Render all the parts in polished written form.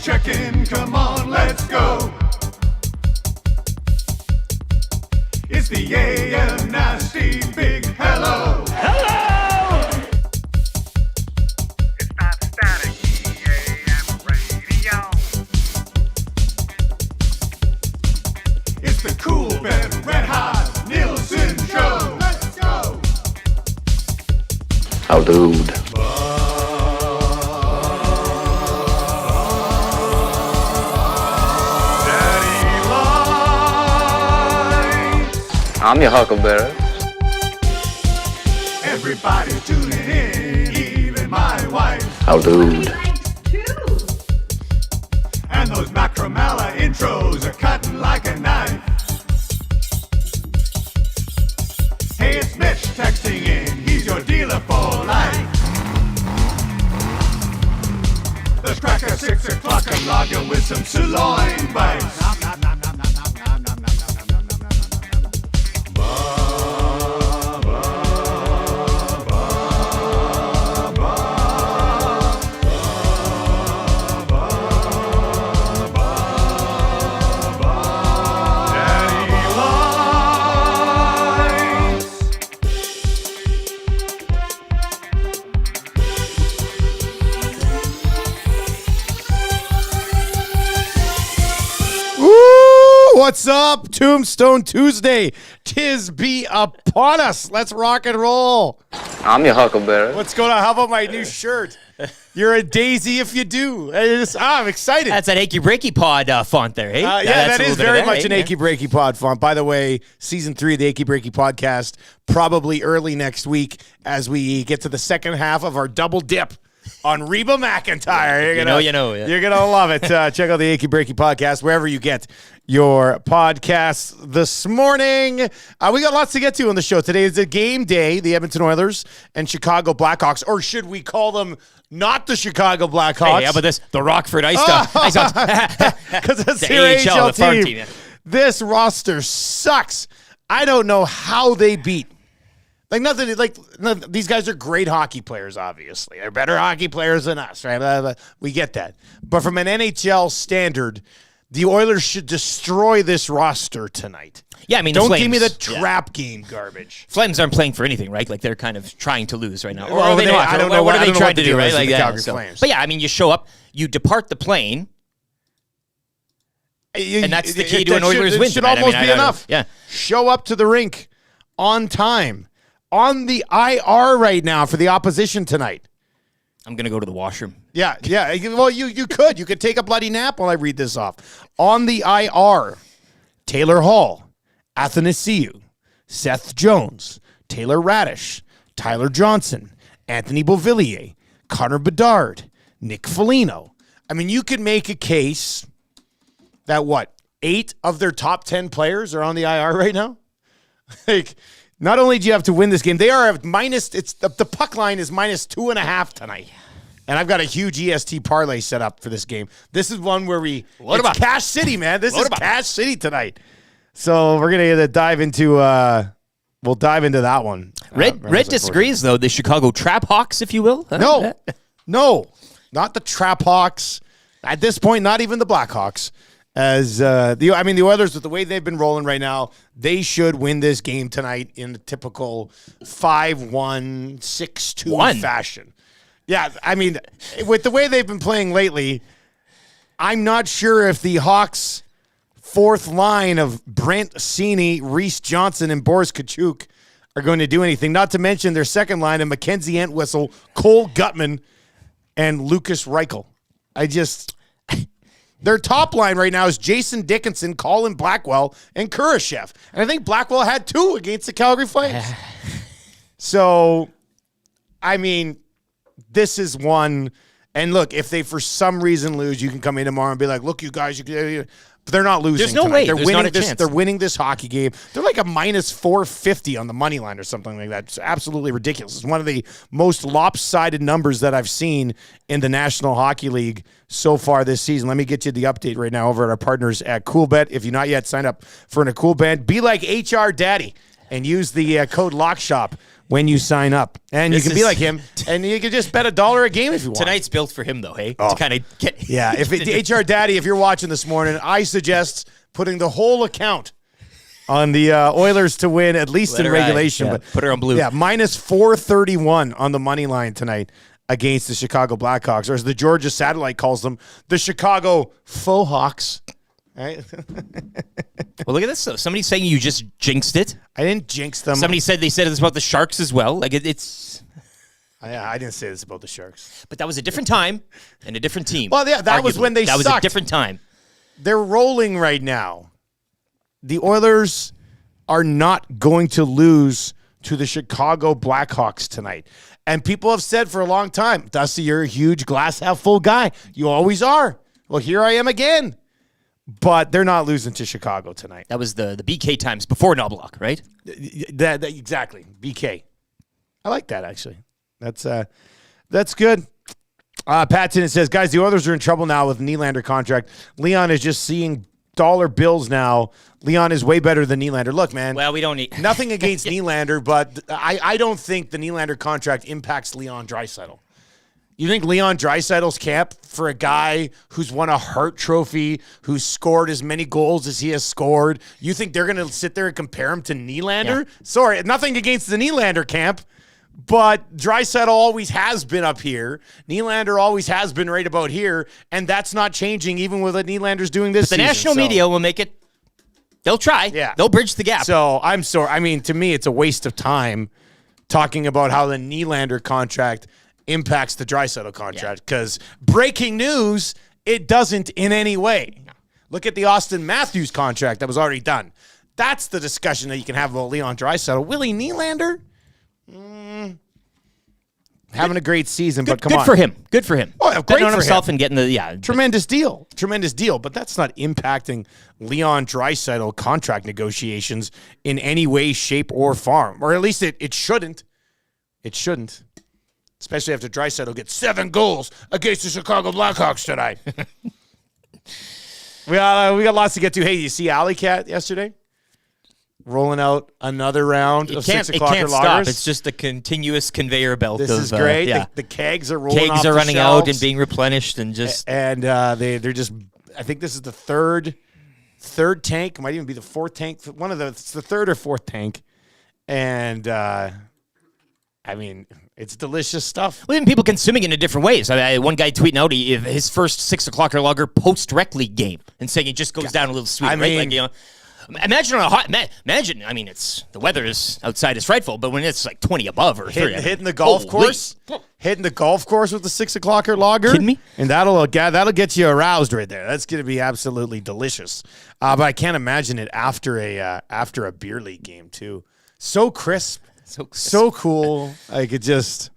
Check-in, come on, let's go. It's the AM Nasty Big Hello. Hello! It's not static, AM radio. It's the Cool Ben Red Hot Nielsen Show. Let's go. Oh, dude. I'm your huckleberry. Everybody's tuning in, even my wife. Oh, dude. And those Macromella intros are cutting like a knife. Hey, it's Mitch texting in, he's your dealer for life. Let's crack a 6 o'clock and log you with some sirloin bites. What's up? Tombstone Tuesday. 'Tis be upon us. Let's rock and roll. I'm your huckleberry. What's going on? How about my new shirt? You're a daisy if you do. I'm excited. That's that Achy Breaky Pod font there, hey? That is very much an Achy Breaky Pod font. By the way, season 3 of the Achy Breaky Podcast, probably early next week as we get to the second half of our double dip on Reba McEntire. You're gonna love it. Check out the Achy Breaky Podcast wherever you get your podcasts this morning. We got lots to get to on the show. Today is a game day, the Edmonton Oilers and Chicago Blackhawks, or should we call them not the Chicago Blackhawks? Hey, how about this? The Rockford Ice Dogs. Because it's the their AHL, AHL the farm team. team. Yeah. This roster sucks. I don't know how they beat. These guys are great hockey players, obviously. They're better hockey players than us, right? We get that. But from an NHL standard, the Oilers should destroy this roster tonight. Yeah, I mean, don't Flames, give me the trap game garbage. Flames aren't playing for anything, right? Like, they're kind of trying to lose right now. Well, I don't know what are they trying to do, right? Like that. Flames. But yeah, I mean, you show up, you depart the plane, and that's the key to an Oilers win. It should almost be enough. Yeah. Show up to the rink on time. On the IR right now for the opposition tonight. I'm going to go to the washroom. Yeah. Well, you could. You could take a bloody nap while I read this off. On the IR, Taylor Hall, Athanasiou, Seth Jones, Taylor Radish, Tyler Johnson, Anthony Beauvillier, Connor Bedard, Nick Foligno. I mean, you could make a case that, 8 of their top 10 players are on the IR right now? Not only do you have to win this game, they are at minus. It's the puck line is minus 2.5 tonight, and I've got a huge EST parlay set up for this game. This is one where it's Cash City, man. This is Cash City tonight. So we're gonna dive into. We'll dive into that one. Red disagrees though. The Chicago Trap Hawks, if you will. No, not the Trap Hawks. At this point, not even the Blackhawks. As the Oilers, with the way they've been rolling right now, they should win this game tonight in the typical 5-1, 6-2 fashion. Yeah, I mean, with the way they've been playing lately, I'm not sure if the Hawks' fourth line of Brent Seney, Reese Johnson, and Boris Kachuk are going to do anything. Not to mention their second line of Mackenzie Entwistle, Cole Gutman, and Lucas Reichel. Their top line right now is Jason Dickinson, Colin Blackwell, and Kurashev. And I think Blackwell had 2 against the Calgary Flames. So, I mean, this is one. And look, if they for some reason lose, you can come in tomorrow and be like, look, you guys, They're not losing. There's no tonight. way. They're There's winning not a this. chance. They're winning this hockey game. They're like a minus 450 on the money line or something like that. It's absolutely ridiculous. It's one of the most lopsided numbers that I've seen in the National Hockey League so far this season. Let me get you the update right now over at our partners at CoolBet. If you're not yet signed up for a CoolBet, be like HR Daddy and use the code LOCKSHOP when you sign up. And you can be like him, and you can just bet $1 a game if you want. Tonight's built for him, though, hey? To kind of get... Yeah, if HR Daddy, if you're watching this morning, I suggest putting the whole account on the Oilers to win, at least Let in her ride. regulation. Yeah, But put her on blue. Yeah, minus 431 on the money line tonight against the Chicago Blackhawks, or as the Georgia Satellite calls them, the Chicago Faux Hawks. Right? Well, look at this, though. Somebody's saying you just jinxed it. I didn't jinx them. Somebody said they said it's about the Sharks as well. Like, it's... I didn't say this about the Sharks. But that was a different time and a different team. Well, yeah, that was when they That was a sucked. different time. They're rolling right now. The Oilers are not going to lose to the Chicago Blackhawks tonight. And people have said for a long time, Dusty, you're a huge glass half full guy. You always are. Well, here I am again. But they're not losing to Chicago tonight. That was the BK times before Knobloch, right? That exactly. BK. I like that, actually. That's good. Patton, it says, guys, the Oilers are in trouble now with Nylander contract. Leon is just seeing dollar bills now. Leon is way better than Nylander. Look, man. Well, we don't need... Nothing against Nylander, but I don't think the Nylander contract impacts Leon Draisaitl. You think Leon Draisaitl's camp for a guy who's won a Hart Trophy, who's scored as many goals as he has scored, you think they're going to sit there and compare him to Nylander? Yeah. Sorry, nothing against the Nylander camp, but Draisaitl always has been up here. Nylander always has been right about here, and that's not changing even with what Nylander's doing this But the season. national media will make it... They'll try. Yeah. They'll bridge the gap. So I'm sorry. I mean, to me, it's a waste of time talking about how the Nylander contract impacts the Draisaitl contract, because breaking news, it doesn't in any way. Look at the Austin Matthews contract that was already done. That's the discussion that you can have about Leon Draisaitl. Willie Nylander? Having a great season, but come on. Good for him. Good for him. Oh, yeah, great Betting on for himself him. and getting the... Tremendous deal. Tremendous deal. But that's not impacting Leon Draisaitl contract negotiations in any way, shape, or form. Or at least it shouldn't. It shouldn't. Especially after Draisaitl gets 7 goals against the Chicago Blackhawks tonight. we got lots to get to. Hey, you see Alley Cat yesterday? Rolling out another round of 6 o'clock It can't lagers. stop. It's just a continuous conveyor belt. This of, is great. Yeah. The kegs are rolling off Kegs are the running out shelves. and being replenished and just... And they're just, I think this is the third tank. It might even be the fourth tank. It's the third or fourth tank. And, I mean, it's delicious stuff. Well, even people consuming it in different ways. One guy tweeting out his first 6 o'clock or lager post-rec league game and saying it just goes down a little sweet, right? mean- Like, you know, imagine on a hot... Imagine, I mean, the weather is outside is frightful, but when it's like 20 above or 30... Hitting the golf holy- course. Hitting the golf course with the 6 o'clocker lager. Kidding me? And that'll get you aroused right there. That's going to be absolutely delicious. But I can't imagine it after a beer league game too. So crisp. So cool. Like it just,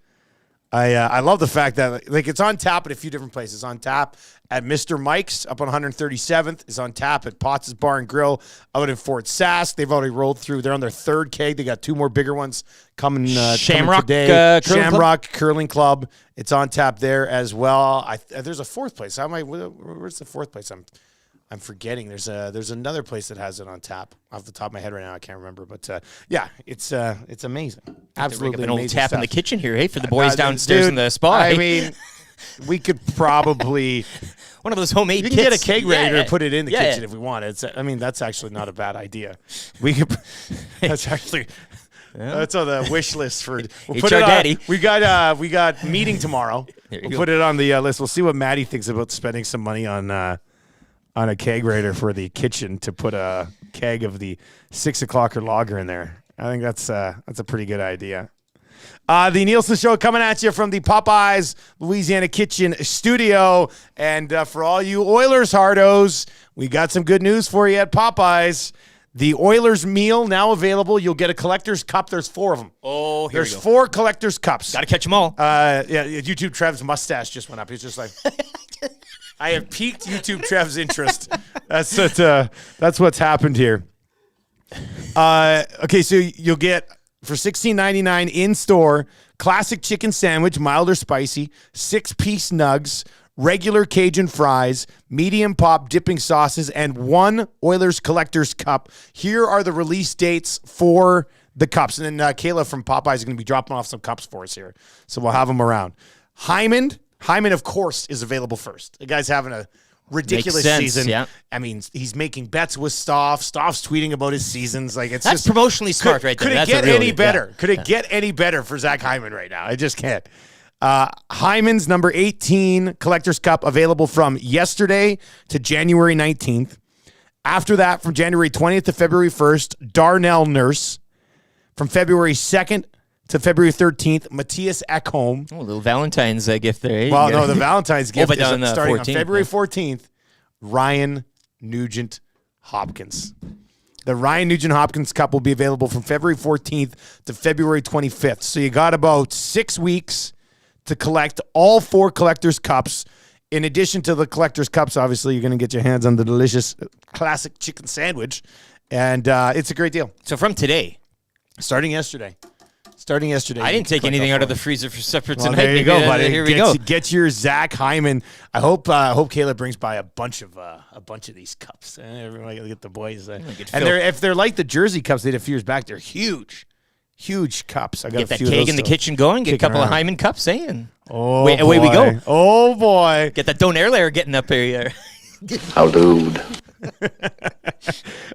I love the fact that like it's on tap at a few different places. It's on tap at Mr. Mike's up on 137th. It's on tap at Potts' Bar and Grill out in Fort Sask. They've already rolled through. They're on their third keg. They got 2 more bigger ones coming. Shamrock today. Curling Shamrock Curling Club. It's on tap there as well. There's a fourth place. Where's the fourth place? I'm forgetting. There's another place that has it on tap. Off the top of my head right now, I can't remember. But yeah, it's amazing. Absolutely an old amazing tap stuff. in the kitchen here, hey, for the boys downstairs Dude, in the spa. I hey? mean, we could probably one of those homemade you can kits. get a kegerator and put it in the Yeah, kitchen yeah. if we want. That's actually not a bad idea. We could. That's actually. That's on the wish list for. We'll put HR it on, Daddy. We got meeting tomorrow. There you We'll go. put it on the list. We'll see what Maddie thinks about spending some money on a kegerator for the kitchen to put a keg of the 6 o'clocker lager in there. I think that's a pretty good idea. The Nielsen Show coming at you from the Popeyes Louisiana Kitchen studio. And for all you Oilers hardos, we got some good news for you at Popeyes. The Oilers meal now available. You'll get a collector's cup. There's 4 of them. Oh, here There's we go. 4 collector's cups. Got to catch them all. Yeah, YouTube Trev's mustache just went up. He's just like, I have piqued YouTube Trev's interest That's what's happened here. Okay, so you'll get for $16.99 in store classic chicken sandwich, mild or spicy, 6-piece nugs, regular Cajun fries, medium pop dipping sauces, and 1 Oilers Collector's Cup. Here are the release dates for the cups. And then Kayla from Popeyes is going to be dropping off some cups for us here. So we'll have them around. Hyman, of course, is available first. The guy's having a ridiculous season. Yeah. I mean, he's making bets with Stoff. Stoff's tweeting about his seasons. Like that's just promotionally smart right there. Could it get any better? Yeah. Could it get any better for Zach Hyman right now? I just can't. Hyman's number 18 Collector's Cup available from yesterday to January 19th. After that, from January 20th to February 1st, Darnell Nurse. From February 2nd to February 13th, Matthias Ekholm. Oh, a little Valentine's gift there. Well, no, the Valentine's gift is starting 14th, on February 14th. Ryan Nugent Hopkins. The Ryan Nugent Hopkins Cup will be available from February 14th to February 25th. So you got about 6 weeks to collect all 4 Collector's Cups. In addition to the Collector's Cups, obviously, you're going to get your hands on the delicious classic chicken sandwich. And it's a great deal. So from today. Starting yesterday. I didn't take anything out of the freezer for supper tonight. There you go, buddy. Here we go. Get your Zach Hyman. I hope Kayla brings by a bunch of these cups. Everybody get the boys. And if they're like the Jersey cups they did a few years back, they're huge cups. I got get that keg in the kitchen going. Get a couple of Hyman cups, and away we go. Oh boy! Get that donair layer getting up here. How dude.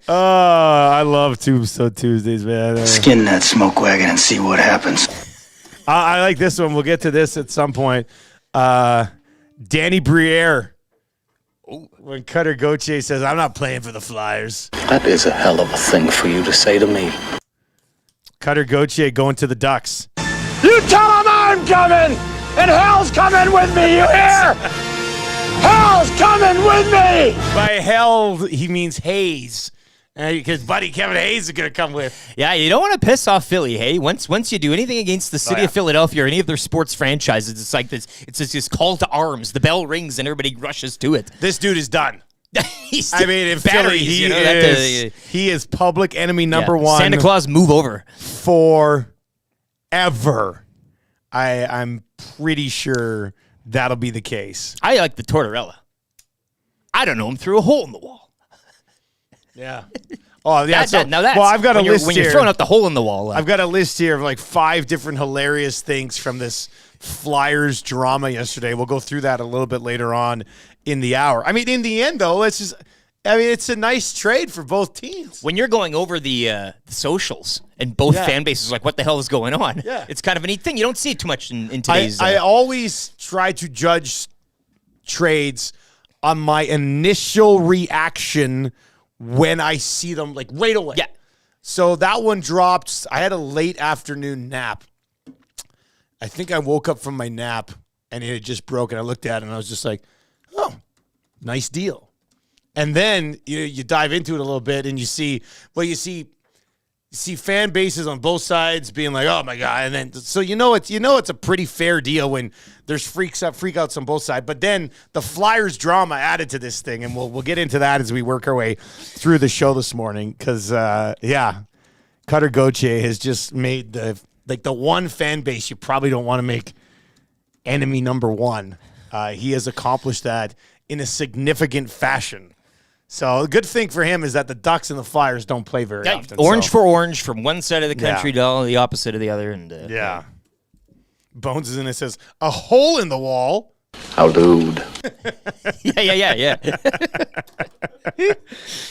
I love Tombstone Tuesdays, man. Skin that smoke wagon and see what happens. I like this one. We'll get to this at some point. Danny Briere. When Cutter Gauthier says, "I'm not playing for the Flyers." That is a hell of a thing for you to say to me. Cutter Gauthier going to the Ducks. You tell them I'm coming, and hell's coming with me, you hear? Hell's coming with me! By hell, he means Hayes. Because buddy Kevin Hayes is going to come with. Yeah, you don't want to piss off Philly, hey? Once you do anything against the city of Philadelphia or any of their sports franchises, it's like this. It's just this call to arms. The bell rings and everybody rushes to it. This dude is done. In Philly, he is public enemy number one. Santa Claus, move over. Forever. I'm pretty sure that'll be the case. I like the Tortorella. I don't know him through a hole in the wall. Yeah. Oh, yeah. Well, I've got a list when here. You're throwing out the hole in the wall. I've got a list here of like 5 different hilarious things from this Flyers drama yesterday. We'll go through that a little bit later on in the hour. I mean, in the end, though, it's a nice trade for both teams. When you're going over the socials and both fan bases, like, what the hell is going on? Yeah. It's kind of a neat thing. You don't see it too much in today's. I always try to judge trades on my initial reaction when I see them, like, right away. Yeah. So that one dropped. I had a late afternoon nap. I think I woke up from my nap and it had just broken. I looked at it and I was just like, oh, nice deal. And then you dive into it a little bit and you see fan bases on both sides being like, oh my God. And then so it's a pretty fair deal when there's freakouts on both sides. But then the Flyers drama added to this thing, and we'll get into that as we work our way through the show this morning. Because Cutter Gauthier has just made the one fan base you probably don't want to make enemy number one. He has accomplished that in a significant fashion. So a good thing for him is that the Ducks and the Flyers don't play very often. Orange for orange from one side of the country to the opposite of the other. And Bones is in it, says, a hole in the wall. How dude. Yeah.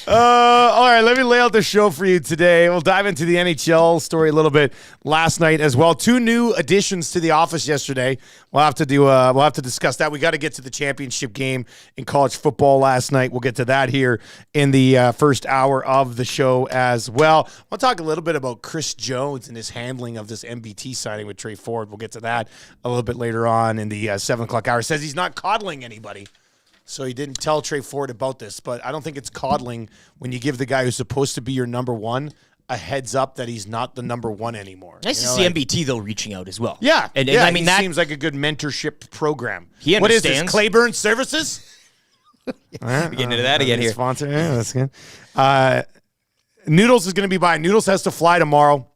All right, let me lay out the show for you today. We'll dive into the NHL story a little bit last night as well. 2 new additions to the office yesterday. We'll have to discuss that. We got to get to the championship game in college football last night. We'll get to that here in the first hour of the show as well. I'll talk a little bit about Chris Jones and his handling of this MBT signing with Trey Ford. We'll get to that a little bit later on in the 7 o'clock hour. Says he's not coddling anybody. So he didn't tell Trey Ford about this, but I don't think it's coddling when you give the guy who's supposed to be your number one a heads up that he's not the number one anymore. Nice to see MBT, though, reaching out as well. Yeah. I mean, that seems like a good mentorship program. He what is understands. this, Clayburn Services? We're getting into that again here. Sponsor, yeah, that's good. Noodles is going to be by. Noodles has to fly tomorrow.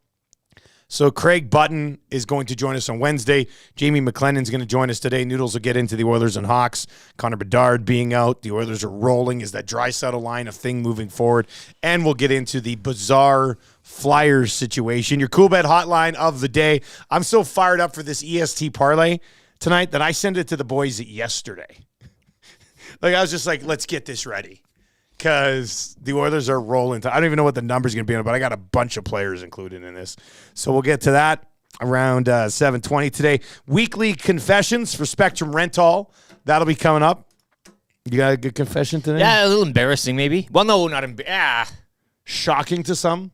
So Craig Button is going to join us on Wednesday. Jamie McLennan is going to join us today. Noodles will get into the Oilers and Hawks. Connor Bedard being out. The Oilers are rolling. Is that Draisaitl line a thing moving forward? And we'll get into the bizarre Flyers situation. Your cool bet hotline of the day. I'm so fired up for this EST parlay tonight that I sent it to the boys yesterday. Like, I was just like, let's get this ready. Because the Oilers are rolling. I don't even know what the number's going to be on, but I got a bunch of players included in this. So we'll get to that around 7:20 today. Weekly confessions for Spectrum Rental. That'll be coming up. You got a good confession today? Yeah, a little embarrassing maybe. Well, no, not embarrassing. Shocking to some?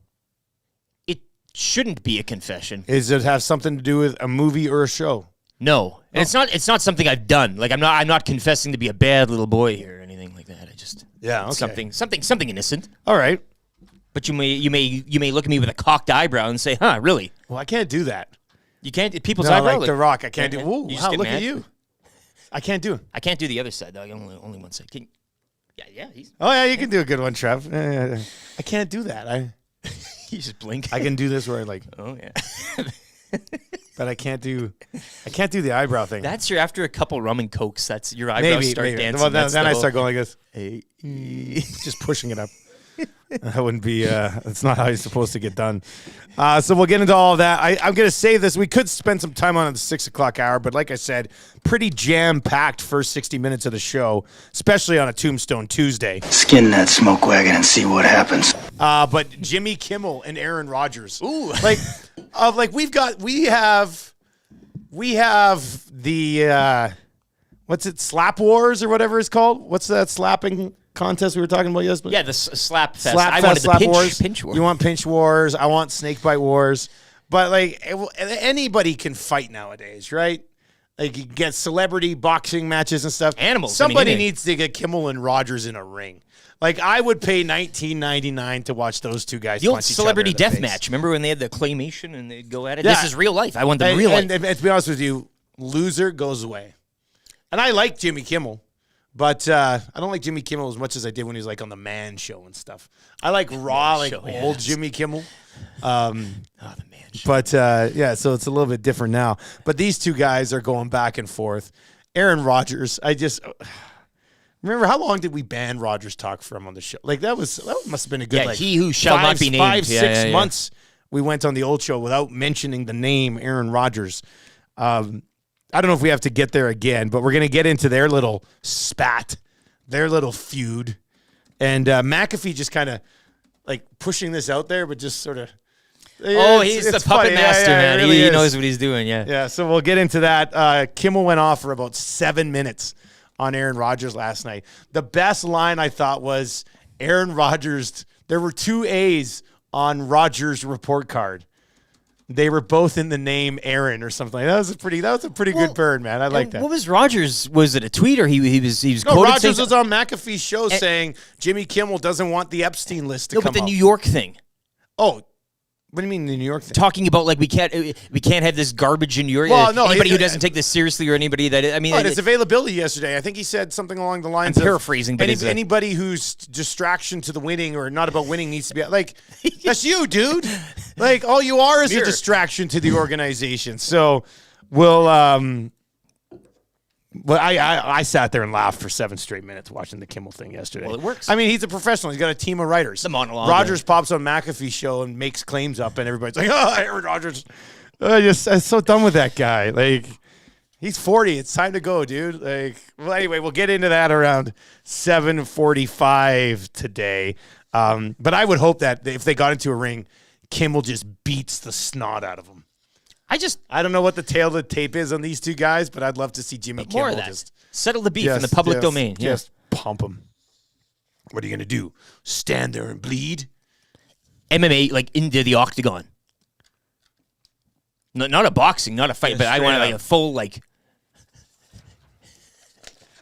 It shouldn't be a confession. Does it have something to do with a movie or a show? No. And it's not something I've done. Like I'm not confessing to be a bad little boy here or anything like that. I just something innocent. All right. But you may look at me with a cocked eyebrow and say, "Huh, really?" Well, I can't do that. You can't people's No, eyebrow like The Rock. I can't do. You Ooh, just wow, get look mad? at you. I can't do it. I can't do the other side though. Only one side. Yeah. Oh yeah, you can do a good one, Trev. I can't do that. You just blink. I can do this where I like. Oh yeah. But I can't do the eyebrow thing. That's after a couple rum and cokes. That's your eyebrows start dancing. Well, then I start going. going like this, just pushing it up. That wouldn't be. That's not how you're supposed to get done. So we'll get into all of that. I'm going to save this. We could spend some time on it at the 6 o'clock hour, but like I said, pretty jam-packed first 60 minutes of the show, especially on a Tombstone Tuesday. Skin that smoke wagon and see what happens. But Jimmy Kimmel and Aaron Rodgers. Ooh, we have the what's it, Slap Wars or whatever it's called? What's that slapping contest we were talking about yesterday? Yeah, the slap fest. I wanted the Wars. pinch wars. You want pinch wars? I want snake bite wars. But like anybody can fight nowadays, right? Like you get celebrity boxing matches and stuff. Animals. Somebody needs to get Kimmel and Rogers in a ring. Like I would pay $19.99 to watch those two guys. The old punch celebrity each other in death the face. match. Remember when they had the claymation and they'd go at it? Yeah. This is real life. I want them real life. And to be honest with you, loser goes away. And I like Jimmy Kimmel, but I don't like Jimmy Kimmel as much as I did when he was like on the Man Show and stuff. I like raw, like Show, old Jimmy Kimmel. The Man Show. But yeah, so it's a little bit different now. But these two guys are going back and forth. Aaron Rodgers, I just remember how long did we ban Rodgers talk from on the show? Like that must have been a good he who shall not be named. 5-6 months we went on the old show without mentioning the name Aaron Rodgers. I don't know if we have to get there again, but we're going to get into their little spat, their little feud. And McAfee just kind of like pushing this out there, but just sort of. He's the puppet master, man. Really he knows what he's doing, yeah. Yeah, so we'll get into that. Kimmel went off for about 7 minutes on Aaron Rodgers last night. The best line I thought was Aaron Rodgers. There were 2 A's on Rodgers' report card. They were both in the name Aaron or something. That was a pretty good burn, man. I like that. What was Rodgers? Was it a tweet or he was No, quoted Rodgers saying, was on McAfee's show saying Jimmy Kimmel doesn't want the Epstein list to no, come but the up. New York thing. Oh, what do you mean the New York thing? Talking about like we can't have this garbage in New York. Well, no, anybody who doesn't take this seriously or anybody that His availability yesterday. I think he said something along the lines I'm paraphrasing, but anybody whose distraction to the winning or not about winning needs to be like, that's you, dude. Like all you are is a distraction to the organization. So we'll I sat there and laughed for 7 straight minutes watching the Kimmel thing yesterday. Well, it works. I mean, he's a professional. He's got a team of writers. The monologue. Rodgers pops on McAfee's show and makes claims up, and everybody's like, "Oh, Aaron Rodgers." I'm so done with that guy. Like, he's 40. It's time to go, dude. Like, well, anyway, we'll get into that around 7:45 today. But I would hope that if they got into a ring, Kimmel just beats the snot out of him. I don't know what the tail of the tape is on these two guys, but I'd love to see Jimmy Kimmel just settle the beef in the public domain. Just pump him. What are you going to do? Stand there and bleed? MMA, like into the octagon. No, not a boxing, not a fight, but I want like a full like.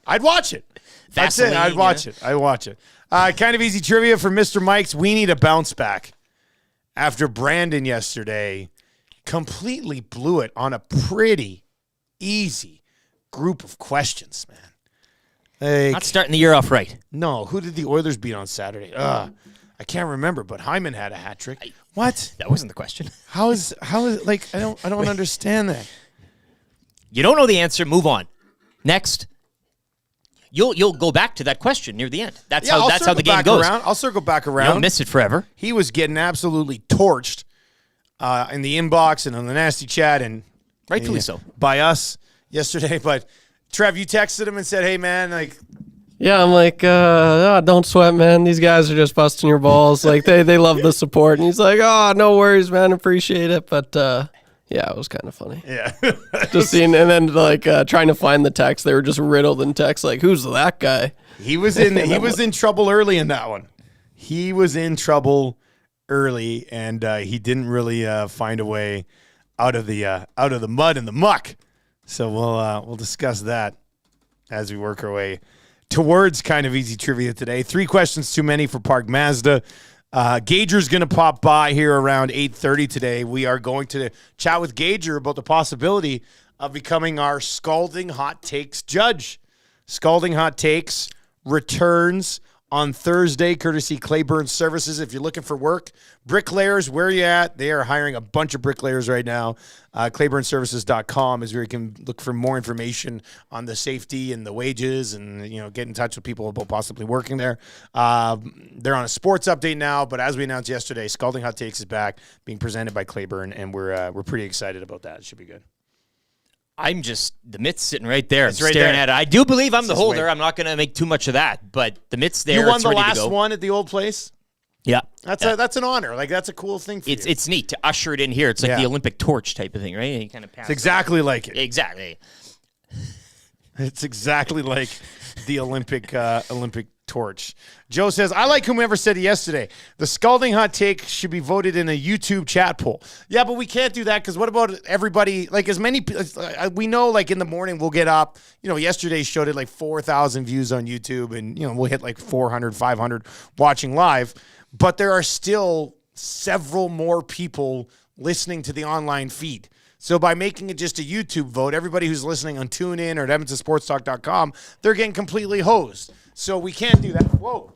I'd watch it. That's it. I'd watch it. I'd watch it. Kind of easy trivia for Mr. Mike's. We need a bounce back after Brandon yesterday completely blew it on a pretty easy group of questions, man. Not starting the year off right. No, who did the Oilers beat on Saturday? I can't remember, but Hyman had a hat trick. What? That wasn't the question. How is like I don't understand that. You don't know the answer. Move on. Next. You'll go back to that question near the end. That's how the game goes. I'll circle back around. You don't miss it forever. He was getting absolutely torched in the inbox and on the nasty chat, and Rightfully so. by us yesterday. But Trev, you texted him and said, "Hey man, like." Yeah, I'm like, don't sweat, man. These guys are just busting your balls. Like they love the support, and he's like, oh, no worries, man. Appreciate it, but yeah, it was kind of funny. Yeah, just seeing, and then like trying to find the text. They were just riddled in text. Like, who's that guy? He was in trouble early in that one. He was in trouble early, and he didn't really find a way out of the mud and the muck. So we'll discuss that as we work our way towards kind of easy trivia today. 3 questions too many for Park Mazda. Gager's going to pop by here around 8:30 today. We are going to chat with Gager about the possibility of becoming our Scalding Hot Takes judge. Scalding Hot Takes returns on Thursday, courtesy Claiborne Services. If you're looking for work, bricklayers, where are you at? They are hiring a bunch of bricklayers right now. ClaiborneServices.com is where you can look for more information on the safety and the wages, and get in touch with people about possibly working there. They're on a sports update now, but as we announced yesterday, Scalding Hot Takes is back, being presented by Claiborne, and we're pretty excited about that. It should be good. I'm just, the mitt's sitting right there. It's right staring there. at it. I do believe I'm the Just holder. wait. I'm not going to make too much of that, but the mitt's there. You won it's the ready to last go. one at the old place? Yeah. That's an honor. Like, that's a cool thing for you. It's neat to usher it in here. It's like the Olympic torch type of thing, right? You kind of pass It's exactly like it. Exactly. It's exactly like the Olympic torch. Joe says, I like whomever said it yesterday. The Scalding Hot Take should be voted in a YouTube chat poll. Yeah, but we can't do that because what about everybody? Like, as many, we know, like, in the morning we'll get up. Yesterday's show did like 4,000 views on YouTube, and, we'll hit like 400, 500 watching live. But there are still several more people listening to the online feed. So by making it just a YouTube vote, everybody who's listening on TuneIn or at EdmontonSportsTalk.com, they're getting completely hosed. So we can't do that. Whoa.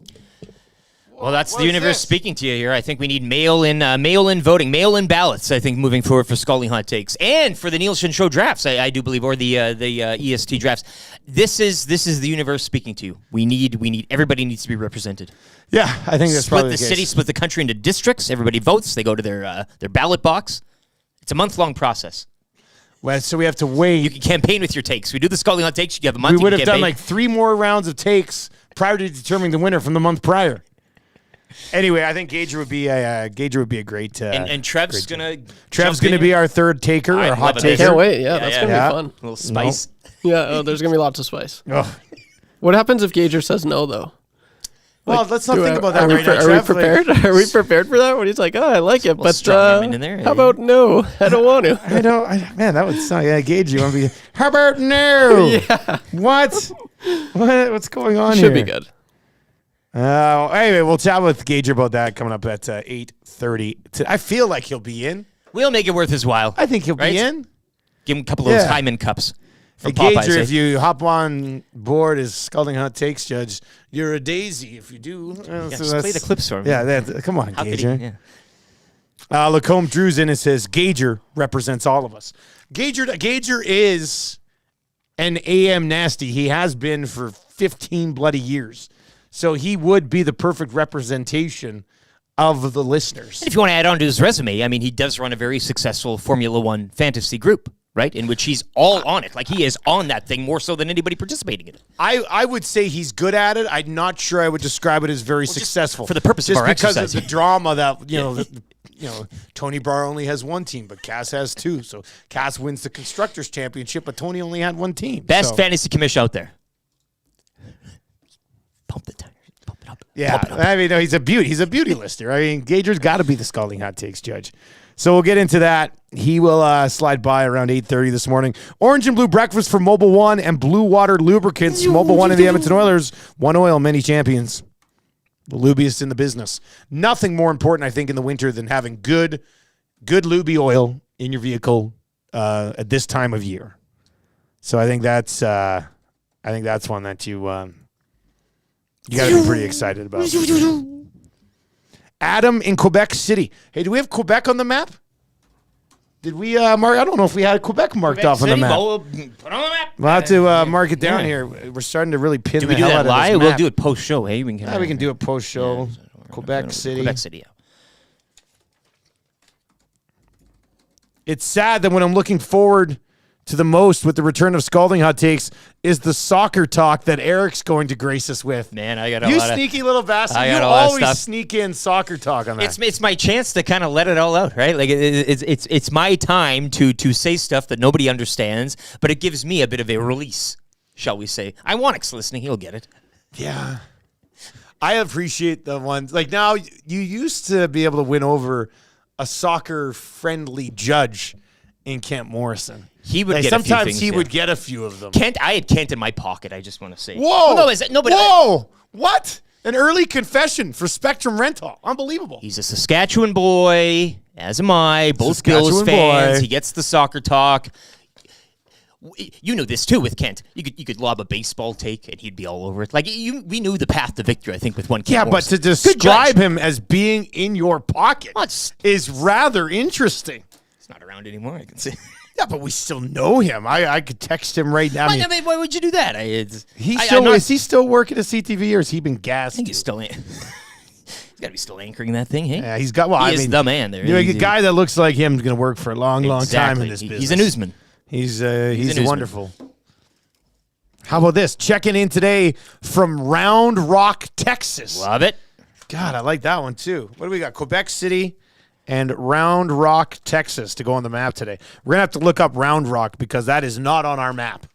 Well, that's What the is universe this? speaking to you here. I think we need mail-in voting, mail-in ballots, I think, moving forward for Scalding Hot Takes. And for the Nielsen Show drafts, I do believe, or the EST drafts. This is the universe speaking to you. We need everybody needs to be represented. Yeah, I think that's Split probably the the case. city, split the country into districts. Everybody votes. They go to their ballot box. It's a month-long process. Well, so we have to wait. You can campaign with your takes. We do the Scalding Hot Takes. You have a month. We would you have can done campaign. like 3 more rounds of takes prior to determining the winner from the month prior. Anyway, I think Gager would be a great. And Trev's gonna. Trev's going to be our third taker, I our hot love it. taker. Can't wait. Yeah, that's gonna yeah. be fun. A little spice. Yeah, there's gonna be lots of spice. Oh. What happens if Gager says no, though? Well, let's not think about that are right we, now, Are we Trev. prepared? Are we prepared for that? When he's like, I like it, but strong arm in there, how about no? I don't want to. Man, that would sound. Yeah, Gage, you want to be? How about no? Yeah. What's going on here? Should be good. Anyway, we'll chat with Gager about that coming up at 8:30. I feel like he'll be in. We'll make it worth his while. I think he'll Right? be in. Give him a couple of those Hyman cups from Hey, Popeyes. Gager, eh? if you hop on board as Scalding Hot Takes judge, you're a daisy. If you do, just play the clips for me. Yeah, come on, How could Gager. he? Yeah. Lacombe Drew's in and says Gager represents all of us. Gager is an AM nasty. He has been for 15 bloody years. So he would be the perfect representation of the listeners. If you want to add on to his resume, I mean, he does run a very successful Formula One fantasy group, right? In which he's all on it. Like, he is on that thing more so than anybody participating in it. I would say he's good at it. I'm not sure I would describe it as very successful. for the purpose of just our because exercise. of the drama that, Tony Barr only has one team, but Cass has 2. So Cass wins the Constructors Championship, but Tony only had one team. Best so. fantasy commish out there. Pump the tires. Pump it up. Yeah, Pump it up. I mean, no, he's a beauty. He's a beauty lister. I mean, Gager's got to be the Scalding Hot Takes judge. So we'll get into that. He will slide by around 8:30 this morning. Orange and Blue breakfast for Mobile One and Blue Water Lubricants. Mobile One and the Edmonton Oilers. One oil, many champions. The lubiest in the business. Nothing more important, I think, in the winter than having good lubie oil in your vehicle at this time of year. So I think that's I think that's one that you got to be pretty excited about. Adam in Quebec City. Hey, do we have Quebec on the map? Did we mark? I don't know if we had Quebec marked off on the map. Put on the map. We'll have to mark it down here. We're starting to really pin Do the we do hell that out of this live? map. We'll do it post show. Hey, we can do it post show. Quebec City. Quebec City. Yeah. It's sad that when I'm looking forward to the most with the return of Scalding Hot Takes is the soccer talk that Eric's going to grace us with. Man, I got a You lot sneaky little bastard. I You got a lot of always stuff. sneak in soccer talk on that. It's my chance to kind of let it all out, right? Like it's my time to say stuff that nobody understands, but it gives me a bit of a release, shall we say? Iwanix listening, he'll get it. Yeah. I appreciate the ones. Like now, you used to be able to win over a soccer-friendly judge in Kent Morrison. He would Like, get sometimes a few things, he yeah. would get a few of them. Kent, I had Kent in my pocket. I just want to say. Whoa! Well, no, is it, no, but Whoa! What? An early confession for Spectrum Rental. Unbelievable. he's a Saskatchewan boy, as am I. Both Bills Saskatchewan fans. boy. He gets the soccer talk. You know this too with Kent. You could lob a baseball take and he'd be all over it. Like we knew the path to victory. I think with one. Kent Yeah, but Morrison. to Good describe judge. him as being in your pocket Well, it's is rather interesting. not around anymore. I can see. Yeah, but we still know him. I could text him right now. I mean, why would you do that? Is he still working at CTV or has he been gassed? I think he's still in. He's got to be still anchoring that thing, hey? Yeah, he's got. Well, he I is mean, the man there. You know, a He's- guy that looks like him is going to work for a long time Exactly. in this business. He's a newsman. He's a newsman. wonderful. How about this? Checking in today from Round Rock, Texas. Love it. God, I like that one too. What do we got? Quebec City and Round Rock, Texas to go on the map today. We're going to have to look up Round Rock because that is not on our map.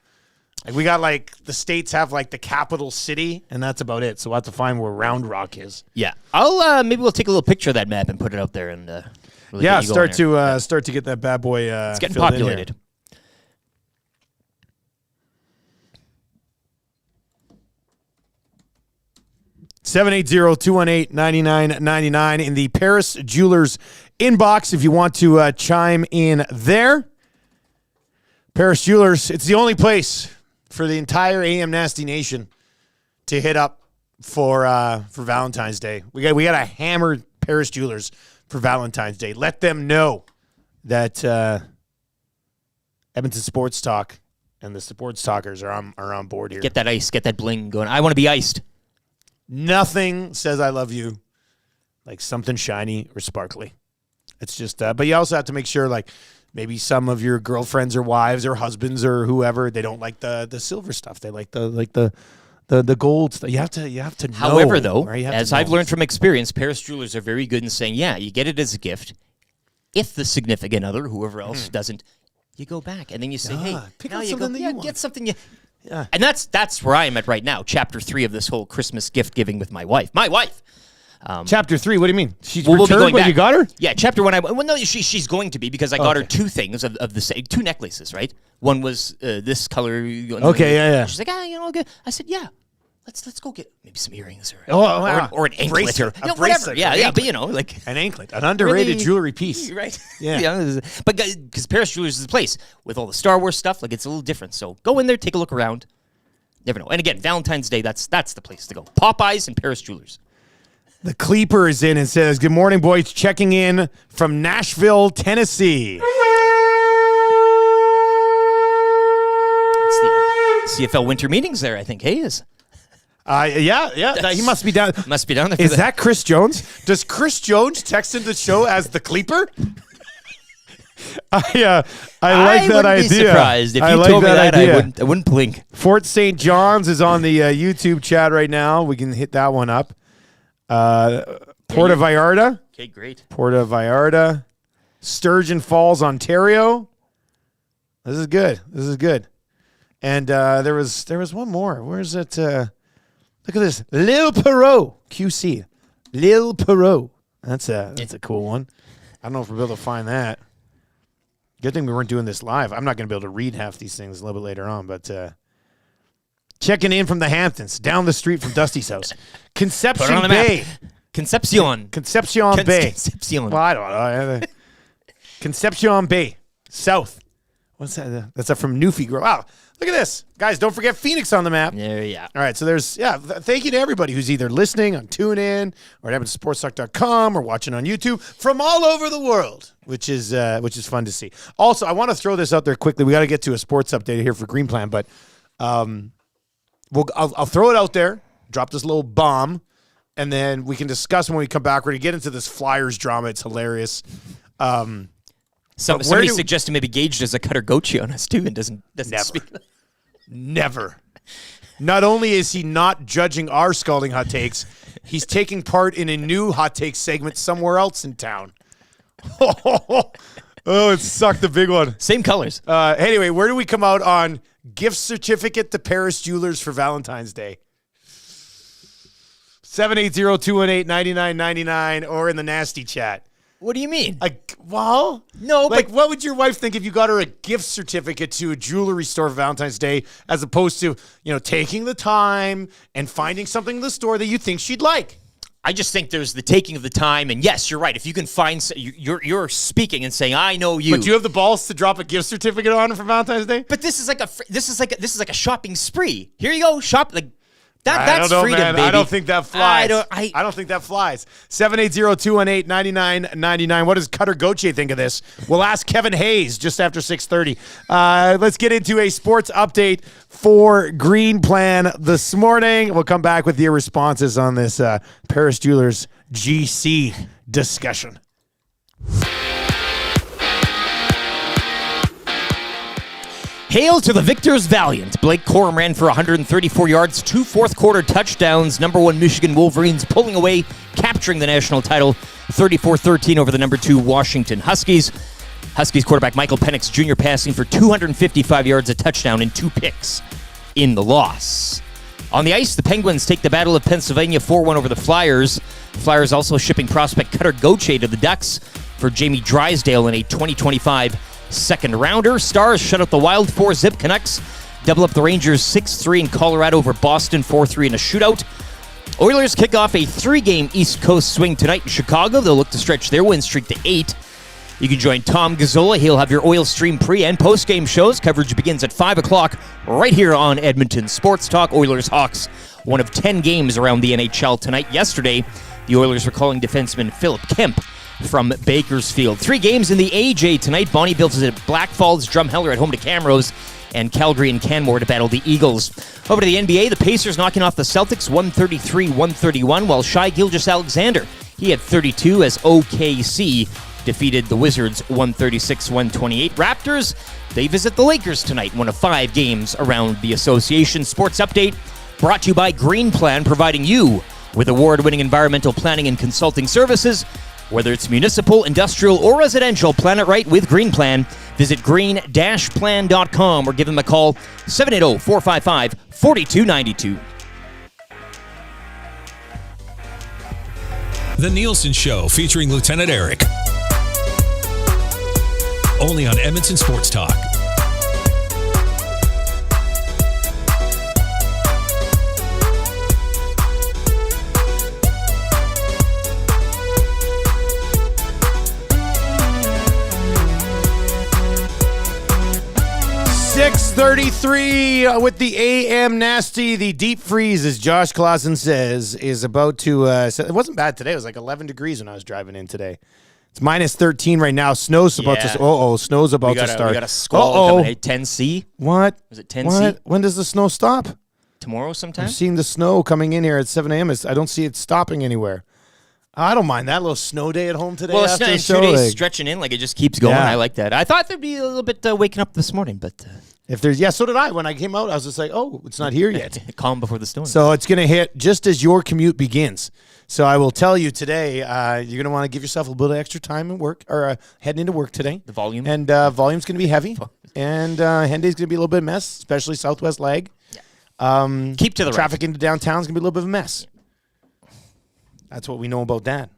Like we got like the states have like the capital city and that's about it. So we'll have to find where Round Rock is. Yeah. I'll maybe we'll take a little picture of that map and put it out there and really Yeah, get you going there. start to get that bad boy It's getting filled in here. populated. 780-218-9999 in the Paris Jewelers inbox if you want to chime in there. Paris Jewelers, it's the only place for the entire AM Nasty Nation to hit up for Valentine's Day. We got to hammer Paris Jewelers for Valentine's Day. Let them know that Edmonton Sports Talk and the Sports Talkers are on board here. Get that ice, get that bling going. I want to be iced. Nothing says I love you like something shiny or sparkly. It's just but you also have to make sure like maybe some of your girlfriends or wives or husbands or whoever, they don't like the silver stuff. They like the gold stuff. You have to know. However, though, right? You have to as I've know. learned from experience, Paris Jewelers are very good in saying, yeah, you get it as a gift. If the significant other, whoever else, doesn't, you go back and then you say, hey, pick now out you something go, that yeah, you want. get something you. Yeah. And that's where I am at right now. Chapter 3 of this whole Christmas gift giving with my wife. My wife. Chapter 3, what do you mean? She's We'll be returned going what back. you got her? Yeah, chapter 1. Well, no, she's going to be because I got her Okay. two things of the same, two necklaces, right? One was this color. Okay, yeah. She's like, good. I said, yeah. Let's go get maybe some earrings or wow. or an anklet Bracelet, or a whatever. bracelet, Yeah, an yeah, anklet. but you know, like An anklet, an underrated Really- jewelry piece. right? Yeah. But because Paris Jewelers is the place with all the Star Wars stuff, like it's a little different. So go in there, take a look around. Never know. And again, Valentine's Day, that's the place to go. Popeyes and Paris Jewelers. The Cleeper is in and says, good morning, boys. Checking in from Nashville, Tennessee. It's the CFL winter meetings there, I think. Hey, is Yeah. He must be down. must be down there. For Is that Chris Jones? Does Chris Jones text into the show as the Cleeper? I like that wouldn't idea. be surprised if I you like told me that. idea. I wouldn't blink. Fort St. John's is on the YouTube chat right now. We can hit that one up. Porta Vallarta. Okay, great. Porta Vallarta. Sturgeon Falls, Ontario. This is good. And there was one more. Where's it? Look at this. Lil Perot, QC. Lil Perot. That's a cool one. I don't know if we'll be able to find that. Good thing we weren't doing this live. I'm not going to be able to read half these things a little bit later on, but checking in from the Hamptons, down the street from Dusty's house. Put it on Conception the Bay. map. Concepcion. Concepcion Bay. Concepcion. Well, I don't know. Concepcion Bay, south What's that? That's from Newfie Grove. Wow, look at this. Guys, don't forget Phoenix on the map. There, yeah. All right, so there's, thank you to everybody who's either listening on TuneIn or at EdmontonSportsTalk.com or watching on YouTube from all over the world, which is fun to see. Also, I want to throw this out there quickly. We got to get to a sports update here for Green Plan, but I'll throw it out there, drop this little bomb, and then we can discuss when we come back. We're going to get into this Flyers drama. It's hilarious. Somebody suggested maybe Gage does a Cutter Goalie on us too and doesn't Never. speak. Never. Not only is he not judging our Scalding hot takes, he's taking part in a new hot take segment somewhere else in town. Oh, it sucked the big one. Same colors. Anyway, where do we come out on gift certificate to Paris Jewelers for Valentine's Day? 780-218-9999 or in the nasty chat. What do you mean? No, but what would your wife think if you got her a gift certificate to a jewelry store for Valentine's Day, as opposed to taking the time and finding something in the store that you think she'd like? I just think there's the taking of the time, and yes, you're right. If you can find, you're speaking and saying, "I know you." But do you have the balls to drop a gift certificate on her for Valentine's Day? But this is like a shopping spree. Here you go, shop like. I That's don't know, freedom, man. baby. I don't think that flies. I don't think that flies. 780-218-9999. What does Cutter Gauthier think of this? We'll ask Kevin Hayes just after 6:30. Let's get into a sports update for Green Plan this morning. We'll come back with your responses on this Paris Jewelers GC discussion. Hail to the victors valiant. Blake Corum ran for 134 yards, 2 fourth-quarter touchdowns. Number 1 Michigan Wolverines pulling away, capturing the national title, 34-13 over the number 2 Washington Huskies. Huskies quarterback Michael Penix Jr. passing for 255 yards, a touchdown, and 2 picks in the loss. On the ice, the Penguins take the Battle of Pennsylvania 4-1 over the Flyers. Flyers also shipping prospect Cutter Gauthier to the Ducks for Jamie Drysdale in a 2025 second rounder. Stars shut out the Wild 4-zip. Canucks double up the Rangers 6-3 in Colorado over Boston 4-3 in a shootout. Oilers kick off a 3-game East Coast swing tonight in Chicago. They'll look to stretch their win streak to 8. You can join Tom Gazzola. He'll have your Oil Stream pre- and post-game shows. Coverage begins at 5 o'clock right here on Edmonton Sports Talk. Oilers-Hawks, one of 10 games around the NHL tonight. Yesterday, the Oilers were calling defenseman Philip Kemp from Bakersfield. 3 games in the AJ tonight. Bonnyville is at Black Falls, Drumheller at home to Camrose, and Calgary and Canmore to battle the Eagles. Over to the NBA, the Pacers knocking off the Celtics 133-131, while Shai Gilgeous-Alexander, he had 32 as OKC defeated the Wizards 136-128. Raptors, they visit the Lakers tonight, one of 5 games around the association. Sports update brought to you by Green Plan, providing you with award-winning environmental planning and consulting services. Whether it's municipal, industrial, or residential, plan it right with Green Plan. Visit green-plan.com or give them a call, 780-455-4292. The Nielsen Show featuring Lieutenant Eric. Only on Edmonton Sports Talk. .33 with the AM Nasty. The deep freeze, as Josh Clausen says, is about to... it wasn't bad today. It was like 11 degrees when I was driving in today. It's minus 13 right now. Snow's about to... snow's about to start. We got a squall coming. 10C? What? Was it 10C? When does the snow stop? Tomorrow sometime? I'm seeing the snow coming in here at 7 a.m. I don't see it stopping anywhere. I don't mind that little snow day at home today. Well, after it's the 2 show, days like- stretching in, like it just keeps going. Yeah. I like that. I thought there'd be a little bit waking up this morning, but If there's, so did I. When I came out, I was just like, oh, it's not here yet. calm before the storm. So it's going to hit just as your commute begins. So I will tell you today, you're going to want to give yourself a little bit of extra time at work or heading into work today. The volume. And volume's going to be heavy. And Henday's going to be a little bit of a mess, especially Southwest Lag. Yeah. Keep to the traffic into downtown is going to be a little bit of a mess. That's what we know about that.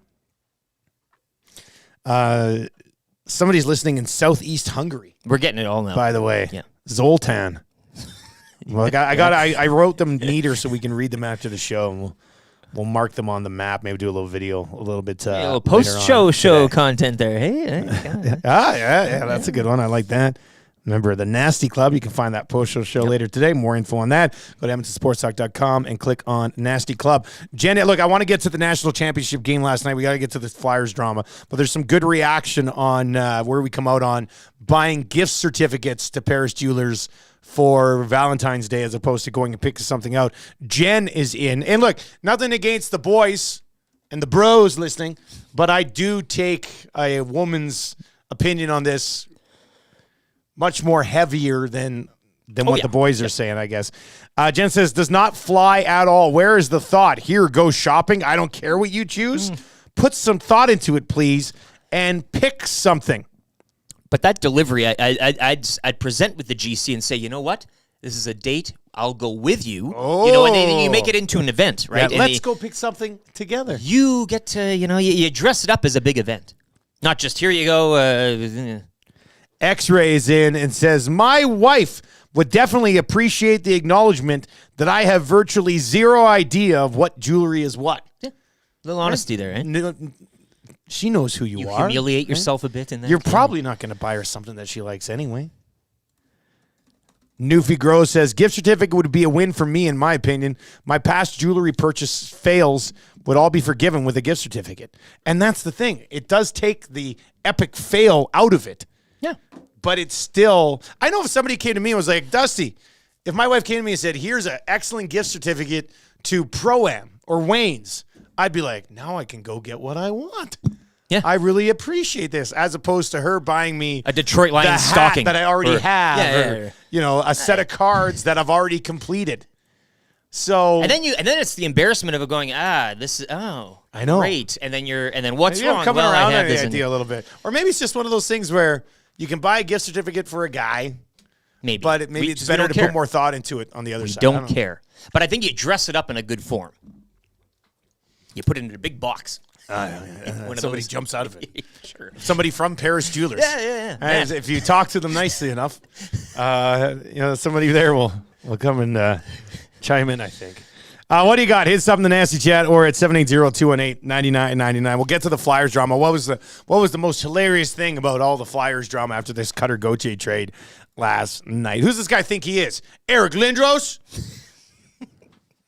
Somebody's listening in southeast Hungary, We're getting it all now. by the way. Yeah. Zoltan. Well, I wrote them neater so we can read them after the show, and we'll mark them on the map. Maybe do a little video, a little bit. a little later post-show on show today. content there. Hey. Yeah, that's a good one. I like that. member of the Nasty Club. You can find that post-show later today. More info on that. Go to edmontonsportstalk.com and click on Nasty Club. Jen, look, I want to get to the national championship game last night. We got to get to the Flyers drama. But there's some good reaction on where we come out on buying gift certificates to Paris Jewelers for Valentine's Day as opposed to going and picking something out. Jen is in. And look, nothing against the boys and the bros listening, but I do take a woman's opinion on this much more heavier than what the boys are saying, I guess. Jen says, does not fly at all. Where is the thought? Here, go shopping. I don't care what you choose. Put some thought into it, please, and pick something. But that delivery, I'd present with the GC and say, you know what? This is a date. I'll go with you. Oh. You know, and then you make it into an event, right? Yeah, let's go pick something together. You get to, you dress it up as a big event. Not just, here you go. X-Ray is in and says, my wife would definitely appreciate the acknowledgement that I have virtually zero idea of what jewelry is what. Yeah. A little honesty there, eh? She knows who you are. Humiliate yourself a bit in that. You're probably not going to buy her something that she likes anyway. Newfie Grow says, gift certificate would be a win for me, in my opinion. My past jewelry purchase fails would all be forgiven with a gift certificate. And that's the thing. It does take the epic fail out of it. Yeah. But it's still, I know if somebody came to me and was like, Dusty, if my wife came to me and said, here's an excellent gift certificate to Pro-Am or Wayne's, I'd be like, now I can go get what I want. Yeah. I really appreciate this, as opposed to her buying me a Detroit Lions stocking that I already have, yeah. You know, a set of cards that I've already completed. So and then it's the embarrassment of it going, this is I know, great, and then what's maybe wrong? I'm coming well, around I have on the this idea a little bit, or maybe it's just one of those things where you can buy a gift certificate for a guy, maybe, but it's better to put more thought into it on the other side. Don't care, but I think you dress it up in a good form. You put it in a big box. Somebody jumps out of it. Sure. Somebody from Paris Jewelers. Yeah. And if you talk to them nicely enough, somebody there will come and chime in, I think. What do you got? Hit something in the nasty chat or at 780-218-9999. We'll get to the Flyers drama. What was the most hilarious thing about all the Flyers drama after this Cutter Gauthier trade last night? Who's this guy think he is? Eric Lindros?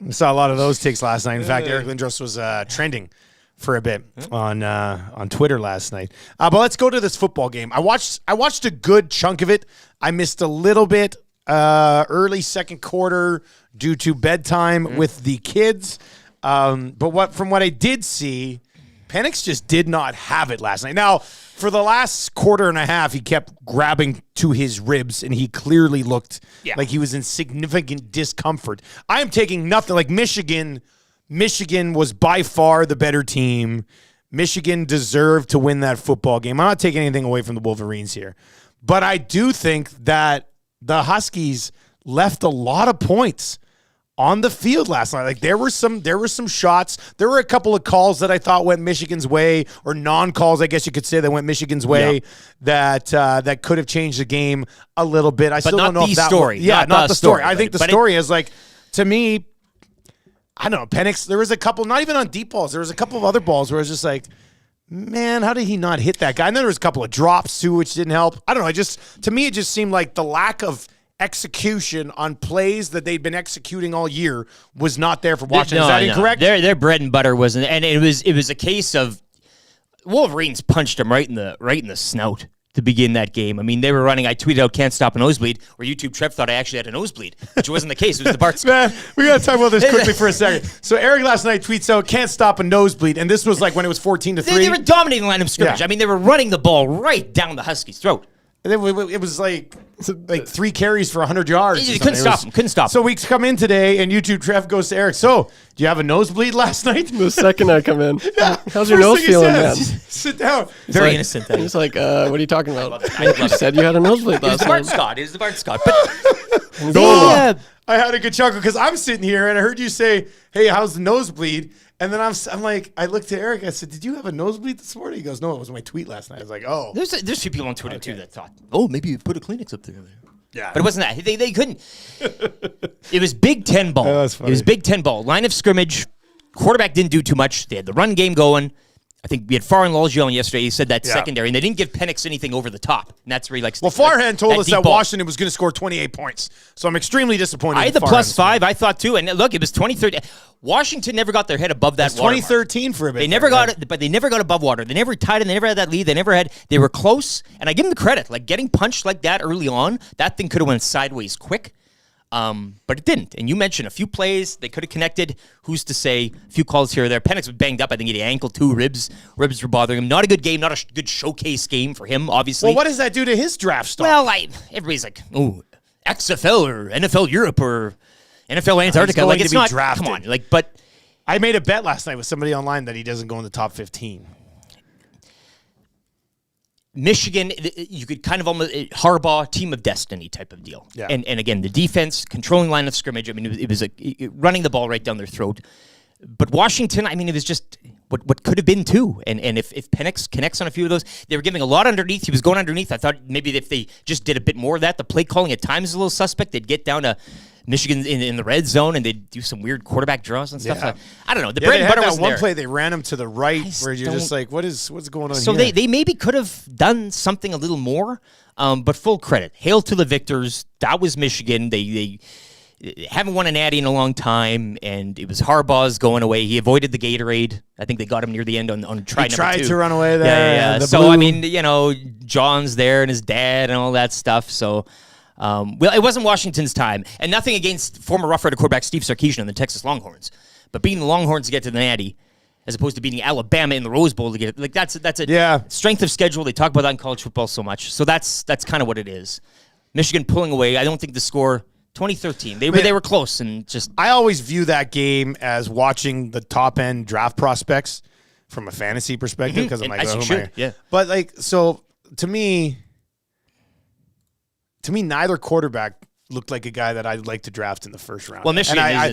I saw a lot of those takes last night. In fact, Eric Lindros was trending for a bit on Twitter last night. But let's go to this football game. I watched a good chunk of it. I missed a little bit early second quarter due to bedtime with the kids. But from what I did see, Penix just did not have it last night. Now, for the last quarter and a half, he kept grabbing to his ribs, and he clearly looked like he was in significant discomfort. I am taking nothing. Like Michigan was by far the better team. Michigan deserved to win that football game. I'm not taking anything away from the Wolverines here. But I do think that the Huskies left a lot of points on the field last night. Like there were some shots. There were a couple of calls that I thought went Michigan's way, or non-calls, I guess you could say, that went Michigan's way, that could have changed the game a little bit. I still don't know if that story. Not the story. I think the story is is like, to me, I don't know, Penix, there was a couple, not even on deep balls, there was a couple of other balls where I was just like, man, how did he not hit that guy? And then there was a couple of drops too, which didn't help. I don't know. To me, it just seemed like the lack of execution on plays that they'd been executing all year was not there for Washington. Is that incorrect? Their bread and butter wasn't, and it was a case of Wolverines punched him right in the snout to begin that game. I mean, they were running. I tweeted out, "Can't stop a nosebleed," or YouTube Trev thought I actually had a nosebleed, which wasn't the case. It was the Bart. Man, we got to talk about this quickly for a second. So Eric last night tweets out, "Can't stop a nosebleed," and this was like when it was 14-3. They were dominating the line of scrimmage. Yeah. I mean, they were running the ball right down the Huskies' throat. And it was like 3 carries for 100 yards. You couldn't stop him. Couldn't stop him. So we come in today, and YouTube Trev goes to Eric. So, do you have a nosebleed last night? The second I come in. Yeah. How's your nose First thing he feeling, says, man? Sit down. Very innocent. He's like, what are you talking about? I love You it. said you had a nosebleed It was last the Bart night. Scott. It was the Bart Scott. But I had a good chuckle because I'm sitting here and I heard you say, "Hey, how's the nosebleed?" And then I'm like, I looked to Eric. I said, "Did you have a nosebleed this morning?" He goes, "No, it was my tweet last night." I was like, "Oh, there's a few people on Twitter too that thought, "Oh, maybe you put a Kleenex up there." yeah." But it wasn't that. They couldn't. It was Big Ten ball. Yeah, that's funny. It was Big Ten ball. Line of scrimmage. Quarterback didn't do too much. They had the run game going. I think we had Farr and Lolgio on yesterday. He said that secondary, and they didn't give Penix anything over the top. And that's where he likes. Well, Farhan told us that Washington was going to score 28 points, so I'm extremely disappointed. I had the +5. I thought too, and look, it was 2013. Washington never got their head above that. 2013 for a bit. They never got it, but they never got above water. They never tied it. They never had that lead. They were close, and I give them the credit. Like getting punched like that early on, that thing could have went sideways quick. But it didn't. And you mentioned a few plays. They could have connected. Who's to say? A few calls here or there. Penix was banged up. I think he had an ankle, 2 ribs. Ribs were bothering him. Not a good game. Not a good showcase game for him, obviously. Well, what does that do to his draft stock? Well, everybody's like, oh, XFL or NFL Europe or NFL Antarctica. Like, it's not drafted. Come on. But I made a bet last night with somebody online that he doesn't go in the top 15. Michigan, you could kind of almost Harbaugh, team of destiny type of deal. Yeah. And again, the defense, controlling line of scrimmage. I mean, it was running the ball right down their throat. But Washington, I mean, it was just what could have been too. And if Penix connects on a few of those, they were giving a lot underneath. He was going underneath. I thought maybe if they just did a bit more of that, the play calling at times is a little suspect. They'd get down to Michigan in the red zone and they'd do some weird quarterback draws and stuff. Yeah. I don't know. The bread and butter wasn't one there. play they ran him to the right where you're just like, what's going on so here? they maybe could have done something a little more, but full credit. Hail to the victors. That was Michigan. They haven't won a natty in a long time, and it was Harbaugh's going away. He avoided the Gatorade. I think they got him near the end on try number 2. He tried to run away there. Yeah. So, blue. I mean, John's there and his dad and all that stuff. So, well, it wasn't Washington's time. And nothing against former Rough Rider quarterback Steve Sarkisian and the Texas Longhorns. But beating the Longhorns to get to the natty, as opposed to beating Alabama in the Rose Bowl to get it, like that's a strength of schedule. They talk about that in college football so much. So that's kind of what it is. Michigan pulling away. I don't think the score 2013. They were close and just. I always view that game as watching the top end draft prospects from a fantasy perspective because I'm like, as you should. Yeah. But so to me, neither quarterback looked like a guy that I'd like to draft in the first round. Well, Michigan I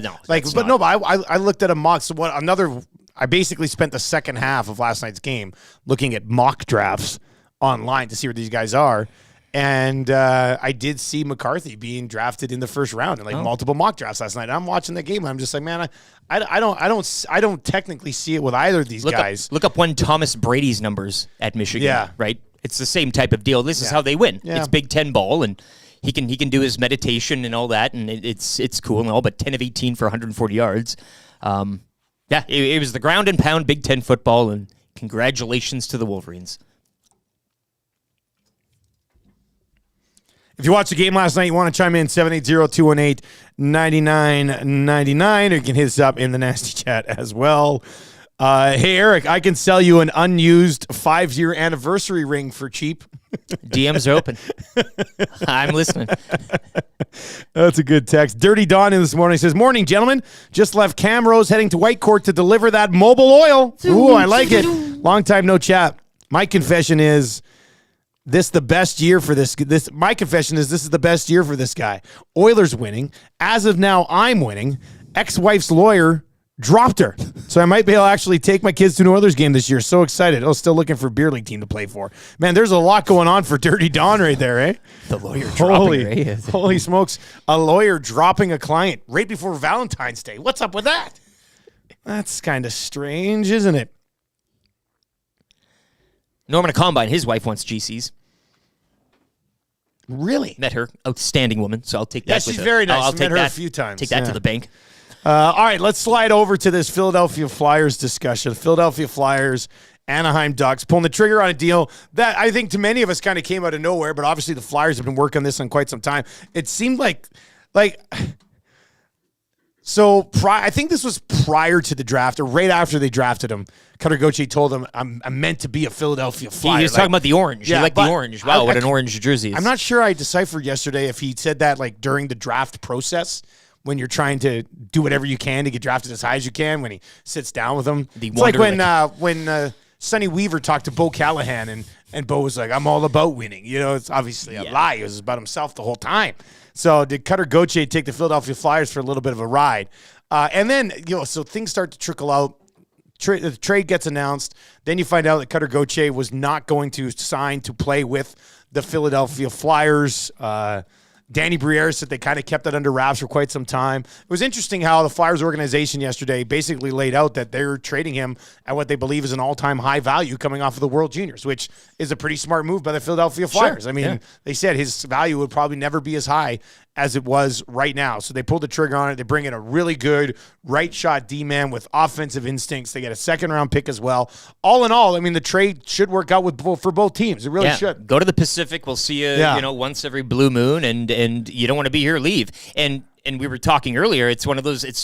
looked at a mock. So I basically spent the second half of last night's game looking at mock drafts online to see where these guys are. And I did see McCarthy being drafted in the first round in multiple mock drafts last night. And I'm watching the game and I'm just like, man, I don't technically see it with either of these guys. Look up one Thomas Brady's numbers at Michigan. Yeah. Right. It's the same type of deal. This is how they win. Yeah. It's Big Ten ball, and he can do his meditation and all that, and it's cool and all. But 10 of 18 for 140 yards. It was the ground and pound Big Ten football, and congratulations to the Wolverines. If you watched the game last night, you want to chime in, 780-218-9999, or you can hit us up in the nasty chat as well. Hey, Eric, I can sell you an unused 5-year anniversary ring for cheap. DMs are open. I'm listening. That's a good text. Dirty Don in this morning says, morning, gentlemen. Just left Camrose heading to Whitecourt to deliver that mobile oil. Ooh, I like it. Long time no chat. My confession is this the best year for this. My confession is this is the best year for this guy. Oilers winning. As of now, I'm winning. Ex-wife's lawyer dropped her. So I might be able to actually take my kids to an Oilers game this year. So excited. I was still looking for a beer league team to play for. Man, there's a lot going on for Dirty Don right there, eh? The lawyer dropping her. Holy smokes. A lawyer dropping a client right before Valentine's Day. What's up with that? That's kind of strange, isn't it? Norman Combine, his wife wants GCs. Really? Met her. Outstanding woman. So I'll take that. Yeah, she's very nice. I'll Met take her that, a few times. Take that to the bank. All right, let's slide over to this Philadelphia Flyers discussion. Philadelphia Flyers, Anaheim Ducks, pulling the trigger on a deal that I think to many of us kind of came out of nowhere, but obviously the Flyers have been working on this on quite some time. It seemed like so I think this was prior to the draft or right after they drafted him. Cutter Gauthier told him, I'm meant to be a Philadelphia Flyer. He was talking about the orange. Yeah, you like the orange. Wow, what an orange jersey is. I'm not sure I deciphered yesterday if he said that like during the draft process when you're trying to do whatever you can to get drafted as high as you can when he sits down with him. It's like when Sonny Weaver talked to Bo Callahan and Bo was like, I'm all about winning. You know, it's obviously a lie. It was about himself the whole time. So did Cutter Gauthier take the Philadelphia Flyers for a little bit of a ride? And then, so things start to trickle out. The trade gets announced. Then you find out that Cutter Gauthier was not going to sign to play with the Philadelphia Flyers. Danny Briere said they kind of kept it under wraps for quite some time. It was interesting how the Flyers organization yesterday basically laid out that they're trading him at what they believe is an all-time high value coming off of the World Juniors, which is a pretty smart move by the Philadelphia Flyers. I mean, they said his value would probably never be as high as it was right now. So they pulled the trigger on it. They bring in a really good right shot D-man with offensive instincts. They get a second-round pick as well. All in all, I mean, the trade should work out for both teams. It really should. Go to the Pacific. We'll see you, once every blue moon, and you don't want to be here, leave. And we were talking earlier, it's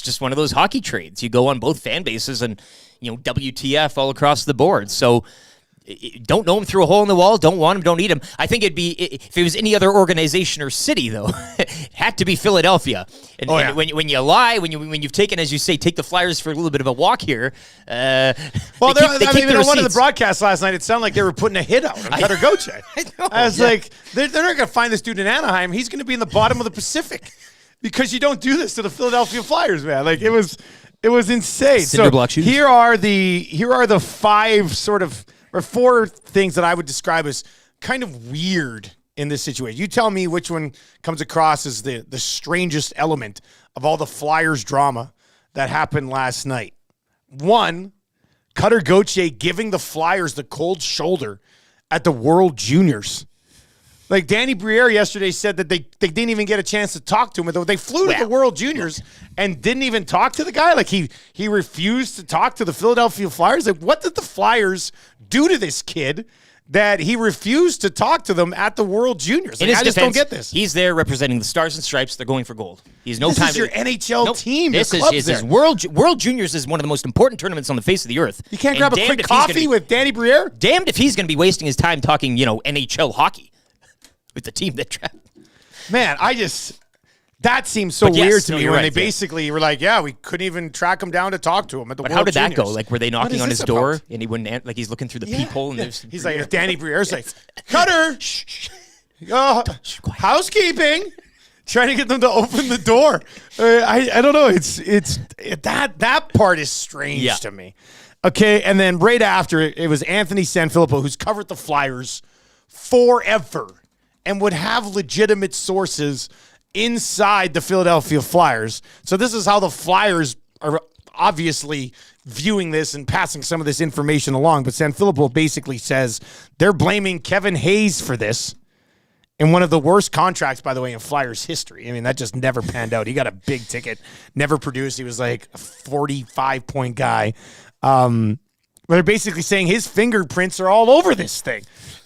just one of those hockey trades. You go on both fan bases and, WTF all across the board. So don't know him through a hole in the wall. Don't want him. Don't need him. I think it'd be, if it was any other organization or city, though, it had to be Philadelphia. And, and when you lie, when you've taken, as you say, take the Flyers for a little bit of a walk here. Well, one of the broadcasts last night, it sounded like they were putting a hit out on Cutter Gauthier. I was like, they're not going to find this dude in Anaheim. He's going to be in the bottom of the Pacific because you don't do this to the Philadelphia Flyers, man. Like, it was insane. Cinder block shooters. Here are the five sort of, or four things that I would describe as kind of weird in this situation. You tell me which one comes across as the strangest element of all the Flyers drama that happened last night. One, Cutter Gauthier giving the Flyers the cold shoulder at the World Juniors. Like, Danny Briere yesterday said that they didn't even get a chance to talk to him. They flew to the World Juniors and didn't even talk to the guy. Like, he refused to talk to the Philadelphia Flyers. Like, what did the Flyers do to this kid that he refused to talk to them at the World Juniors? Like, I just don't get this. He's there representing the Stars and Stripes. They're going for gold. He's This is your NHL team. This is World Juniors is one of the most important tournaments on the face of the earth. You can't grab a quick coffee with Danny Briere? Damned if he's going to be wasting his time talking, NHL hockey with the team that trapped. Man, that seems so weird to me when they basically were like, we couldn't even track him down to talk to him at the World Juniors. How did that go? Like, were they knocking on his door and he wouldn't, like, he's looking through the peephole? And he's like, Danny Briere's like, Cutter, housekeeping, trying to get them to open the door. I don't know. It's that part is strange to me. Okay, and then right after it was Anthony Sanfilippo, who's covered the Flyers forever and would have legitimate sources inside the Philadelphia Flyers. So this is how the Flyers are obviously viewing this and passing some of this information along. But Sanfilippo basically says they're blaming Kevin Hayes for this in one of the worst contracts, by the way, in Flyers history. I mean, that just never panned out. He got a big ticket, never produced. He was like a 45-point guy. They're basically saying his fingerprints are all over this thing.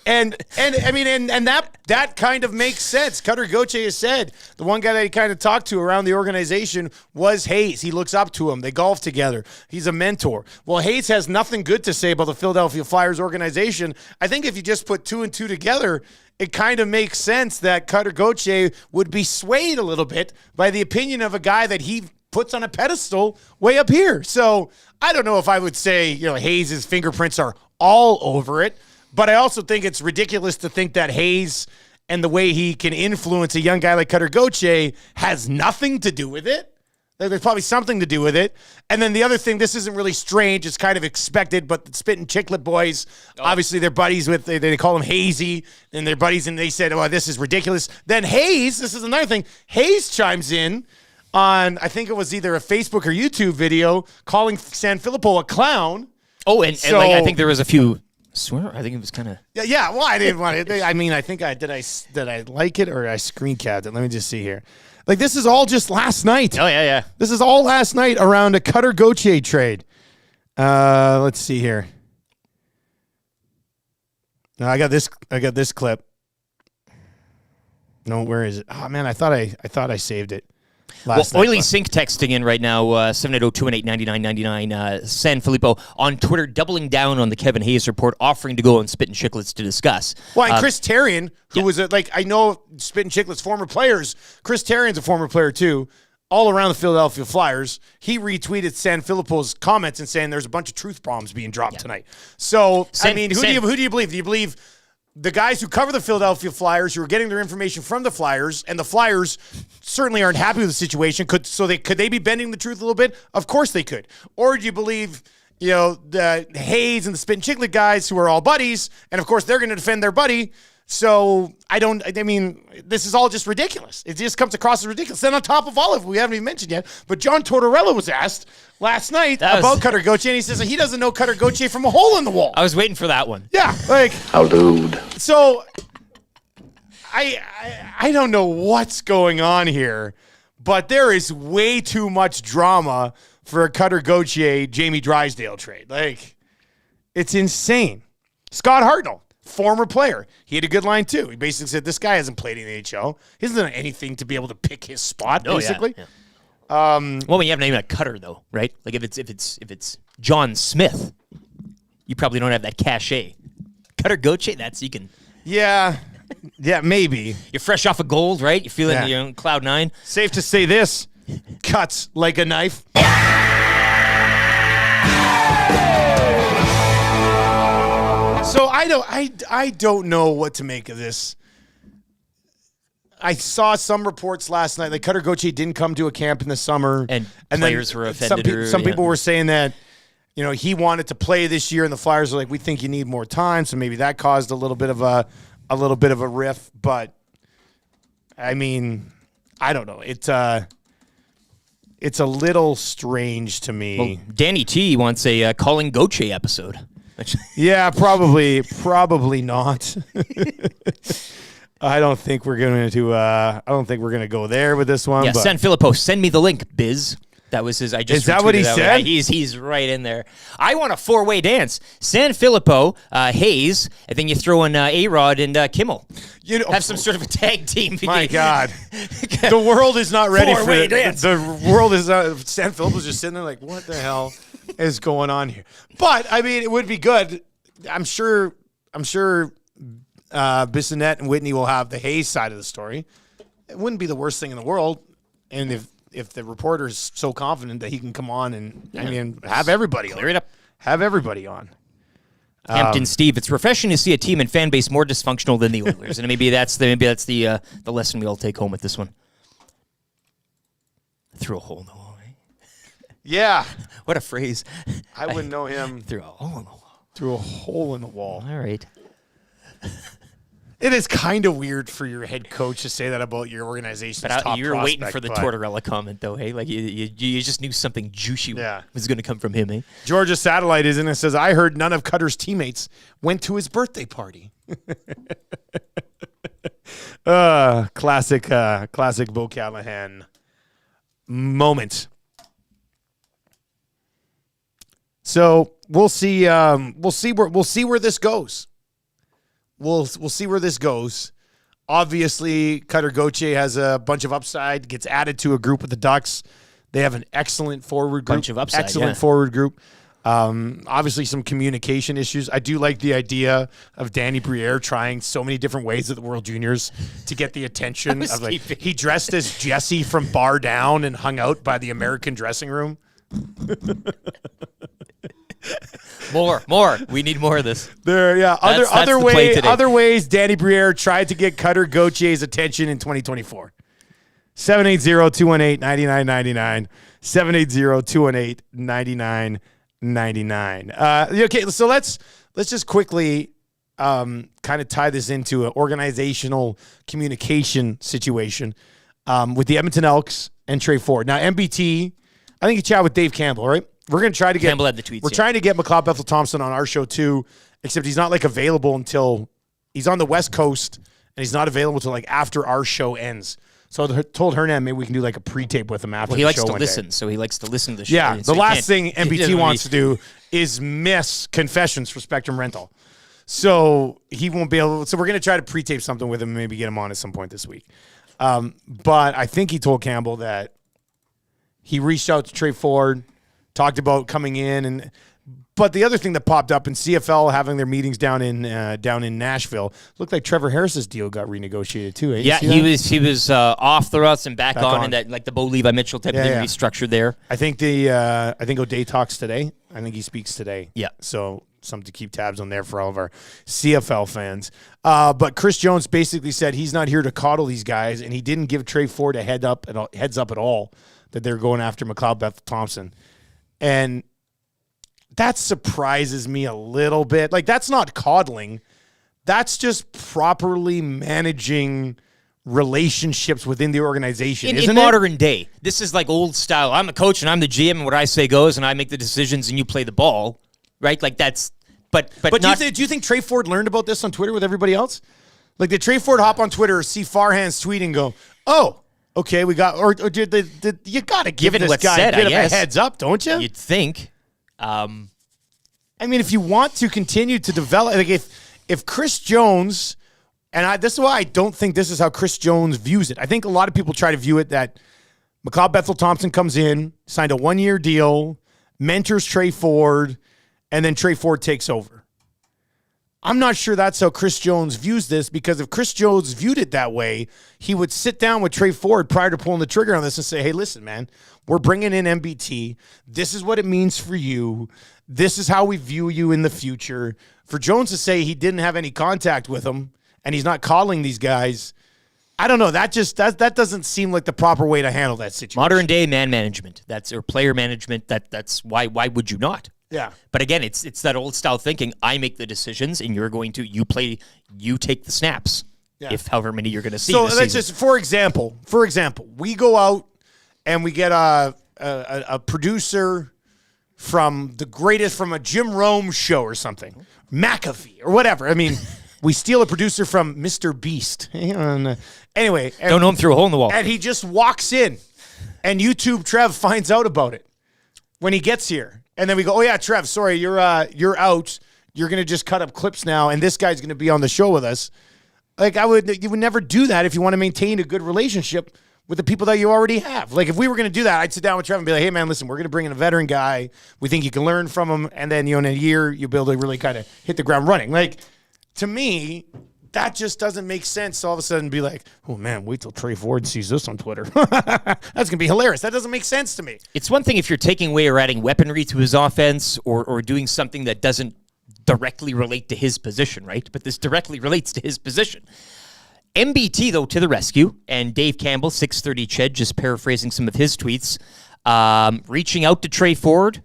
And I mean, and that kind of makes sense. Cutter Gauthier has said the one guy that he kind of talked to around the organization was Hayes. He looks up to him. They golf together. He's a mentor. Well, Hayes has nothing good to say about the Philadelphia Flyers organization. I think if you just put two and two together, it kind of makes sense that Cutter Gauthier would be swayed a little bit by the opinion of a guy that he puts on a pedestal way up here. So I don't know if I would say, Hayes' fingerprints are all over it. But I also think it's ridiculous to think that Hayes and the way he can influence a young guy like Cutter Gauthier has nothing to do with it. There's probably something to do with it. And then the other thing, this isn't really strange. It's kind of expected, but the Spit and Chiclet boys, obviously they're buddies with, they call him Hazy, and they're buddies, and they said, this is ridiculous. Then Hayes, this is another thing, Hayes chimes in on, I think it was either a Facebook or YouTube video, calling Sanfilippo a clown. Oh, and I think there was a few... I think it was kind of... Yeah, well, I didn't want it. I mean, I think did I like it or I screen capped it? Let me just see here. Like, this is all just last night. Oh, yeah. This is all last night around a Cutter Gauthier trade. Let's see here. No, I got this clip. No, where is it? Oh, man, I thought I saved it. Oily Sync texting in right now, 780-218-9999. Sanfilippo on Twitter doubling down on the Kevin Hayes report, offering to go on Spit and Chicklets to discuss. Well, and Chris Therien, who was I know Spit and Chicklets former players. Chris Terrian's a former player too, all around the Philadelphia Flyers. He retweeted Sanfilippo's comments and saying there's a bunch of truth bombs being dropped tonight. So, who do you believe? Do you believe the guys who cover the Philadelphia Flyers, who are getting their information from the Flyers, and the Flyers certainly aren't happy with the situation? Could they be bending the truth a little bit? Of course they could. Or do you believe, the Hayes and the Spit and Chiclet guys who are all buddies, and of course they're going to defend their buddy, So I mean, this is all just ridiculous. It just comes across as ridiculous. Then on top of all of it, we haven't even mentioned yet, but John Tortorella was asked last night about Cutter Gauthier, and he says that he doesn't know Cutter Gauthier from a hole in the wall. I was waiting for that one. Yeah, like, How dude. so I don't know what's going on here, but there is way too much drama for a Cutter Gauthier, Jamie Drysdale trade. Like, it's insane. Scott Hartnell, former player. He had a good line, too. He basically said, this guy hasn't played in the NHL. He hasn't done anything to be able to pick his spot, basically. Yeah. Well, when you have a name like Cutter, though, right? Like, if it's John Smith, you probably don't have that cachet. Cutter Gauthier, you can... Yeah, maybe. You're fresh off of gold, right? You're feeling you're on cloud nine. Safe to say this, cuts like a knife. So I don't know what to make of this. I saw some reports last night that Cutter Gauthier didn't come to a camp in the summer, and then players were offended. Some people were saying that, he wanted to play this year, and the Flyers were like, "We think you need more time," so maybe that caused a little bit of a riff. But I mean, I don't know. It's a little strange to me. Well, Danny T wants a Calling Gauthier episode. Yeah, probably not. I don't think we're going to go there with this one. Yeah, but. San Filippo, send me the link, Biz. That was his. I just Is that what he retweeted said? Yeah, he's right in there. I want a 4-way dance. San Filippo, Hayes, and then you throw in A-Rod and Kimmel. Have some sort of a tag team. My God, the world is not ready for it. The world is not. San Filippo's just sitting there like, what the hell is going on here? But I mean, it would be good. I'm sure. Bissonnette and Whitney will have the Hayes side of the story. It wouldn't be the worst thing in the world, and if the reporter is so confident that he can come on and have everybody clear it up, have everybody on. Hampton Steve, it's refreshing to see a team and fan base more dysfunctional than the Oilers, and maybe that's the lesson we all take home with this one. Through a hole in the wall, right? Yeah, what a phrase. I wouldn't know him. Through a hole in the wall. Through a hole in the wall. All right. It is kind of weird for your head coach to say that about your organization's top you were prospect, waiting for the Tortorella comment, though, hey? Like, you just knew something juicy was going to come from him, eh? Georgia Satellite is in and says, I heard none of Cutter's teammates went to his birthday party. Classic Bo Callahan moment. So we'll see where this goes. We'll see where this goes. Obviously, Cutter Gauthier has a bunch of upside, gets added to a group with the Ducks. They have an excellent forward group. Bunch of upside, excellent forward group. Obviously, some communication issues. I do like the idea of Danny Briere trying so many different ways at the World Juniors to get the attention of he dressed as Jesse from Bar Down and hung out by the American dressing room. More. We need more of this. Other ways Danny Briere tried to get Cutter Gauthier's attention in 2024. 780-218-9999. 780-218-9999. Okay, so let's just quickly kind of tie this into an organizational communication situation with the Edmonton Elks and Trey Ford. Now, MBT, I think you chat with Dave Campbell, right? We're going to try to get Campbell had the tweets. We're trying to get McLoud Bethel Thompson on our show too, except he's not available until he's on the West Coast and he's not available until after our show ends. So I told Hernan maybe we can do a pre-tape with him after the show. He likes to listen, so he likes to listen to the show. Yeah, so the last thing MBT wants to do is miss Confessions for Spectrum Rental. So he won't be able. So we're going to try to pre-tape something with him and maybe get him on at some point this week. But I think he told Campbell that he reached out to Trey Ford, talked about coming in, but the other thing that popped up in CFL having their meetings down in Nashville, looked like Trevor Harris's deal got renegotiated too. Eh? Yeah, he was off the routes and back on in that the Bo Levi Mitchell type of thing restructured there. I think O'Day talks today. I think he speaks today. Yeah. So something to keep tabs on there for all of our CFL fans. But Chris Jones basically said he's not here to coddle these guys, and he didn't give Trey Ford a heads up at all that they're going after McLoud Bethel Thompson. And that surprises me a little bit. That's not coddling. That's just properly managing relationships within the organization, isn't in it? modern day, this is like old style. I'm a coach and I'm the GM, and what I say goes, and I make the decisions, and you play the ball, right? Like that's. But not, do you think Trey Ford learned about this on Twitter with everybody else? Like, did Trey Ford hop on Twitter, see Farhan's tweet, and go, "Oh, okay, we got," or did you got to give this guy a bit of a heads up, don't you? You'd think. I mean, if you want to continue to develop, like if Chris Jones, and this is why I don't think this is how Chris Jones views it. I think a lot of people try to view it that McLeod Bethel-Thompson comes in, signed a 1-year deal, mentors Trey Ford, and then Trey Ford takes over. I'm not sure that's how Chris Jones views this, because if Chris Jones viewed it that way, he would sit down with Trey Ford prior to pulling the trigger on this and say, hey, listen, man, we're bringing in MBT. This is what it means for you. This is how we view you in the future. For Jones to say he didn't have any contact with him and he's not calling these guys, I don't know. That doesn't seem like the proper way to handle that situation. Modern day man management, or player management. That's why would you not? Yeah. But again, it's that old style thinking. I make the decisions, and you take the snaps. Yeah. If however many you're going to see. So let's just, for example, we go out and we get a producer from a Jim Rome show or something, McAfee or whatever. I mean, we steal a producer from Mr. Beast. Anyway, don't know him through a hole in the wall. And he just walks in, and YouTube Trev finds out about it when he gets here. And then we go, oh, yeah, Trev, sorry, you're out. You're going to just cut up clips now, and this guy's going to be on the show with us. Like, you would never do that if you want to maintain a good relationship with the people that you already have. Like, if we were going to do that, I'd sit down with Trev and be like, hey, man, listen, we're going to bring in a veteran guy. We think you can learn from him, and then, in a year, you'll be able to really kind of hit the ground running. Like, to me, that just doesn't make sense to all of a sudden be like, oh, man, wait till Trey Ford sees this on Twitter. That's going to be hilarious. That doesn't make sense to me. It's one thing if you're taking away or adding weaponry to his offense or doing something that doesn't directly relate to his position, right? But this directly relates to his position. MBT, though, to the rescue, and Dave Campbell, 630 Ched, just paraphrasing some of his tweets, reaching out to Trey Ford,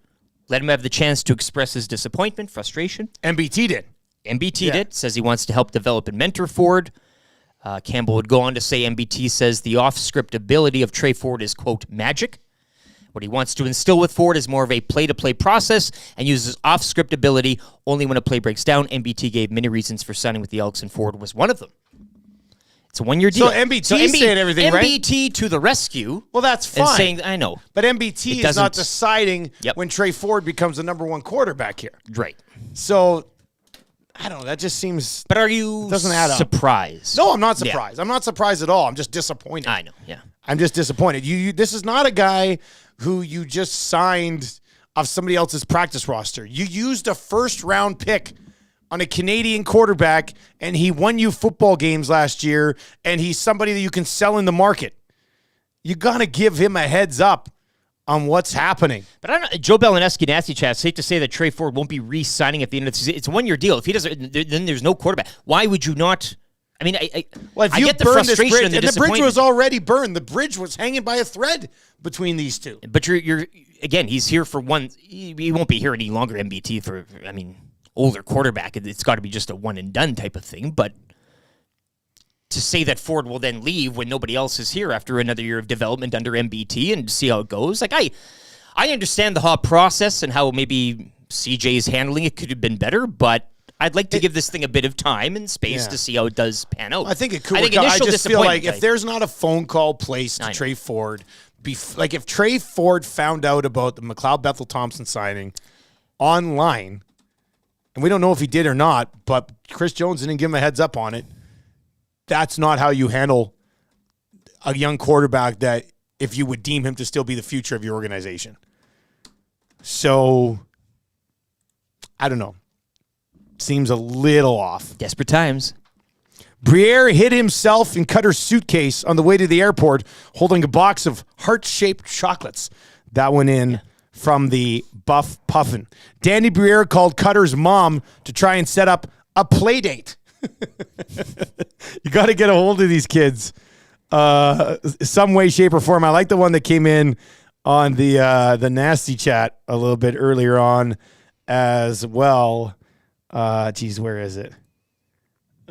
let him have the chance to express his disappointment, frustration. MBT did. MBT did, says he wants to help develop and mentor Ford. Campbell would go on to say MBT says the off-script ability of Trey Ford is, quote, magic. What he wants to instill with Ford is more of a play-to-play process and uses off-script ability only when a play breaks down. MBT gave many reasons for signing with the Elks, and Ford was one of them. It's a 1-year deal. So MBT saying everything, right? MBT to the rescue. Well, that's fine. And saying, I know. But MBT is not deciding when Trey Ford becomes the number one quarterback here. Right. So, I don't know. That just seems... But are you doesn't add up. Surprised? No, I'm not surprised. Yeah. I'm not surprised at all. I'm just disappointed. I know, yeah. I'm just disappointed. This is not a guy who you just signed off somebody else's practice roster. You used a first-round pick on a Canadian quarterback, and he won you football games last year, and he's somebody that you can sell in the market. You got to give him a heads up on what's happening. But I don't know. Joe Bellineski, Nasty Chat, safe to say that Trey Ford won't be re-signing at the end of the season. It's a 1-year deal. If he doesn't, then there's no quarterback. Why would you not? I mean, I get the frustration and the disappointment. The bridge was already burned. The bridge was hanging by a thread between these two. But you're again, he's here for one. He won't be here any longer, MBT, for, I mean, older quarterback. It's got to be just a one-and-done type of thing. But to say that Ford will then leave when nobody else is here after another year of development under MBT and see how it goes, like I understand the whole process and how maybe CJ's handling it could have been better, but I'd like to give this thing a bit of time and space to see how it does pan out. I think it could work out. I just feel like if there's not a phone call placed to Trey Ford, like if Trey Ford found out about the McLeod Bethel-Thompson signing online, and we don't know if he did or not, but Chris Jones didn't give him a heads up on it, that's not how you handle a young quarterback that if you would deem him to still be the future of your organization. So, I don't know. Seems a little off. Desperate times. Briere hid himself in Cutter's suitcase on the way to the airport holding a box of heart-shaped chocolates. That went in from the Buff Puffin. Danny Briere called Cutter's mom to try and set up a play date. You got to get a hold of these kids some way, shape, or form. I like the one that came in on the Nasty Chat a little bit earlier on as well. Geez, where is it?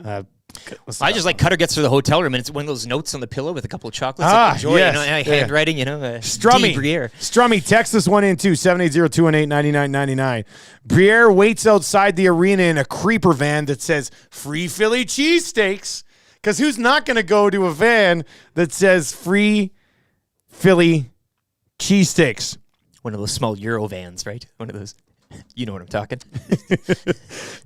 I just like Cutter gets to the hotel room and it's one of those notes on the pillow with a couple of chocolates. Like, enjoy, yes. handwriting, Strummy, text this one in too, 780-218-9999. Briere waits outside the arena in a creeper van that says free Philly cheesesteaks. Because who's not going to go to a van that says free Philly cheesesteaks? One of those small Euro vans, right? One of those. You know what I'm talking.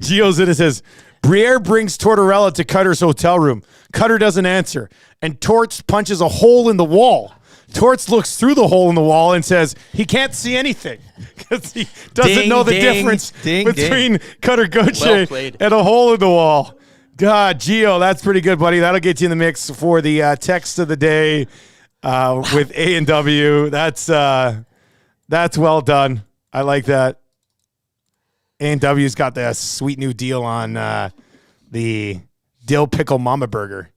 Gio's in it says, Briere brings Tortorella to Cutter's hotel room. Cutter doesn't answer. And Torts punches a hole in the wall. Torts looks through the hole in the wall and says he can't see anything because he doesn't know the difference between Cutter Gauthier and a hole in the wall. God, Gio, that's pretty good, buddy. That'll get you in the mix for the text of the day with A&W. That's well done. I like that. A&W's got the sweet new deal on the dill pickle mama burger.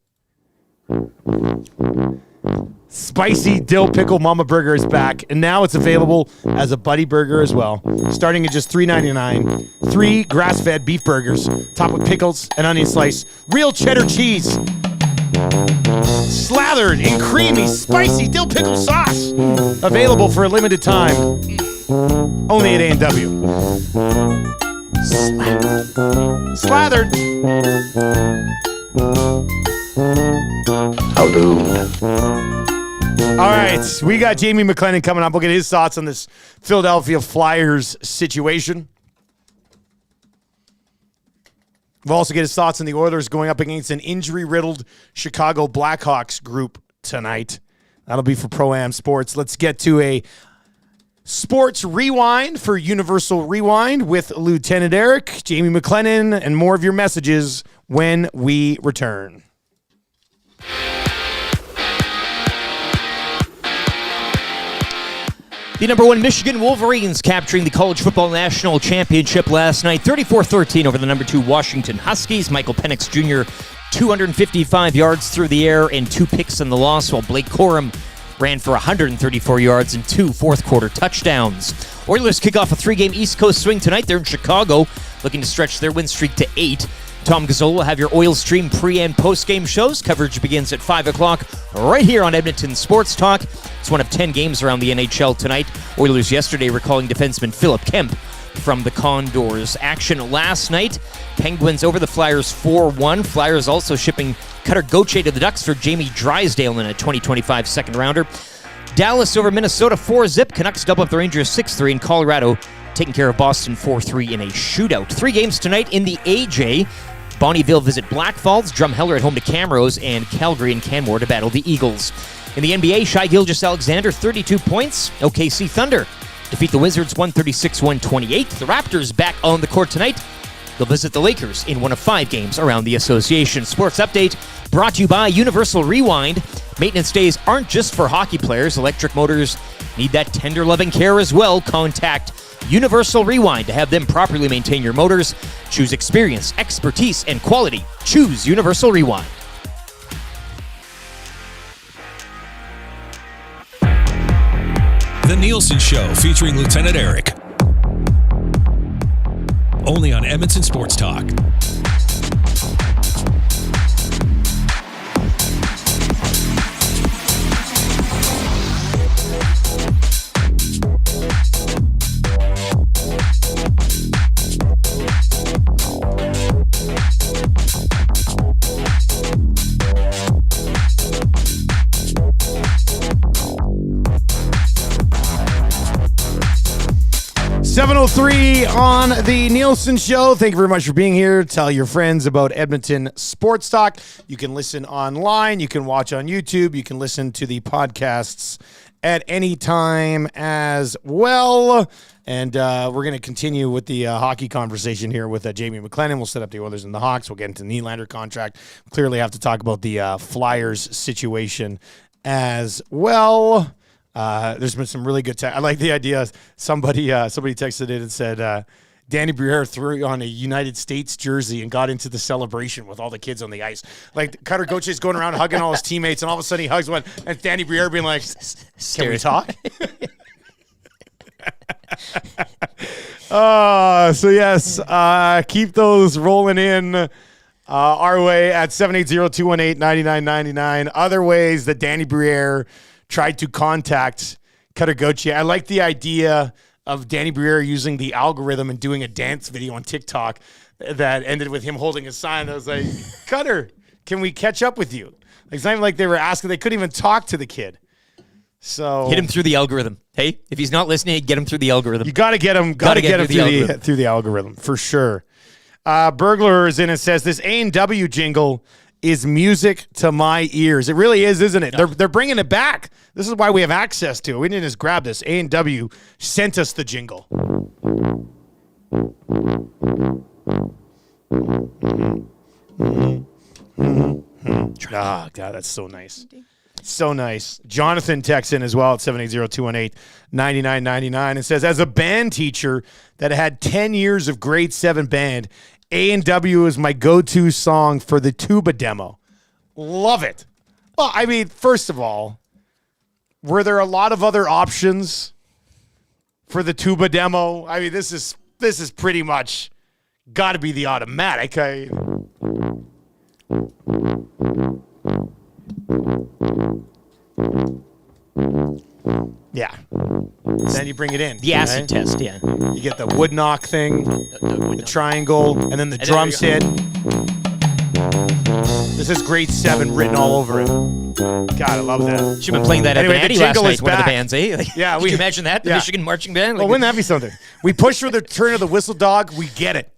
Spicy dill pickle mama burger is back, and now it's available as a buddy burger as well, starting at just $3.99. 3 grass-fed beef burgers, topped with pickles and onion slice, real cheddar cheese, slathered in creamy, spicy dill pickle sauce. Available for a limited time, only at A&W. Slathered. How do? All right, we got Jamie McLennan coming up. We'll get his thoughts on this Philadelphia Flyers situation. We'll also get his thoughts on the Oilers going up against an injury-riddled Chicago Blackhawks group tonight. That'll be for Pro-Am Sports. Let's get to a Sports Rewind for Universal Rewind with Lieutenant Eric, Jamie McLennan, and more of your messages when we return. The number 1 Michigan Wolverines capturing the College Football National Championship last night, 34-13 over the number 2 Washington Huskies. Michael Penix Jr., 255 yards through the air and 2 picks in the loss, while Blake Corum ran for 134 yards and 2 fourth-quarter touchdowns. Oilers kick off a 3-game East Coast swing tonight. They're in Chicago, looking to stretch their win streak to 8. Tom Gazzola will have your Oil Stream pre- and post-game shows. Coverage begins at 5 o'clock right here on Edmonton Sports Talk. It's one of 10 games around the NHL tonight. Oilers yesterday recalling defenseman Philip Kemp from the Condors. Action last night, Penguins over the Flyers 4-1. Flyers also shipping Cutter Gauthier to the Ducks for Jamie Drysdale in a 2025 second-rounder. Dallas over Minnesota 4-0. Canucks double up the Rangers 6-3. And Colorado taking care of Boston 4-3 in a shootout. 3 games tonight in the AJ. Bonnieville visit Blackfalds, Drumheller at home to Camrose, and Calgary and Canmore to battle the Eagles. In the NBA, Shai Gilgeous-Alexander, 32 points. OKC Thunder defeat the Wizards 136-128. The Raptors back on the court tonight. They'll visit the Lakers in one of 5 games around the association. Sports Update brought to you by Universal Rewind. Maintenance days aren't just for hockey players. Electric motors need that tender loving care as well. Contact Universal Rewind to have them properly maintain your motors. Choose experience, expertise, and quality. Choose Universal Rewind. The Nielsen Show featuring Lieutenant Eric. Only on Edmonton Sports Talk. .03 on the Nielsen Show. Thank you very much for being here. Tell your friends about Edmonton Sports Talk. You can listen online. You can watch on YouTube. You can listen to the podcasts at any time as well. And we're going to continue with the hockey conversation here with Jamie McLennan. We'll set up the Oilers and the Hawks. We'll get into the Nylander contract. Clearly have to talk about the Flyers situation as well. There's been some really good I like the idea. Somebody texted in and said Danny Briere threw on a United States jersey and got into the celebration with all the kids on the ice. Like Cutter Gauthier's going around hugging all his teammates, and all of a sudden he hugs one, and Danny Briere being like, "Can we talk?" So yes, keep those rolling in Our way at 780-218-9999. Other ways that Danny Briere tried to contact Cutter Gauthier. I like the idea of Danny Briere using the algorithm and doing a dance video on TikTok that ended with him holding a sign that was like, Cutter, can we catch up with you? Like, it's not even like they were asking. They couldn't even talk to the kid. So Hit him through the algorithm. Hey, if he's not listening, get him through the algorithm. you got to get him. Got to get him through the algorithm for sure. Burglar is in and says this A&W jingle is music to my ears. It really is, isn't it? They're bringing it back. This is why we have access to it. We didn't just grab this. A&W sent us the jingle. Ah, God, that's so nice. So nice. Jonathan texts in as well at 780-218-9999 and says, as a band teacher that had 10 years of grade 7 band, A&W is my go-to song for the tuba demo. Love it. Well, I mean, first of all, were there a lot of other options for the tuba demo? I mean, this is pretty much got to be the automatic. Yeah. Then you bring it in. The acid test, yeah. You get the wood knock thing, the triangle, and then the drums hit. This is grade 7 written all over it. God, I love that. Should have been playing that Anyway, at the the last jingle night, is one of the back. bands, eh? Like, Yeah, could you imagine that? The yeah. Michigan marching band? Well, wouldn't that be something? We pushed for the return of the whistle dog. We get it.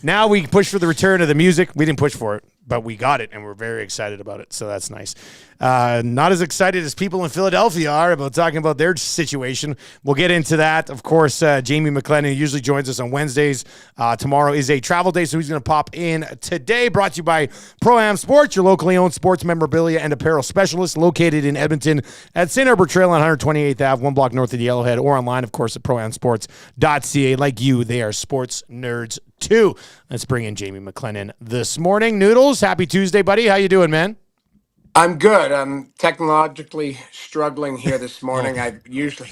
Now we push for the return of the music. We didn't push for it, but we got it, and we're very excited about it. So that's nice. Not as excited as people in Philadelphia are about talking about their situation. We'll get into that. Of course, Jamie McLennan, who usually joins us on Wednesdays. Tomorrow is a travel day, so he's going to pop in today. Brought to you by Pro-Am Sports, your locally owned sports memorabilia and apparel specialist, located in Edmonton at St. Albert Trail on 128th Ave, 1 block north of Yellowhead, or online, of course, at proamsports.ca. Like you, they are sports nerds too. Let's bring in Jamie McLennan this morning. Noodles, happy Tuesday, buddy. How you doing, man? I'm good. I'm technologically struggling here this morning. I usually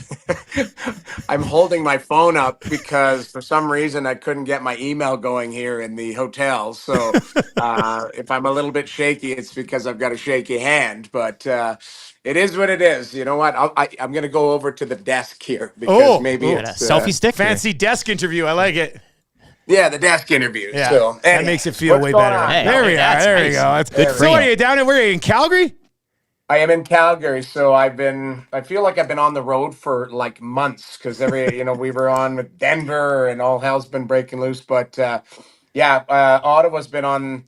I'm holding my phone up because for some reason I couldn't get my email going here in the hotel. So if I'm a little bit shaky, it's because I've got a shaky hand. But it is what it is. You know what? I'm going to go over to the desk here because maybe it's selfie stick. Fancy desk interview. I like it. Yeah, the desk interview. Yeah, So, that anyway, makes it feel what's way going better. on? Hey, there we are. that's There nice. you go. That's Good for so you. are you down in, where are you, in Calgary? I am in Calgary, so I feel like I've been on the road for like months because we were on with Denver and all hell's been breaking loose. But Ottawa's been on,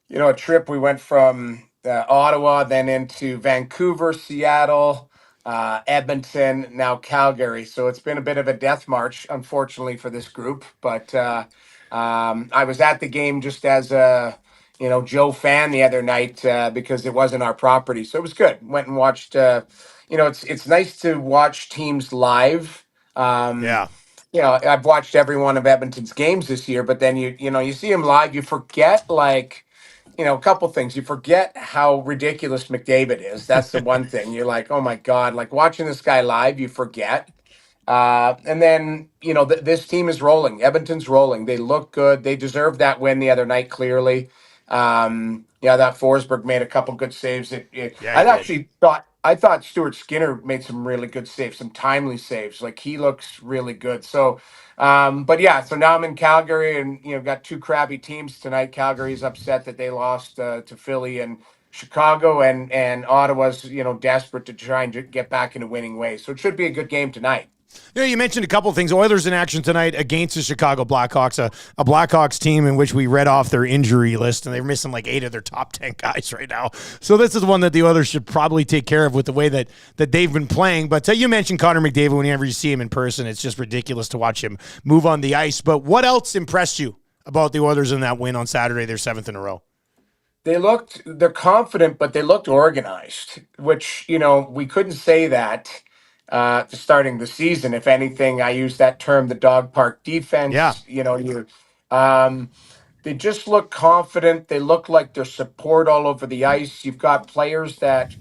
a trip. We went from Ottawa, then into Vancouver, Seattle, Edmonton, now Calgary. So it's been a bit of a death march, unfortunately, for this group. But I was at the game just as a Joe fan the other night because it wasn't our property, so it was good. Went and watched. It's nice to watch teams live. Yeah. I've watched every one of Edmonton's games this year, but then you see them live, you forget a couple things. You forget how ridiculous McDavid is. That's the one thing. You're like, oh my God, like watching this guy live, you forget. And then, this team is rolling. Edmonton's rolling. They look good. They deserved that win the other night, clearly. That Forsberg made a couple good saves. I thought Stuart Skinner made some really good saves, some timely saves. Like, he looks really good. So, so now I'm in Calgary and, got two crabby teams tonight. Calgary's upset that they lost to Philly and Chicago, and Ottawa's, desperate to try and get back into winning ways. So it should be a good game tonight. You mentioned a couple of things. Oilers in action tonight against the Chicago Blackhawks, a Blackhawks team in which we read off their injury list, and they're missing like 8 of their top 10 guys right now. So this is one that the Oilers should probably take care of with the way that they've been playing. But you mentioned Connor McDavid. Whenever you see him in person, it's just ridiculous to watch him move on the ice. But what else impressed you about the Oilers in that win on Saturday, their 7th in a row? They're confident, but they looked organized, which, we couldn't say that starting the season. If anything, I use that term, the dog park defense. Yeah. They just look confident. They look like there's support all over the ice. You've got players that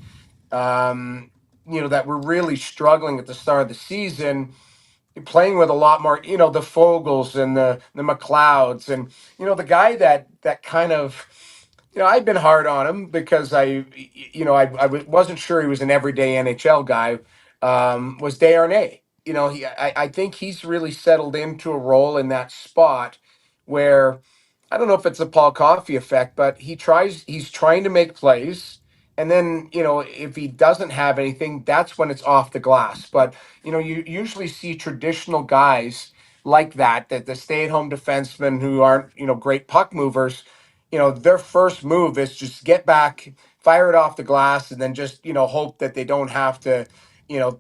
were really struggling at the start of the season. playing with a lot more, the Fogels and the McLeods, and the guy that kind of, I've been hard on him because wasn't sure he was an everyday NHL guy. Was Desharnais. I think he's really settled into a role in that spot where I don't know if it's a Paul Coffey effect, but he's trying to make plays. And then, if he doesn't have anything, that's when it's off the glass. But, you usually see traditional guys like that the stay-at-home defensemen who aren't, great puck movers, their first move is just get back, fire it off the glass, and then just, hope that they don't have to,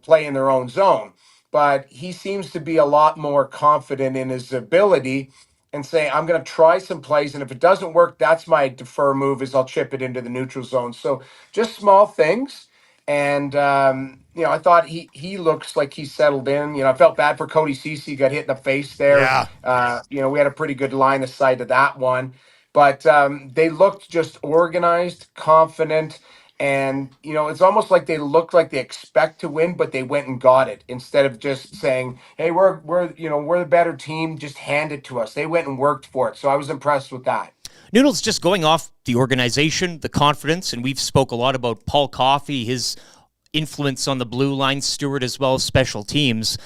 play in their own zone. But he seems to be a lot more confident in his ability and say, I'm going to try some plays. And if it doesn't work, that's my defer move is I'll chip it into the neutral zone. So just small things. And, I thought he looks like he's settled in. I felt bad for Cody Ceci, got hit in the face there. Yeah. We had a pretty good line of sight of that one. But they looked just organized, confident. And, it's almost like they look like they expect to win, but they went and got it instead of just saying, hey, we're the better team. Just hand it to us. They went and worked for it. So I was impressed with that. Noodles, just going off the organization, the confidence, and we've spoke a lot about Paul Coffey, his influence on the blue line, Stewart, as well as special teams.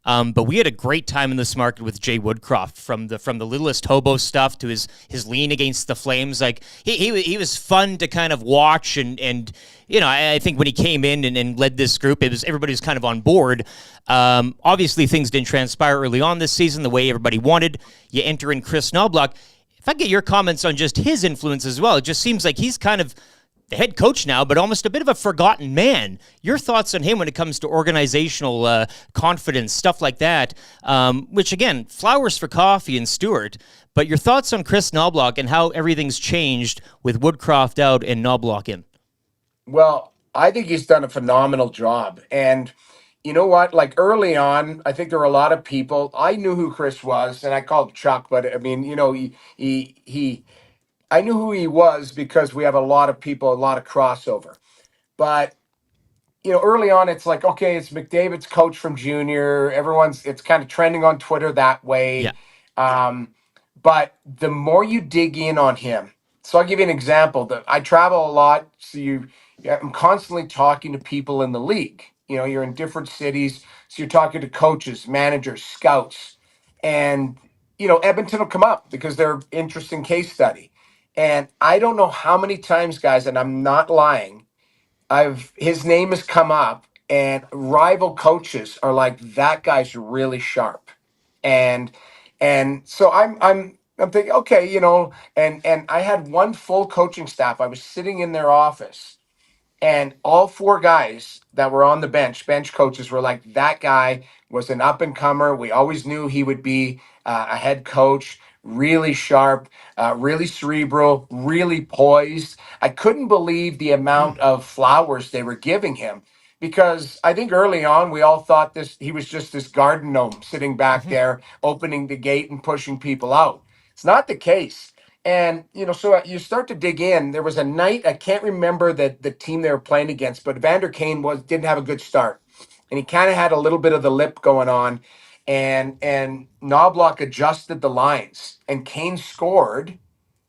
But we had a great time in this market with Jay Woodcroft, from the littlest hobo stuff to his lean against the Flames. Like he was fun to kind of watch, and I think when he came in and led this group, everybody was kind of on board. Obviously things didn't transpire early on this season the way everybody wanted. You enter in Chris Knoblauch. If I get your comments on just his influence as well, it just seems like he's kind of the head coach now, but almost a bit of a forgotten man. Your thoughts on him when it comes to organizational confidence, stuff like that, which, again, flowers for Coffey and Stewart, but your thoughts on Chris Knoblauch and how everything's changed with Woodcroft out and Knoblauch in? Well, I think he's done a phenomenal job. And you know what? Like early on, I think there were a lot of people. I knew who Chris was, and I called Chuck, but I mean, I knew who he was because we have a lot of people, a lot of crossover. But early on, it's like, okay, it's McDavid's coach from junior. It's kind of trending on Twitter that way. Yeah. But the more you dig in on him, so I'll give you an example. I travel a lot, so I'm constantly talking to people in the league. You're in different cities, so you're talking to coaches, managers, scouts, and Edmonton will come up because they're an interesting case study. And I don't know how many times, guys, and I'm not lying, his name has come up, and rival coaches are like, that guy's really sharp, and so I'm thinking, okay, and I had one full coaching staff. I was sitting in their office, and all four guys that were on the bench coaches were like, that guy was an up and comer. We always knew he would be a head coach, really sharp, really cerebral, really poised. I couldn't believe the amount of flowers they were giving him, because I think early on we all thought he was just this garden gnome sitting back there, opening the gate and pushing people out. It's not the case. And, so you start to dig in. There was a night, I can't remember the team they were playing against, but Vander Kane didn't have a good start. And he kind of had a little bit of the lip going on. And Knoblauch adjusted the lines, and Kane scored.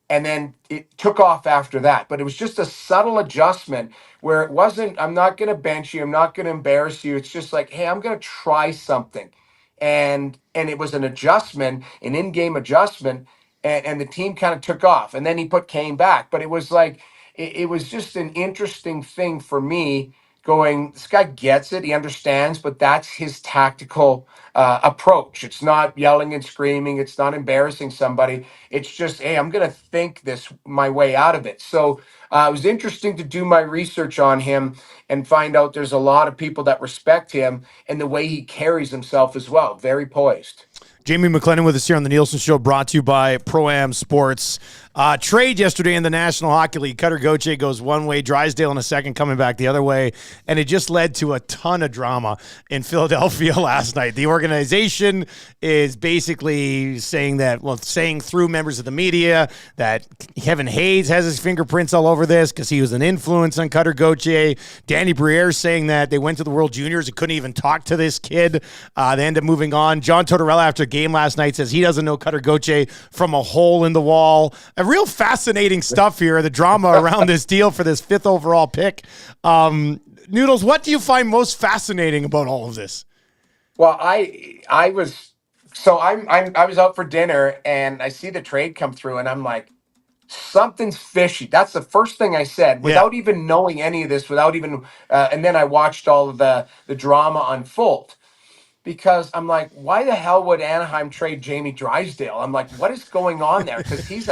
And then it took off after that. But it was just a subtle adjustment where it wasn't, I'm not going to bench you, I'm not going to embarrass you. It's just like, hey, I'm going to try something. And it was an adjustment, an in-game adjustment. And the team kind of took off, and then he put Kane back. But it was like, it was just an interesting thing for me going, this guy gets it, he understands, but that's his tactical approach. It's not yelling and screaming. It's not embarrassing somebody. It's just, hey, I'm going to think my way out of it. So it was interesting to do my research on him and find out there's a lot of people that respect him and the way he carries himself as well. Very poised. Jamie McLennan with us here on the Nielsen Show, brought to you by Pro-Am Sports. Trade yesterday in the National Hockey League. Cutter Gauthier goes one way, Drysdale in a second, coming back the other way, and it just led to a ton of drama in Philadelphia last night. The organization is basically saying through members of the media that Kevin Hayes has his fingerprints all over over this because he was an influence on Cutter Gauthier. Danny Briere saying that they went to the World Juniors and couldn't even talk to this kid. They ended up moving on. John Tortorella, after a game last night, says he doesn't know Cutter Gauthier from a hole in the wall. A real fascinating stuff here, the drama around this deal for this 5th overall pick. Noodles, what do you find most fascinating about all of this? Well, I was out for dinner and I see the trade come through and I'm like, something's fishy. That's the first thing I said without even knowing any of this, without even and then I watched all of the drama unfold. Because I'm like, why the hell would Anaheim trade Jamie Drysdale? I'm like, what is going on there? Because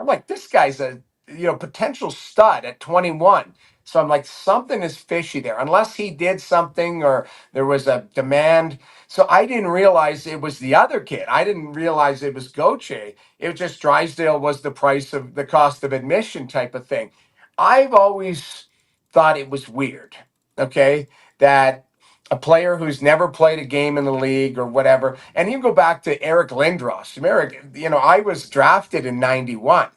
I'm like, this guy's a potential stud at 21. So I'm like, something is fishy there, unless he did something or there was a demand. So I didn't realize it was the other kid. I didn't realize it was Gauthier. It was just Drysdale was the price of the cost of admission type of thing. I've always thought it was weird, okay, that a player who's never played a game in the league or whatever. And you go back to Eric Lindros. Eric, I was drafted in 91.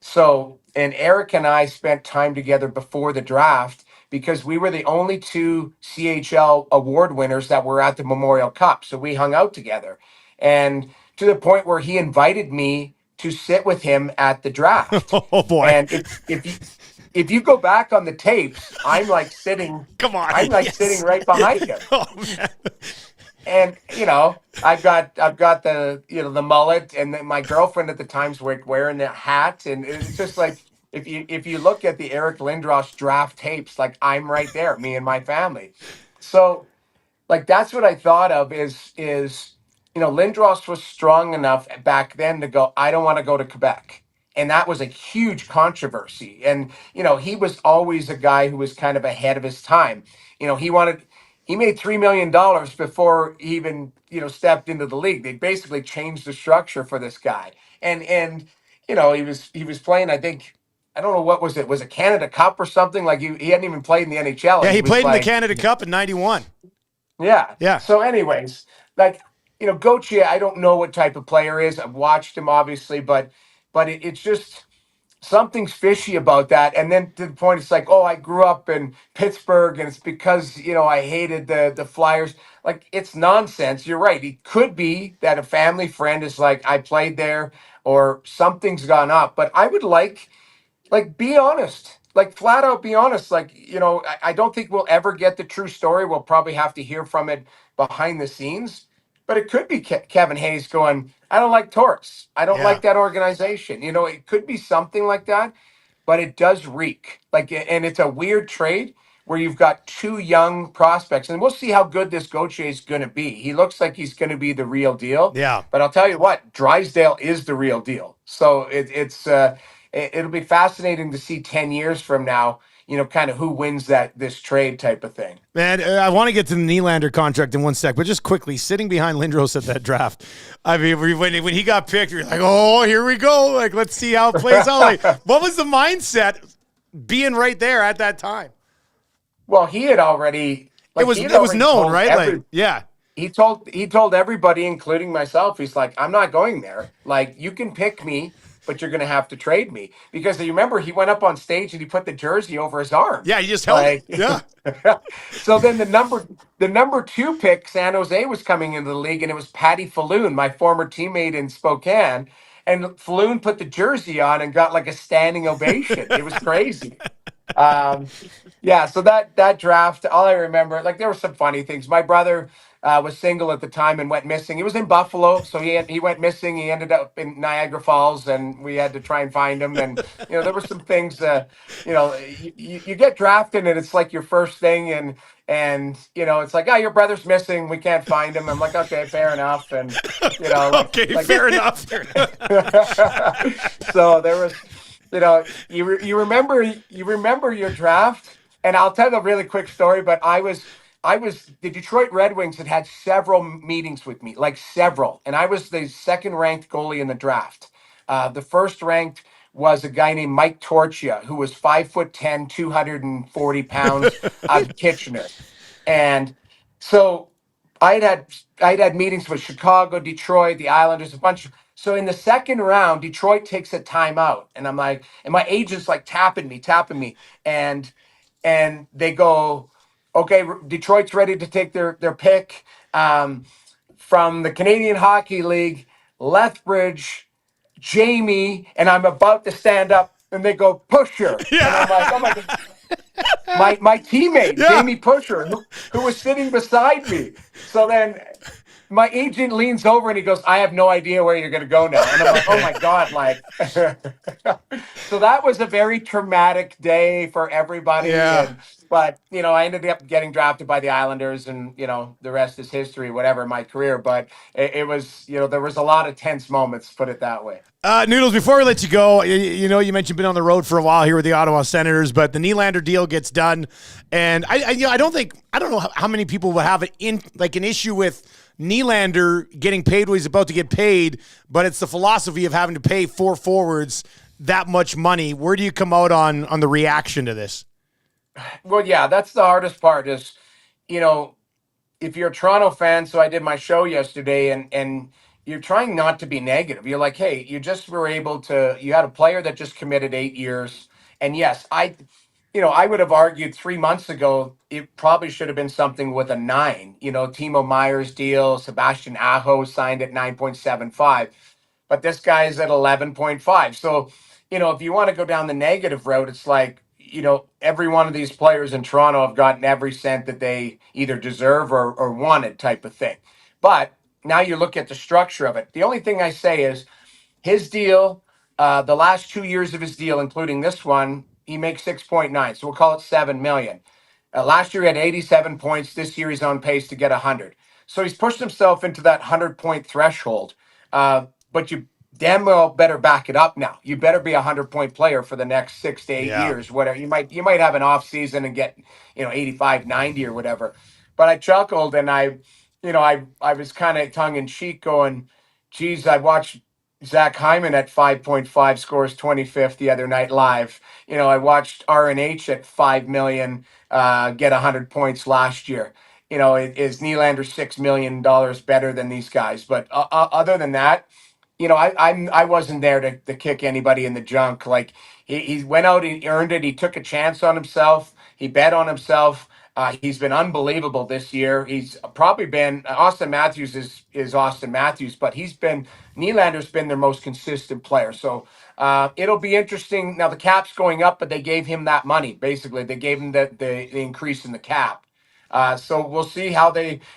So, and Eric and I spent time together before the draft because we were the only 2 CHL award winners that were at the Memorial Cup. So we hung out together. And to the point where he invited me to sit with him at the draft. Oh, boy. And if you go back on the tapes, I'm like sitting. Come on, I'm like sitting right behind him. Oh, man. And I've got the the mullet, and then my girlfriend at the time's wearing the hat, and it's just like if you look at the Eric Lindros draft tapes, like I'm right there, me and my family. So like that's what I thought of is Lindros was strong enough back then to go, I don't want to go to Quebec. And that was a huge controversy. And, he was always a guy who was kind of ahead of his time. He made $3 million before he even, stepped into the league. They basically changed the structure for this guy. And he was playing, I think, I don't know, what was it? Was it Canada Cup or something? Like he hadn't even played in the NHL. Yeah, he was played in the like, Canada Cup in 91. Yeah. Yeah. So anyways, like, Gauthier, I don't know what type of player is. I've watched him obviously, but it's just something's fishy about that. And then to the point, it's like, oh, I grew up in Pittsburgh and it's because, I hated the Flyers. Like, it's nonsense. You're right. It could be that a family friend is like, I played there or something's gone up. But I would like, be honest. Like, flat out be honest. Like, I don't think we'll ever get the true story. We'll probably have to hear from it behind the scenes. But it could be Kevin Hayes going, I don't like Torts. I don't like that organization. It could be something like that, but it does reek. And it's a weird trade where you've got 2 young prospects. And we'll see how good this Gauthier is going to be. He looks like he's going to be the real deal. Yeah. But I'll tell you what, Drysdale is the real deal. So it'll be fascinating to see 10 years from now, kind of who wins this trade type of thing. Man, I want to get to the Nylander contract in one sec, but just quickly, sitting behind Lindros at that draft, I mean, when he got picked, you're like, oh, here we go. Like, let's see how it plays out. Like, what was the mindset being right there at that time? Well, he had already. It was known, right? Yeah. He told everybody, including myself, he's like, I'm not going there. Like, you can pick me, but you're going to have to trade me. Because you remember, he went up on stage and he put the jersey over his arm. Yeah, he just held it. Yeah. So then the number 2 pick, San Jose, was coming into the league, and it was Patty Falloon, my former teammate in Spokane. And Falloon put the jersey on and got like a standing ovation. It was crazy. Yeah, so that draft, all I remember, like, there were some funny things. My brother was single at the time and went missing. He was in Buffalo, so he went missing. He ended up in Niagara Falls, and we had to try and find him. And there were some things. You get drafted, and it's like your first thing, and it's like, oh, your brother's missing. We can't find him. I'm like, okay, fair enough. And Fair enough. So there was. You remember your draft, and I'll tell a really quick story. But the Detroit Red Wings had several meetings with me, like several, and I was the 2nd ranked goalie in the draft. The 1st ranked was a guy named Mike Torchia, who was 5'10", 240 pounds out of Kitchener, and so I'd had meetings with Chicago, Detroit, the Islanders, a bunch. So in the second round, Detroit takes a timeout, and I'm like, and my agent's like tapping me, and they go, okay, Detroit's ready to take their pick from the Canadian Hockey League, Lethbridge, Jamie, and I'm about to stand up, and they go Pusher, and I'm like, oh my God. My teammate, Jamie Pusher, who was sitting beside me. So then my agent leans over and he goes, I have no idea where you're going to go now. And I'm like, oh my God, like. So that was a very traumatic day for everybody. Yeah. But, I ended up getting drafted by the Islanders, and, the rest is history, whatever, my career. But it was, there was a lot of tense moments, put it that way. Noodles, before we let you go, you mentioned you've been on the road for a while here with the Ottawa Senators, but the Nylander deal gets done, and I don't know how many people will have an issue with Nylander getting paid what he's about to get paid, but it's the philosophy of having to pay 4 forwards that much money. Where do you come out on the reaction to this? Well, yeah, that's the hardest part is, if you're a Toronto fan, so I did my show yesterday, and you're trying not to be negative. You're like, hey, you just were able to, you had a player that just committed 8 years. And yes, I would have argued 3 months ago, it probably should have been something with a 9, Timo Meyer's deal, Sebastian Aho signed at 9.75, but this guy's at 11.5. So, if you want to go down the negative road, it's like, every one of these players in Toronto have gotten every cent that they either deserve or wanted, type of thing. But now you look at the structure of it. The only thing I say is his deal, the last 2 years of his deal, including this one, he makes 6.9. So we'll call it 7 million. Last year he had 87 points. This year he's on pace to get 100. So he's pushed himself into that 100-point threshold. But you damn well better back it up now. You better be a 100-point player for the next 6 to 8 years. Whatever, you might have an off season and get 85, 90 or whatever. But I chuckled, and I was kind of tongue in cheek going, geez, I watched Zach Hyman at 5.5 scores 25th the other night live. I watched RNH at 5 million get 100 points last year. Is Nylander $6 million better than these guys? But other than that, I wasn't there to kick anybody in the junk. Like he went out, he earned it. He took a chance on himself. He bet on himself. He's been unbelievable this year. He's probably been Austin Matthews is Austin Matthews, but Nylander's been their most consistent player. So it'll be interesting. Now the cap's going up, but they gave him that money. Basically, they gave him the increase in the cap. So we'll see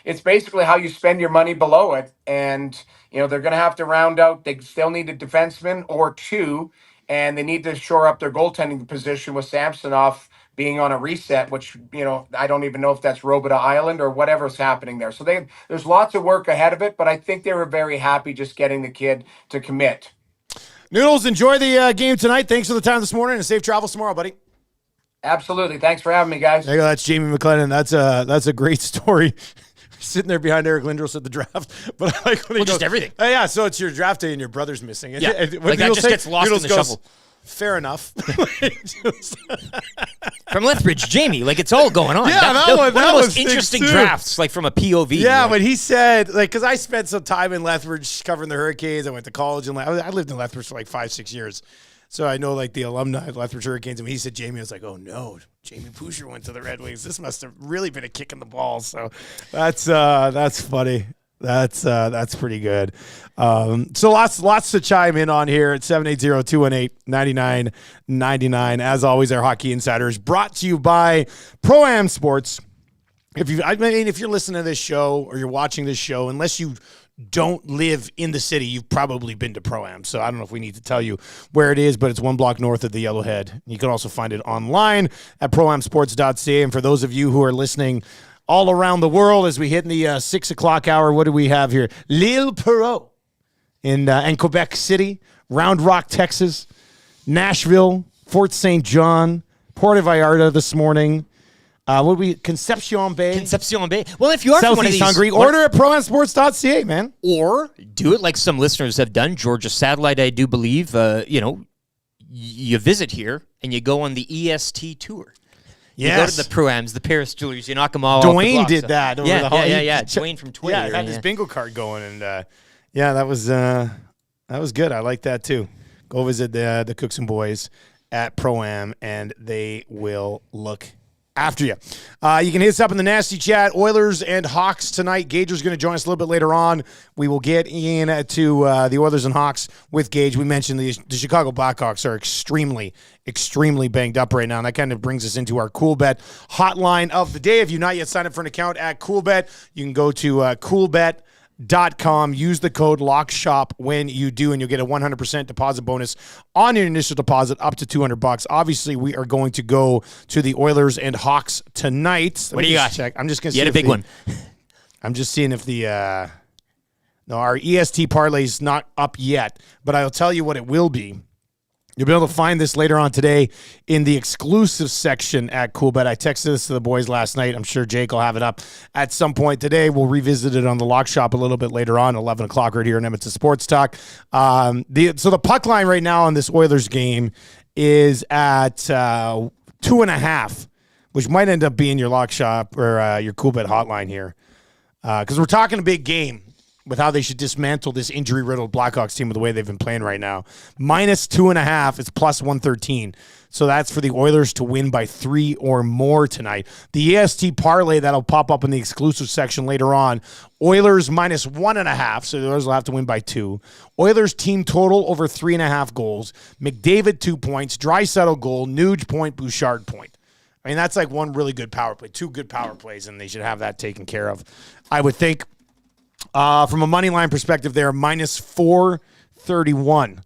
it's basically how you spend your money below it. And, they're going to have to round out. They still need a defenseman or 2, and they need to shore up their goaltending position with Samsonov being on a reset, which, I don't even know if that's Robida Island or whatever's happening there. So there's lots of work ahead of it, but I think they were very happy just getting the kid to commit. Noodles, enjoy the game tonight. Thanks for the time this morning, and safe travels tomorrow, buddy. Absolutely. Thanks for having me, guys. There you go. That's Jamie McLennan. That's a great story. Sitting there behind Eric Lindros at the draft. But I like when he goes, just everything. Oh, yeah, so it's your draft day and your brother's missing. Yeah, like that just gets lost in the shuffle. Fair enough. From Lethbridge, Jamie, like it's all going on. Yeah, that one of the was most interesting too. Drafts, like from a POV. Yeah, but he said, because I spent some time in Lethbridge covering the Hurricanes. I went to college and I lived in Lethbridge for 5-6 years. So I know the alumni of Lethbridge Hurricanes. And when he said Jamie, I was like, oh no, Jamie Pusher went to the Red Wings. This must have really been a kick in the balls. So that's funny. That's pretty good. So lots to chime in on here at 780-218-9999. As always, our Hockey Insider is brought to you by Pro-Am Sports. If you're listening to this show or you're watching this show, unless you don't live in the city, you've probably been to Pro-Am. So I don't know if we need to tell you where it is, but it's 1 block north of the Yellowhead. You can also find it online at proamsports.ca. And for those of you who are listening all around the world, as we hit in the 6 o'clock hour, what do we have here? L'Île Perrot in Quebec City, Round Rock, Texas, Nashville, Fort St. John, Puerto Vallarta this morning. Concepcion Bay? Concepcion Bay. Well, if you are from one of these, Hungary, order at proamsports.ca, man. Or do it like some listeners have done. Georgia Satellite, I do believe. You visit here and you go on the EST tour. Yes. You go to the Pro-Ams, the Paris Jewelers, you knock them all off Dwayne the block, did that over the holiday. Yeah. Dwayne from Twitter. Yeah, I had his bingo card going, and that was That was good. I like that too. Go visit the Cooks and Boys at Pro-Am, and they will look after you. You can hit us up in the nasty chat. Oilers and Hawks tonight. Gager's going to join us a little bit later on. We will get into the Oilers and Hawks with Gage. We mentioned the Chicago Blackhawks are extremely, extremely banged up right now, and that kind of brings us into our Coolbet hotline of the day. If you've not yet signed up for an account at Coolbet, you can go to coolbet.com. Use the code LOCKSHOP when you do, and you'll get a 100% deposit bonus on your initial deposit up to $200. Obviously, we are going to go to the Oilers and Hawks tonight. What do you got? Check. I'm just going to see. You had a big one. I'm just seeing if the no, our EST parlay is not up yet, but I'll tell you what it will be. You'll be able to find this later on today in the exclusive section at Coolbet. I texted this to the boys last night. I'm sure Jake will have it up at some point today. We'll revisit it on the Lock Shop a little bit later on, 11 o'clock right here in Edmonton Sports Talk. So the puck line right now on this Oilers game is at 2.5, which might end up being your Lock Shop or your Coolbet hotline here. Because we're talking a big game with how they should dismantle this injury-riddled Blackhawks team with the way they've been playing right now. Minus 2.5 is plus 113. So that's for the Oilers to win by 3 or more tonight. The EST parlay that'll pop up in the exclusive section later on. Oilers minus 1.5, so the Oilers will have to win by 2. Oilers team total over 3.5 goals. McDavid 2 points. Draisaitl goal. Nuge point. Bouchard point. I mean, that's like one really good power play. 2 good power plays, and they should have that taken care of, I would think. From a money line perspective, they're minus 431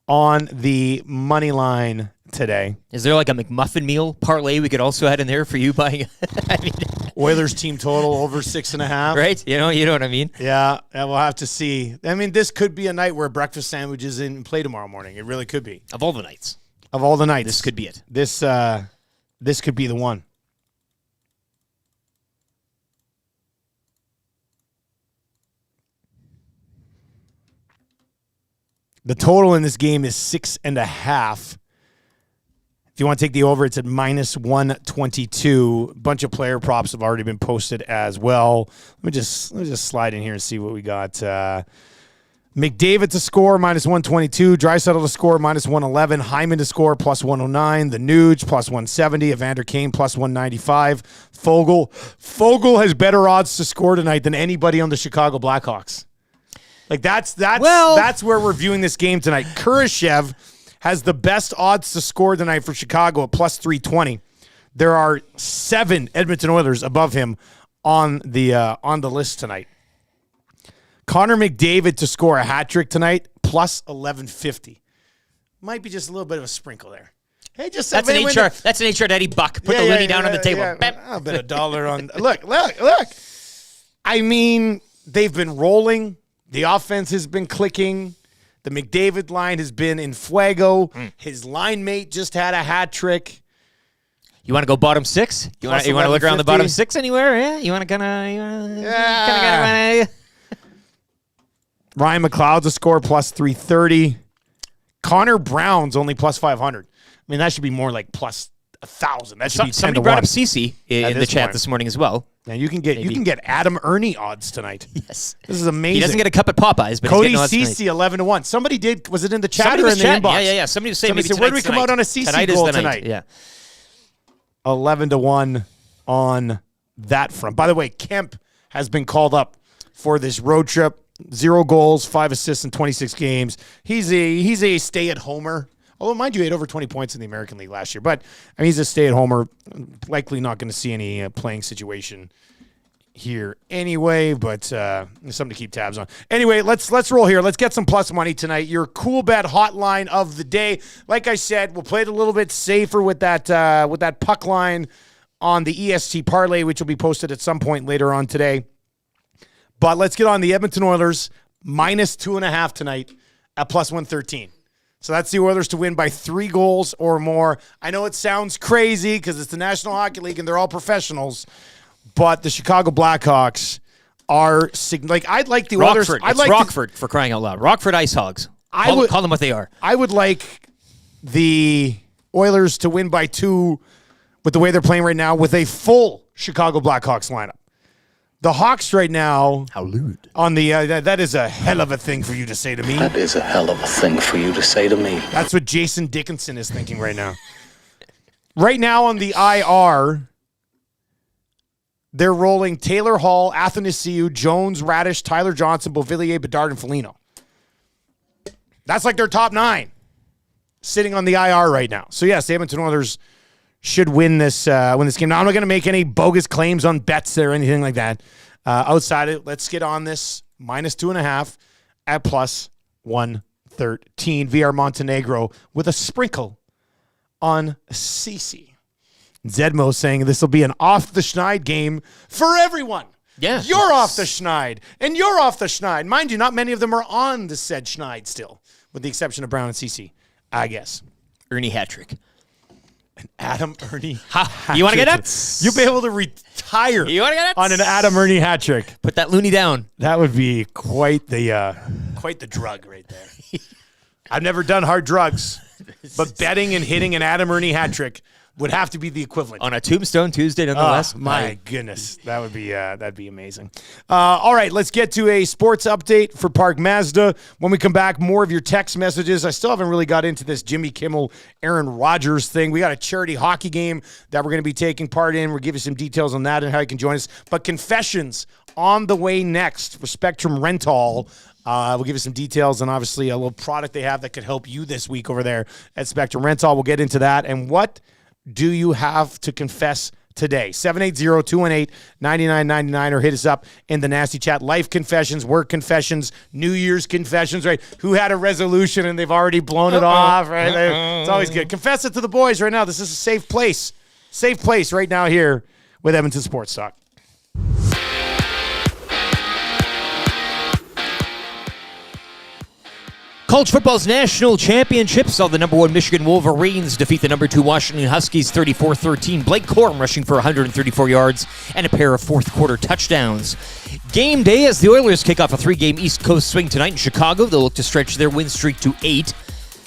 on the money line today. Is there like a McMuffin meal parlay we could also add in there for you buying? I mean, Oilers team total over 6.5. right? You know what I mean? Yeah, we'll have to see. I mean, this could be a night where breakfast sandwiches in play tomorrow morning. It really could be. Of all the nights. Of all the nights. This could be it. This could be the one. The total in this game is 6.5. If you want to take the over, it's at minus 122. A bunch of player props have already been posted as well. Let me just slide in here and see what we got. McDavid to score, minus 122. Draisaitl to score, minus 111. Hyman to score, plus 109. The Nuge, plus 170. Evander Kane, plus 195. Fogle has better odds to score tonight than anybody on the Chicago Blackhawks. Like that's where we're viewing this game tonight. Kurashev has the best odds to score tonight for Chicago at plus 320. There are 7 Edmonton Oilers above him on the list tonight. Connor McDavid to score a hat trick tonight, plus 1150. Might be just a little bit of a sprinkle there. Hey, just that's an HR. That's an HR Daddy Buck. Put the Liddy down on the table. A bit of dollar on. Look. I mean, they've been rolling. The offense has been clicking. The McDavid line has been in fuego. His line mate just had a hat trick. You want to go bottom 6? You want to look around the bottom 6 anywhere? Yeah. You want to kind of. Ryan McLeod to score plus 330. Connor Brown's only plus 500. I mean, that should be more like plus 1,000. That should be 10 somebody to 1. brought up CC in the chat this morning as well. Now you can get Adam Ernie odds tonight. Yes, this is amazing. He doesn't get a cup at Popeyes, but Cody he's getting odds CC 11 to 1. Somebody did. Was it in the chat or in the inbox? Yeah. Somebody was saying, where do we come out on a CC goal tonight? Yeah, 11 to 1 on that front. By the way, Kemp has been called up for this road trip. 0 goals, 5 assists in 26 games. He's a stay-at-homer. Although, mind you, he had over 20 points in the American League last year. But I mean, he's a stay-at-homer. Likely not going to see any playing situation here anyway. But something to keep tabs on. Anyway, let's roll here. Let's get some plus money tonight. Your cool bet hotline of the day. Like I said, we'll play it a little bit safer with that puck line on the EST parlay, which will be posted at some point later on today. But let's get on the Edmonton Oilers, minus 2.5 tonight at plus 113. So that's the Oilers to win by 3 goals or more. I know it sounds crazy because it's the National Hockey League and they're all professionals, but the Chicago Blackhawks are I'd like the Oilers. Rockford for crying out loud. Rockford Ice Hogs. Call them what they are. I would like the Oilers to win by 2 with the way they're playing right now with a full Chicago Blackhawks lineup. The Hawks right now How lewd. on the that is a hell of a thing for you to say to me. That is a hell of a thing for you to say to me. That's what Jason Dickinson is thinking right now. Right now on the IR, they're rolling Taylor Hall, Athanasiou, Jones, Radish, Tyler Johnson, Beauvillier, Bedard, and Foligno. That's like their top 9 sitting on the IR right now. So yes, the Edmonton Oilers should win this game. Now, I'm not going to make any bogus claims on bets or anything like that. Outside it, let's get on this -2.5 at plus 113. VR Montenegro with a sprinkle on CC. Zedmo saying this will be an off the schneid game for everyone. Yeah. You're off the schneid, and you're off the schneid. Mind you, not many of them are on the said schneid still, with the exception of Brown and CC, I guess. Ernie Hattrick. An Adam Ernie. You want to get nuts? You'll be able to retire You want to get nuts? on an Adam Ernie hat trick. Put that loony down. That would be quite the drug right there. I've never done hard drugs, but betting and hitting an Adam Ernie hat trick would have to be the equivalent. On a Tombstone Tuesday, nonetheless. My goodness, that would be that'd be amazing. All right, let's get to a sports update for Park Mazda. When we come back, more of your text messages. I still haven't really got into this Jimmy Kimmel, Aaron Rogers thing. We got a charity hockey game that we're going to be taking part in. We'll give you some details on that and how you can join us. But confessions on the way next for Spectrum Rental. We'll give you some details and obviously a little product they have that could help you this week over there at Spectrum Rental. We'll get into that. And what do you have to confess today? 780-218-9999 or hit us up in the nasty chat. Life confessions, work confessions, New Year's confessions, right? Who had a resolution and they've already blown it off, right? It's always good. Confess it to the boys right now. This is a safe place. Safe place right now here with Edmonton Sports Talk. College football's national championship saw the number 1 Michigan Wolverines defeat the number 2 Washington Huskies 34-13. Blake Corum rushing for 134 yards and a pair of fourth-quarter touchdowns. Game day as the Oilers kick off a 3-game East Coast swing tonight in Chicago. They'll look to stretch their win streak to 8.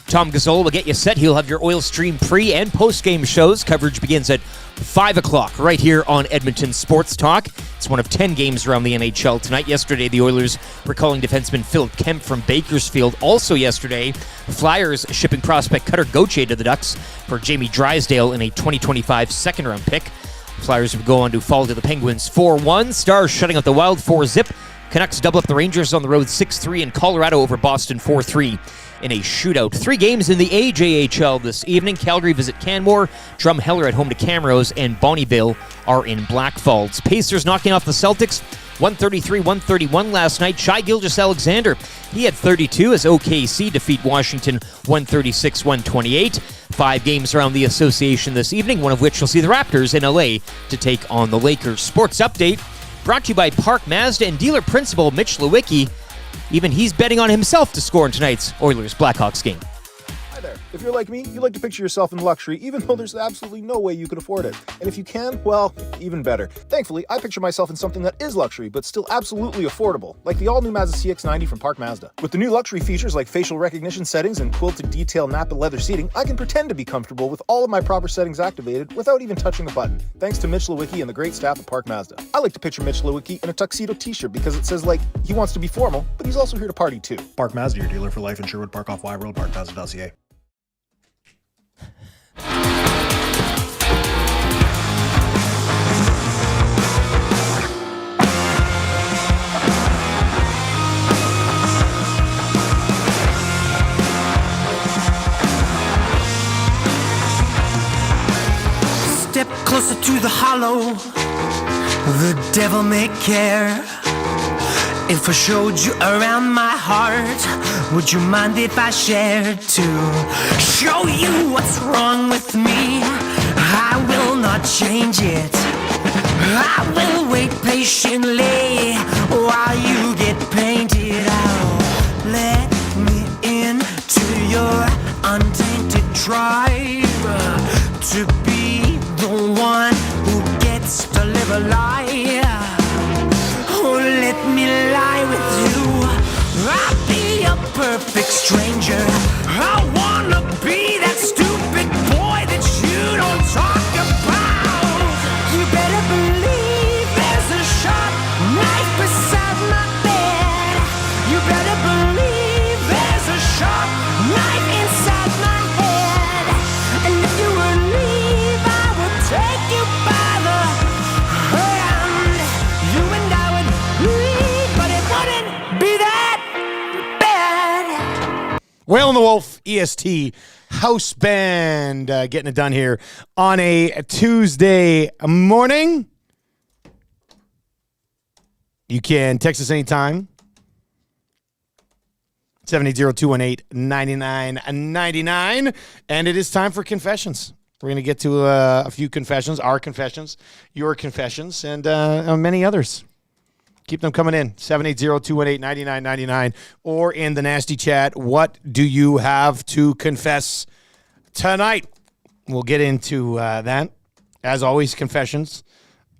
Tom Gazzola will get you set. He'll have your Oil Stream pre- and post-game shows. Coverage begins at 5 o'clock right here on Edmonton Sports Talk. It's one of 10 games around the NHL tonight. Yesterday, the Oilers recalling defenseman Phil Kemp from Bakersfield. Also yesterday, Flyers shipping prospect Cutter Gauthier to the Ducks for Jamie Drysdale in a 2025 second-round pick. Flyers would go on to fall to the Penguins 4-1. Stars shutting out the Wild 4-0. Canucks double up the Rangers on the road 6-3, and Colorado over Boston 4-3 in a shootout. 3 games in the AJHL this evening. Calgary visit Canmore, Drumheller at home to Camrose, and Bonnyville are in Blackfalds. Pacers knocking off the Celtics 133-131 last night. Shai Gilgeous-Alexander, he had 32 as OKC defeat Washington 136-128. 5 games around the association this evening, one of which will see the Raptors in LA to take on the Lakers. Sports Update brought to you by Park Mazda and dealer principal Mitch Lewicki. Even he's betting on himself to score in tonight's Oilers-Blackhawks game. Hi there. If you're like me, you like to picture yourself in luxury, even though there's absolutely no way you could afford it. And if you can, well, even better. Thankfully, I picture myself in something that is luxury, but still absolutely affordable, like the all-new Mazda CX-90 from Park Mazda. With the new luxury features like facial recognition settings and quilted detail Napa leather seating, I can pretend to be comfortable with all of my proper settings activated without even touching a button, thanks to Mitch Lewicki and the great staff at Park Mazda. I like to picture Mitch Lewicki in a tuxedo t-shirt because it says, like, he wants to be formal, but he's also here to party too. Park Mazda, your dealer for life in Sherwood Park off Y Road, parkmazda.ca. Step closer to the hollow, the devil may care. If I showed you around my heart, would you mind if I shared to show you what's wrong with me? I will not change it. I will wait patiently while you get painted out. Let me into your untainted tribe to be the one who gets to live a lie. Oh, let me lie with you. I'll be a perfect stranger. I wanna be that stupid boy that you don't talk about. You better believe there's a shot Whale and the Wolf, EST, House Band, getting it done here on a Tuesday morning. You can text us anytime. 780-218-9999. And it is time for confessions. We're going to get to a few confessions, our confessions, your confessions, and many others. Keep them coming in. 780-218-9999. Or in the nasty chat, what do you have to confess tonight? We'll get into that. As always, confessions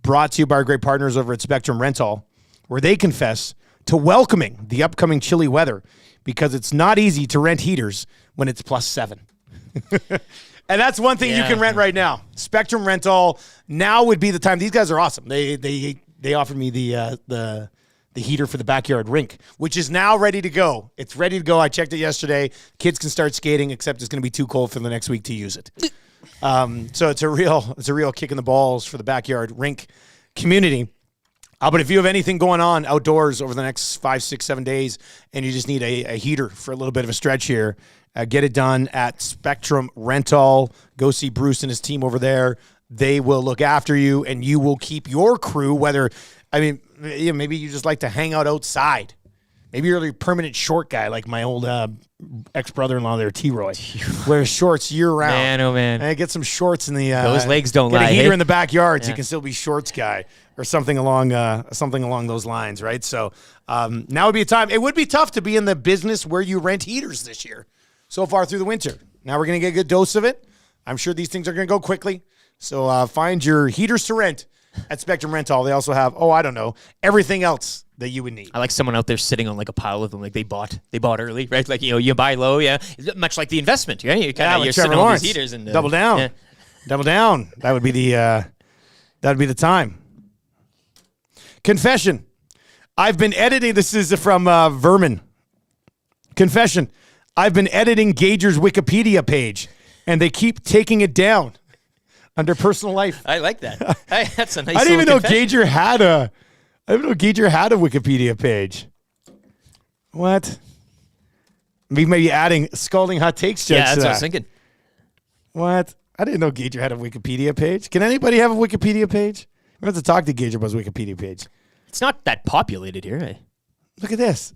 brought to you by our great partners over at Spectrum Rental, where they confess to welcoming the upcoming chilly weather because it's not easy to rent heaters when it's +7. And that's one thing you can rent right now. Spectrum Rental, now would be the time. These guys are awesome. They offered me the heater for the backyard rink, which is now ready to go. It's ready to go. I checked it yesterday. Kids can start skating, except it's going to be too cold for the next week to use it. So it's a real kick in the balls for the backyard rink community. But if you have anything going on outdoors over the next 5, 6, 7 days, and you just need a heater for a little bit of a stretch here, get it done at Spectrum Rental. Go see Bruce and his team over there. They will look after you, and you will keep your crew, maybe you just like to hang out outside. Maybe you're a permanent short guy like my old ex-brother-in-law there, T-Roy. Wears shorts year-round. Man, oh, man. And get some shorts in the... those legs don't get lie. Get a heater hey? in the backyard so you can still be shorts guy or something along those lines, right? So now would be a time. It would be tough to be in the business where you rent heaters this year so far through the winter. Now we're going to get a good dose of it. I'm sure these things are going to go quickly. So find your heaters to rent at Spectrum Rental. They also have, everything else that you would need. I like someone out there sitting on like a pile of them, like they bought early, right? Like, you buy low, much like the investment, right? You're like sitting Trevor on Lawrence. these heaters and double down. Double down. That would be the time. Confession. I've been editing. This is from Vermin. Confession. I've been editing Gager's Wikipedia page, and they keep taking it down under personal life. I like that. That's a nice. I didn't even know confession. Gager had a. I didn't know Gager had a Wikipedia page. What? Maybe adding scalding hot takes jokes. Yeah, that's to what that. I was thinking. What? I didn't know Gager had a Wikipedia page. Can anybody have a Wikipedia page? We have to talk to Gager about his Wikipedia page. It's not that populated here. Eh? Look at this.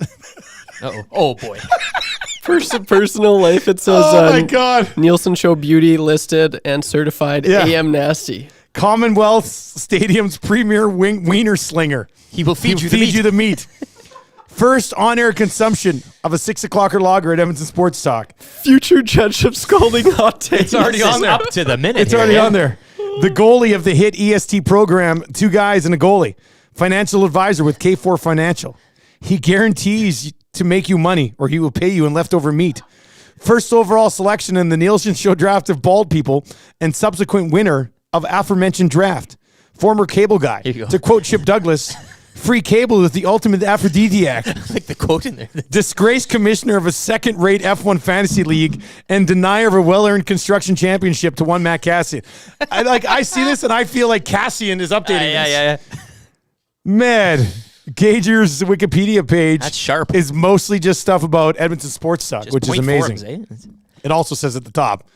Uh-oh. Oh, boy. Personal life, it says, Oh, my God. Nielsen Show Beauty listed and certified AM Nasty. Commonwealth Stadium's premier wiener slinger. He will feed you the meat. First on-air consumption of a 6 o'clocker lager at Edmonton Sports Talk. Future judge of scalding hot takes. It's already on there. Up to the minute. It's already on there. The goalie of the hit EST program, 2 guys and a goalie. Financial advisor with K4 Financial. He guarantees to make you money or he will pay you in leftover meat. First overall selection in the Nielsen Show draft of bald people and subsequent winner of aforementioned draft. Former cable guy. To quote Chip Douglas, free cable is the ultimate aphrodisiac. Like the quote in there. Disgraced commissioner of a second-rate F1 fantasy league and denier of a well-earned construction championship to one Matt Cassian. I see this and I feel like Cassian is updating this. Yeah. Man, Gager's Wikipedia page That's sharp. is mostly just stuff about Edmonton Sports Talk, Just which is point amazing. forums, It also says at the top,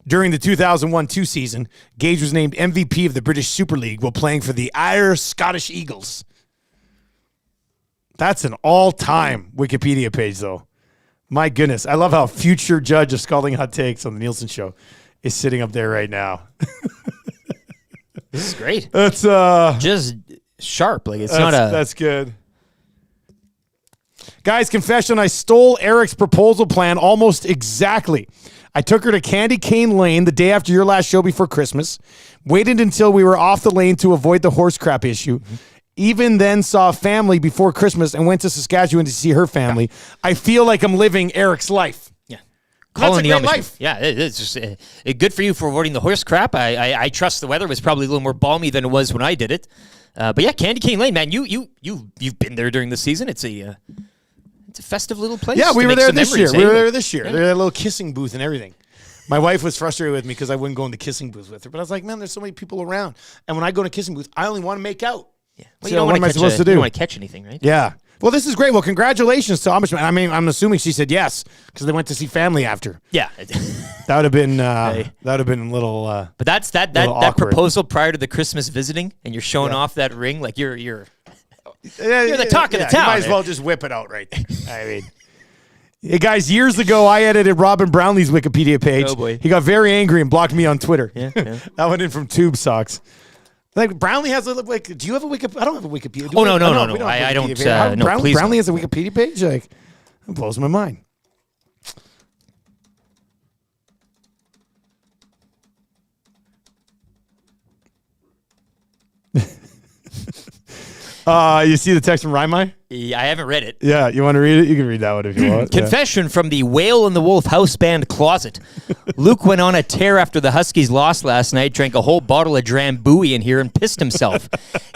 during the 2001-2 season, Gage was named MVP of the British Super League while playing for the Irish Scottish Eagles. That's an all-time Wikipedia page, though. My goodness. I love how future judge of Scalding Hot Takes on the Nielsen Show is sitting up there right now. This is great. That's just sharp. Like That's good. Guys, confession, I stole Eric's proposal plan almost exactly. I took her to Candy Cane Lane the day after your last show before Christmas, waited until we were off the lane to avoid the horse crap issue, even then saw family before Christmas and went to Saskatchewan to see her family. I feel like I'm living Eric's life. Yeah. That's a great life. Yeah, it's just good for you for avoiding the horse crap. I trust the weather was probably a little more balmy than it was when I did it. But yeah, Candy Cane Lane, man, you've been there during the season. It's a festive little place. Yeah, we were there this year. Memories, We were eh? there this year. Yeah. They had a little kissing booth and everything. My wife was frustrated with me because I wouldn't go in the kissing booth with her. But I was like, man, there's so many people around. And when I go to kissing booth, I only want to make out. Yeah. Well, So what am I supposed to do? You don't want to catch anything, right? Yeah. Well, this is great. Well, congratulations to Amishman. I mean, I'm assuming she said yes because they went to see family after. Yeah. That would have been that would have been a little. But that's that proposal prior to the Christmas visiting, and you're showing off that ring like you're the talk of the town. You might as well just whip it out right there. I mean. Hey guys, years ago I edited Robin Brownlee's Wikipedia page. Oh boy. He got very angry and blocked me on Twitter. Yeah. That went in from Tube Socks. Like Brownlee has a like. Do you have a Wikipedia? I don't have a Wikipedia. No. I don't. No, please. Brownlee has a Wikipedia page. Like, it blows my mind. You see the text from Raimai? Yeah, I haven't read it. Yeah, you want to read it? You can read that one if you want. Confession from the Whale and the Wolf house band closet. Luke went on a tear after the Huskies lost last night, drank a whole bottle of Drambuie in here and pissed himself.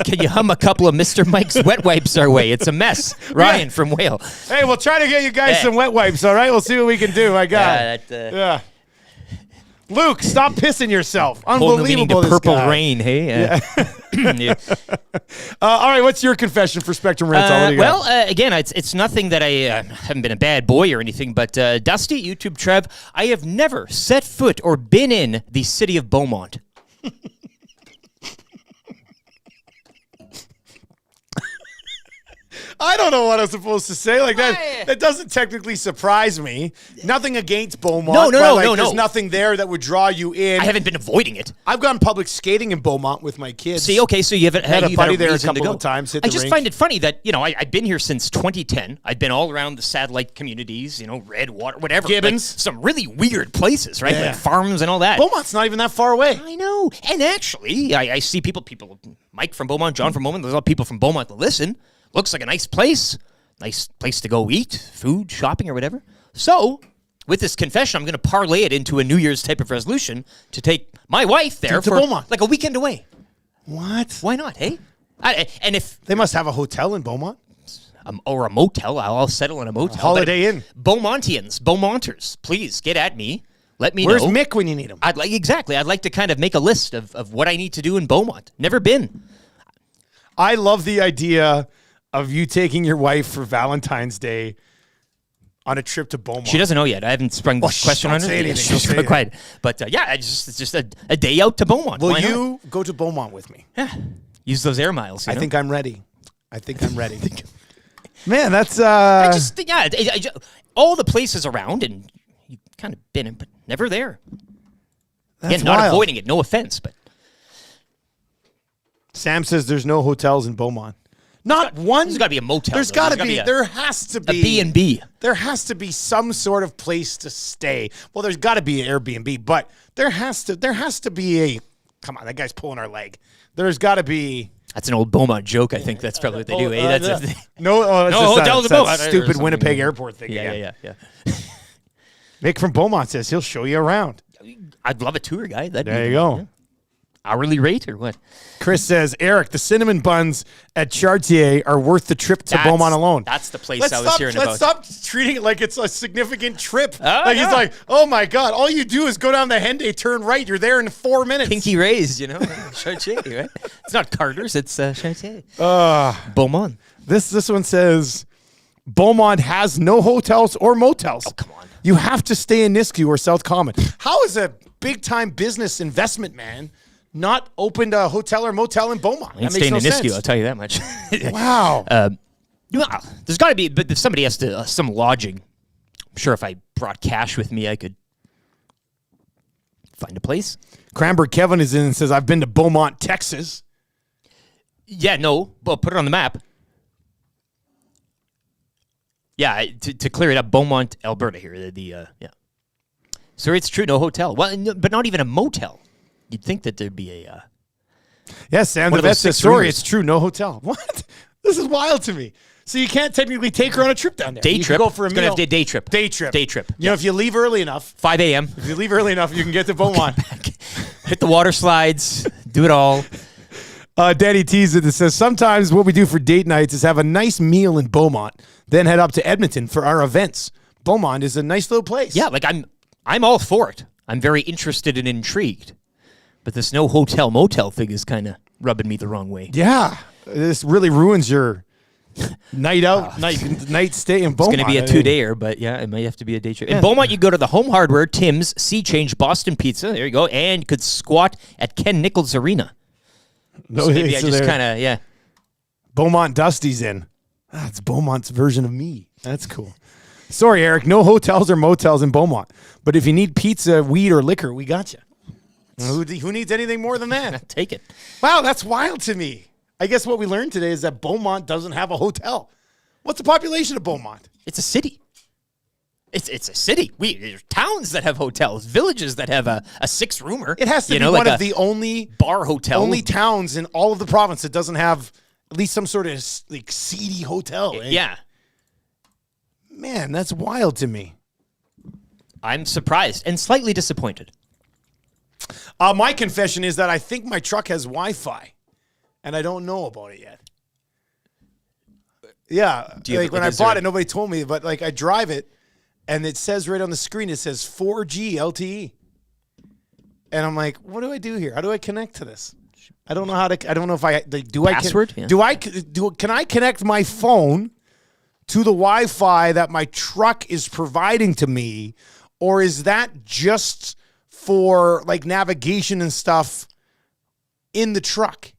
Can you hum a couple of Mr. Mike's wet wipes our way? It's a mess. Ryan from Whale. Hey, we'll try to get you guys some wet wipes, all right? We'll see what we can do. My God. Yeah. Luke, stop pissing yourself. Unbelievable. Meaning to Purple Rain, hey? Yeah. All right, what's your confession for Spectrum Rental? Again, it's nothing that I haven't been a bad boy or anything, but Dusty, YouTube Trev, I have never set foot or been in the city of Beaumont. I don't know what I'm supposed to say. Like that doesn't technically surprise me. Nothing against Beaumont. No. There's nothing there that would draw you in. I haven't been avoiding it. I've gone public skating in Beaumont with my kids. See, okay, so you haven't had a buddy there a couple of times. I just find it funny that I've been here since 2010. I've been all around the satellite communities. Redwater, whatever. Gibbons, like, some really weird places, right? Like farms and all that. Beaumont's not even that far away. I know, and actually, I see people. Mike from Beaumont, John from Beaumont. There's a lot of people from Beaumont that listen. Looks like a nice place to go eat, food, shopping, or whatever. So, with this confession, I'm going to parlay it into a New Year's type of resolution to take my wife there for Beaumont. Like a weekend away. What? Why not, hey? And if they must have a hotel in Beaumont. Or a motel, I'll settle in a motel. Holiday Inn. Beaumonters, please get at me. Let me Where's know. Mick when you need him? I'd like to kind of make a list of what I need to do in Beaumont. Never been. I love the idea of you taking your wife for Valentine's Day on a trip to Beaumont. She doesn't know yet. I haven't sprung this question on her. She's quiet. But it's just a day out to Beaumont. Will you go to Beaumont with me? Yeah. Use those air miles. I think I'm ready. Man, that's all the places around, and you've kind of been in, but never there. That's not wild. avoiding it. No offense, but Sam says there's no hotels in Beaumont. Not one. There's got to be a motel. There has to be a B&B. There has to be some sort of place to stay. Well, there's got to be an Airbnb, but there has to be a. Come on, that guy's pulling our leg. There's got to be. That's an old Beaumont joke. I think that's probably what they do. No hotels in Beaumont. Stupid Winnipeg airport thing. Yeah. Mick from Beaumont says he'll show you around. I'd love a tour guide. There you go. Yeah. Hourly rate or what? Chris says, Eric, the cinnamon buns at Chartier are worth the trip to Beaumont alone. That's the place I was hearing about. Let's stop treating it like it's a significant trip. He's yeah. oh my God, all you do is go down the Henday, turn right. You're there in 4 minutes. Pinky raised, Chartier, right? It's not Carter's, it's Chartier. Beaumont. This one says, Beaumont has no hotels or motels. Oh, come on. You have to stay in Nisku or South Common. How is a big-time business investment man not opened a hotel or motel in Beaumont? I ain't staying in Nisku, I'll tell you that much. Wow. There's got to be, but if somebody has to, some lodging, I'm sure if I brought cash with me, I could find a place. Cranberg Kevin is in and says, I've been to Beaumont, Texas. Yeah, no, but put it on the map. Yeah, to clear it up, Beaumont, Alberta here. Yeah. So it's true, no hotel. Well, but not even a motel. You'd think that there'd be a... Yes, Sam, that's the story. It's true, no hotel. What? This is wild to me. So you can't technically take her on a trip down there. Day trip. Go for a meal. Going to have to day trip. Day trip. You know, if you leave early enough. 5 a.m. If you leave early enough, you can get to Beaumont. Hit the water slides. Do it all. Danny teased it. It says, sometimes what we do for date nights is have a nice meal in Beaumont, then head up to Edmonton for our events. Beaumont is a nice little place. Yeah, like I'm all for it. I'm very interested and intrigued. But this no hotel motel thing is kind of rubbing me the wrong way. Yeah. This really ruins your Night out, night stay in Beaumont. It's going to be a 2-dayer, but yeah, it might have to be a day trip. In Beaumont, you go to the Home Hardware, Tim's, Sea Change, Boston Pizza. There you go. And you could squat at Ken Nichols Arena. No, So maybe I just kind of, yeah. Beaumont Dusty's in. That's Beaumont's version of me. That's cool. Sorry, Eric. No hotels or motels in Beaumont. But if you need pizza, weed, or liquor, we got you. Who needs anything more than that? Take it. Wow, that's wild to me. I guess what we learned today is that Beaumont doesn't have a hotel. What's the population of Beaumont? It's a city. It's a city. There's towns that have hotels, villages that have a 6-roomer. It has to be one of the only bar hotel, only towns in all of the province that doesn't have at least some sort of like seedy hotel. Right? Yeah. Man, that's wild to me. I'm surprised and slightly disappointed. My confession is that I think my truck has Wi-Fi, and I don't know about it yet. Yeah, like when I bought it, nobody told me, but like I drive it, and it says right on the screen, it says 4G LTE, and I'm like, what do I do here? How do I connect to this? I don't know how to. I don't know if I do. Password? Can I connect my phone to the Wi-Fi that my truck is providing to me, or is that just for like navigation and stuff in the truck?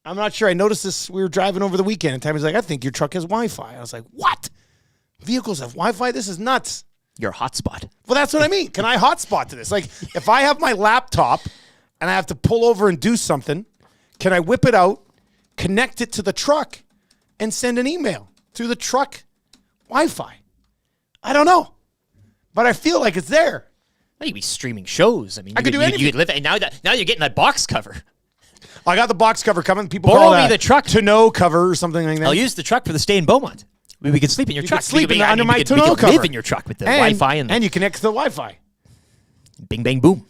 I'm not sure. I noticed this. We were driving over the weekend, and Tammy's like, I think your truck has Wi-Fi. I was like, what? Vehicles have Wi-Fi? This is nuts. Your hotspot. Well, that's what I mean. Can I hotspot to this? Like, if I have my laptop and I have to pull over and do something, can I whip it out, connect it to the truck, and send an email through the truck Wi-Fi? I don't know. But I feel like it's there. Well, you'd be streaming shows. I mean, I could do anything. You could live, and now you're getting that box cover. I got the box cover coming. People Borrow call me that the truck. tonneau cover or something like that. I'll use the truck for the stay in Beaumont. We could sleep in your truck. Could sleep under my we tonneau could cover. live in your truck with the Wi-Fi and you connect to the Wi-Fi. Bing, bang, boom.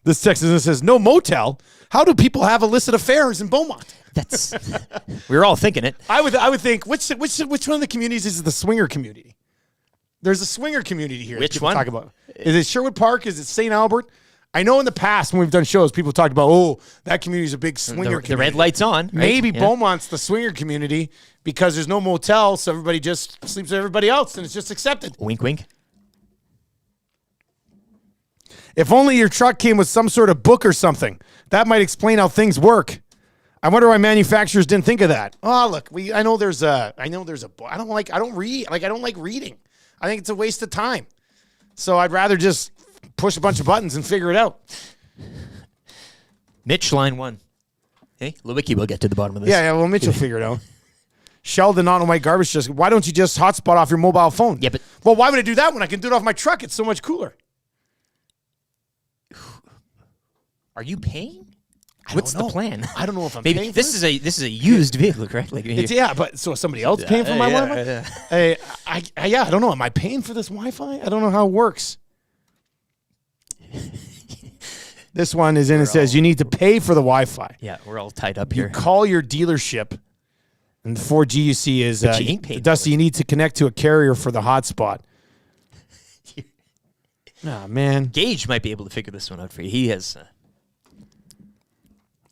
This text says, no motel. How do people have illicit affairs in Beaumont? That's we were all thinking it. I would think which one of the communities is the swinger community? There's a swinger community here. Which one? Talk about. Is it Sherwood Park? Is it St. Albert? I know in the past when we've done shows, people talked about, oh, that community is a big swinger community. The red light's on. Right? Maybe Beaumont's the swinger community because there's no motel, so everybody just sleeps with everybody else, and it's just accepted. Wink, wink. If only your truck came with some sort of book or something. That might explain how things work. I wonder why manufacturers didn't think of that. Oh, look, I know there's a book. I don't like reading. I think it's a waste of time. So I'd rather just push a bunch of buttons and figure it out. Mitch, line 1. Hey, Lewicki will get to the bottom of this. Yeah, well, Mitch will figure it out. Sheldon on my garbage just, why don't you just hotspot off your mobile phone? Yeah, but well, why would I do that when I can do it off my truck? It's so much cooler. Are you paying? What's the plan? I don't know if I'm Maybe paying for this is a used vehicle, correct? Like but so somebody else paying for my Wi-Fi? I don't know. Am I paying for this Wi-Fi? I don't know how it works. This one is in and says you need to pay for the Wi-Fi. Yeah, we're all tied up here. You call your dealership, and the 4G you see is Dusty. You need to connect to a carrier for the hotspot. Man, Gage might be able to figure this one out for you. He has.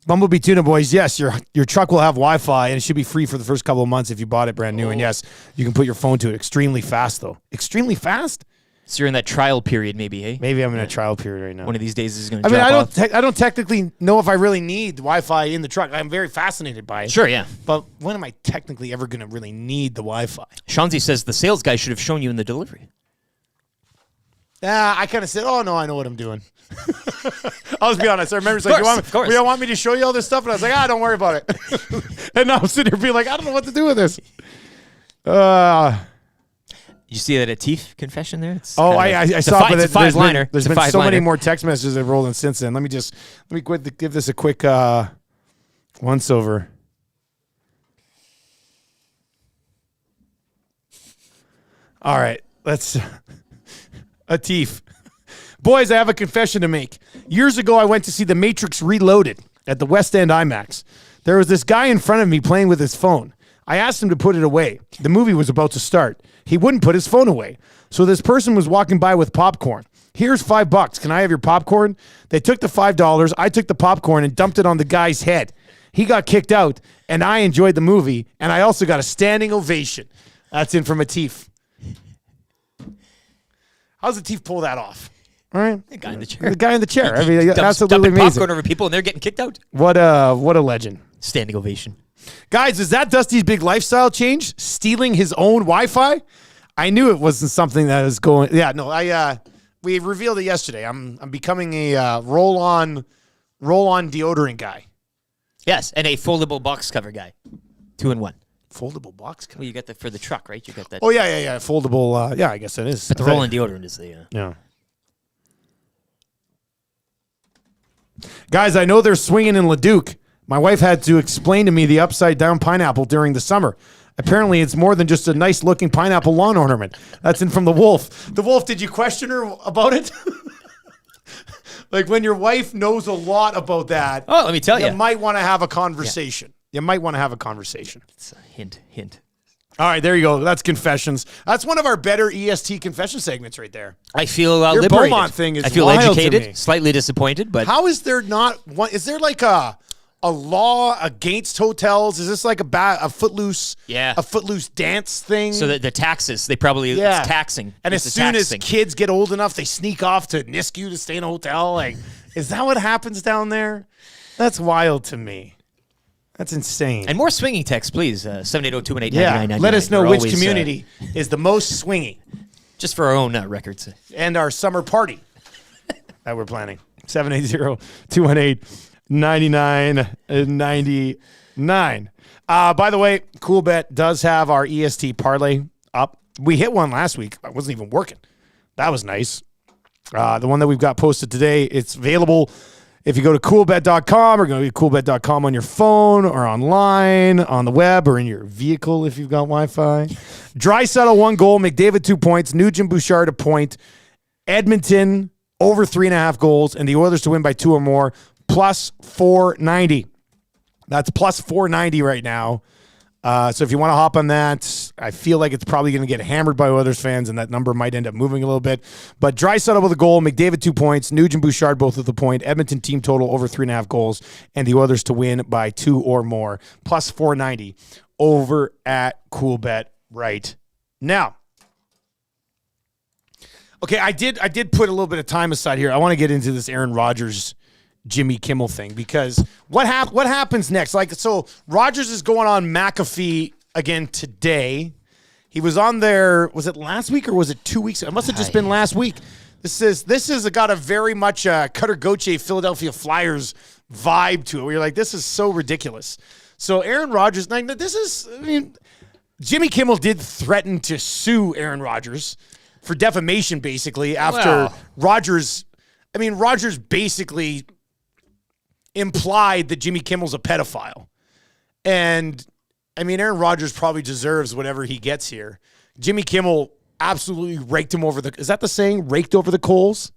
Bumblebee Tuna Boys, yes, your truck will have Wi-Fi, and it should be free for the first couple of months if you bought it brand new. And yes, you can put your phone to it. Extremely fast, though. Extremely fast? So you're in that trial period, maybe, hey? Maybe I'm in a trial period right now. One of these days is going to drop off. I don't technically know if I really need Wi-Fi in the truck. I'm very fascinated by it. Sure, yeah. But when am I technically ever going to really need the Wi-Fi? Shanzi says the sales guy should have shown you in the delivery. I kind of said, oh, no, I know what I'm doing. I'll just be honest. I remember it's like, you don't want me to show you all this stuff? And I was like, don't worry about it. And now I'm sitting here being like, I don't know what to do with this. You see that Atif confession there? I saw it. It's a five-liner. There's been so many more text messages that have rolled in since then. Let me give this a quick once-over. All right. Let's... Atif. Boys, I have a confession to make. Years ago, I went to see The Matrix Reloaded at the West End IMAX. There was this guy in front of me playing with his phone. I asked him to put it away. The movie was about to start. He wouldn't put his phone away. So this person was walking by with popcorn. Here's $5. Can I have your popcorn? They took the $5. I took the popcorn and dumped it on the guy's head. He got kicked out, and I enjoyed the movie, and I also got a standing ovation. That's in from Atif. How's Atif pull that off? All right. The guy in the chair. The guy in the chair. I mean, Dumps- absolutely dumping amazing. popcorn over people, and they're getting kicked out. What a legend. Standing ovation. Guys, is that Dusty's big lifestyle change? Stealing his own Wi-Fi? I knew it wasn't something that was going. Yeah, no, we revealed it yesterday. I'm becoming a roll-on deodorant guy. Yes, and a foldable box cover guy. 2-in-1. Foldable box cover. Well, you got that for the truck, right? You got that. Oh yeah. Foldable. Yeah, I guess it is. But the roll-on deodorant is the. Yeah. Guys, I know they're swinging in Leduc. My wife had to explain to me the upside-down pineapple during the summer. Apparently, it's more than just a nice-looking pineapple lawn ornament. That's in from the Wolf. The Wolf, did you question her about it? Like, when your wife knows a lot about that, Oh, let me tell you. you might want to have a conversation. You might want to have a conversation. It's a hint. All right, there you go. That's confessions. That's one of our better EST confession segments right there. I feel Your liberated. Beaumont thing is I feel wild to educated, me. slightly disappointed, but How is there not one? Is there like a law against hotels? Is this like a footloose dance thing? so the taxes, they probably it's taxing. And It's as a soon tax as thing. kids get old enough, they sneak off to Nisku to stay in a hotel. Like, is that what happens down there? That's wild to me. That's insane. And more swinging texts, please. 780-218-9999. Yeah, let us know We're which always, community is the most swingy. Just for our own records. And our summer party that we're planning. 780-218-9999. By the way, CoolBet does have our EST parlay up. We hit one last week. I wasn't even working. That was nice. The one that we've got posted today, it's available if you go to coolbet.com or go to coolbet.com on your phone or online, on the web, or in your vehicle if you've got Wi-Fi. Draisaitl 1 goal, McDavid 2 points, Nugent Bouchard 1 point, Edmonton over 3.5 goals, and the Oilers to win by 2 or more, plus 490. That's plus 490 right now. So if you want to hop on that, I feel like it's probably going to get hammered by Oilers fans, and that number might end up moving a little bit. But Draisaitl with a goal, McDavid 2 points, Nugent Bouchard both with a point, Edmonton team total over 3.5 goals, and the Oilers to win by 2 or more, plus 490 over at CoolBet right now. Okay, I did put a little bit of time aside here. I want to get into this Aaron Rodgers Jimmy Kimmel thing, because what happens next? Like, so Rogers is going on McAfee again today. He was on there, was it last week or was it 2 weeks? It must have just been last week. This is got a very much Cutter Gauthier Philadelphia Flyers vibe to it, where you're like, this is so ridiculous. So Aaron Rodgers, like, Jimmy Kimmel did threaten to sue Aaron Rodgers for defamation, basically, after Rodgers basically implied that Jimmy Kimmel's a pedophile. And, Aaron Rodgers probably deserves whatever he gets here. Jimmy Kimmel absolutely raked him over is that the saying? Raked over the coals?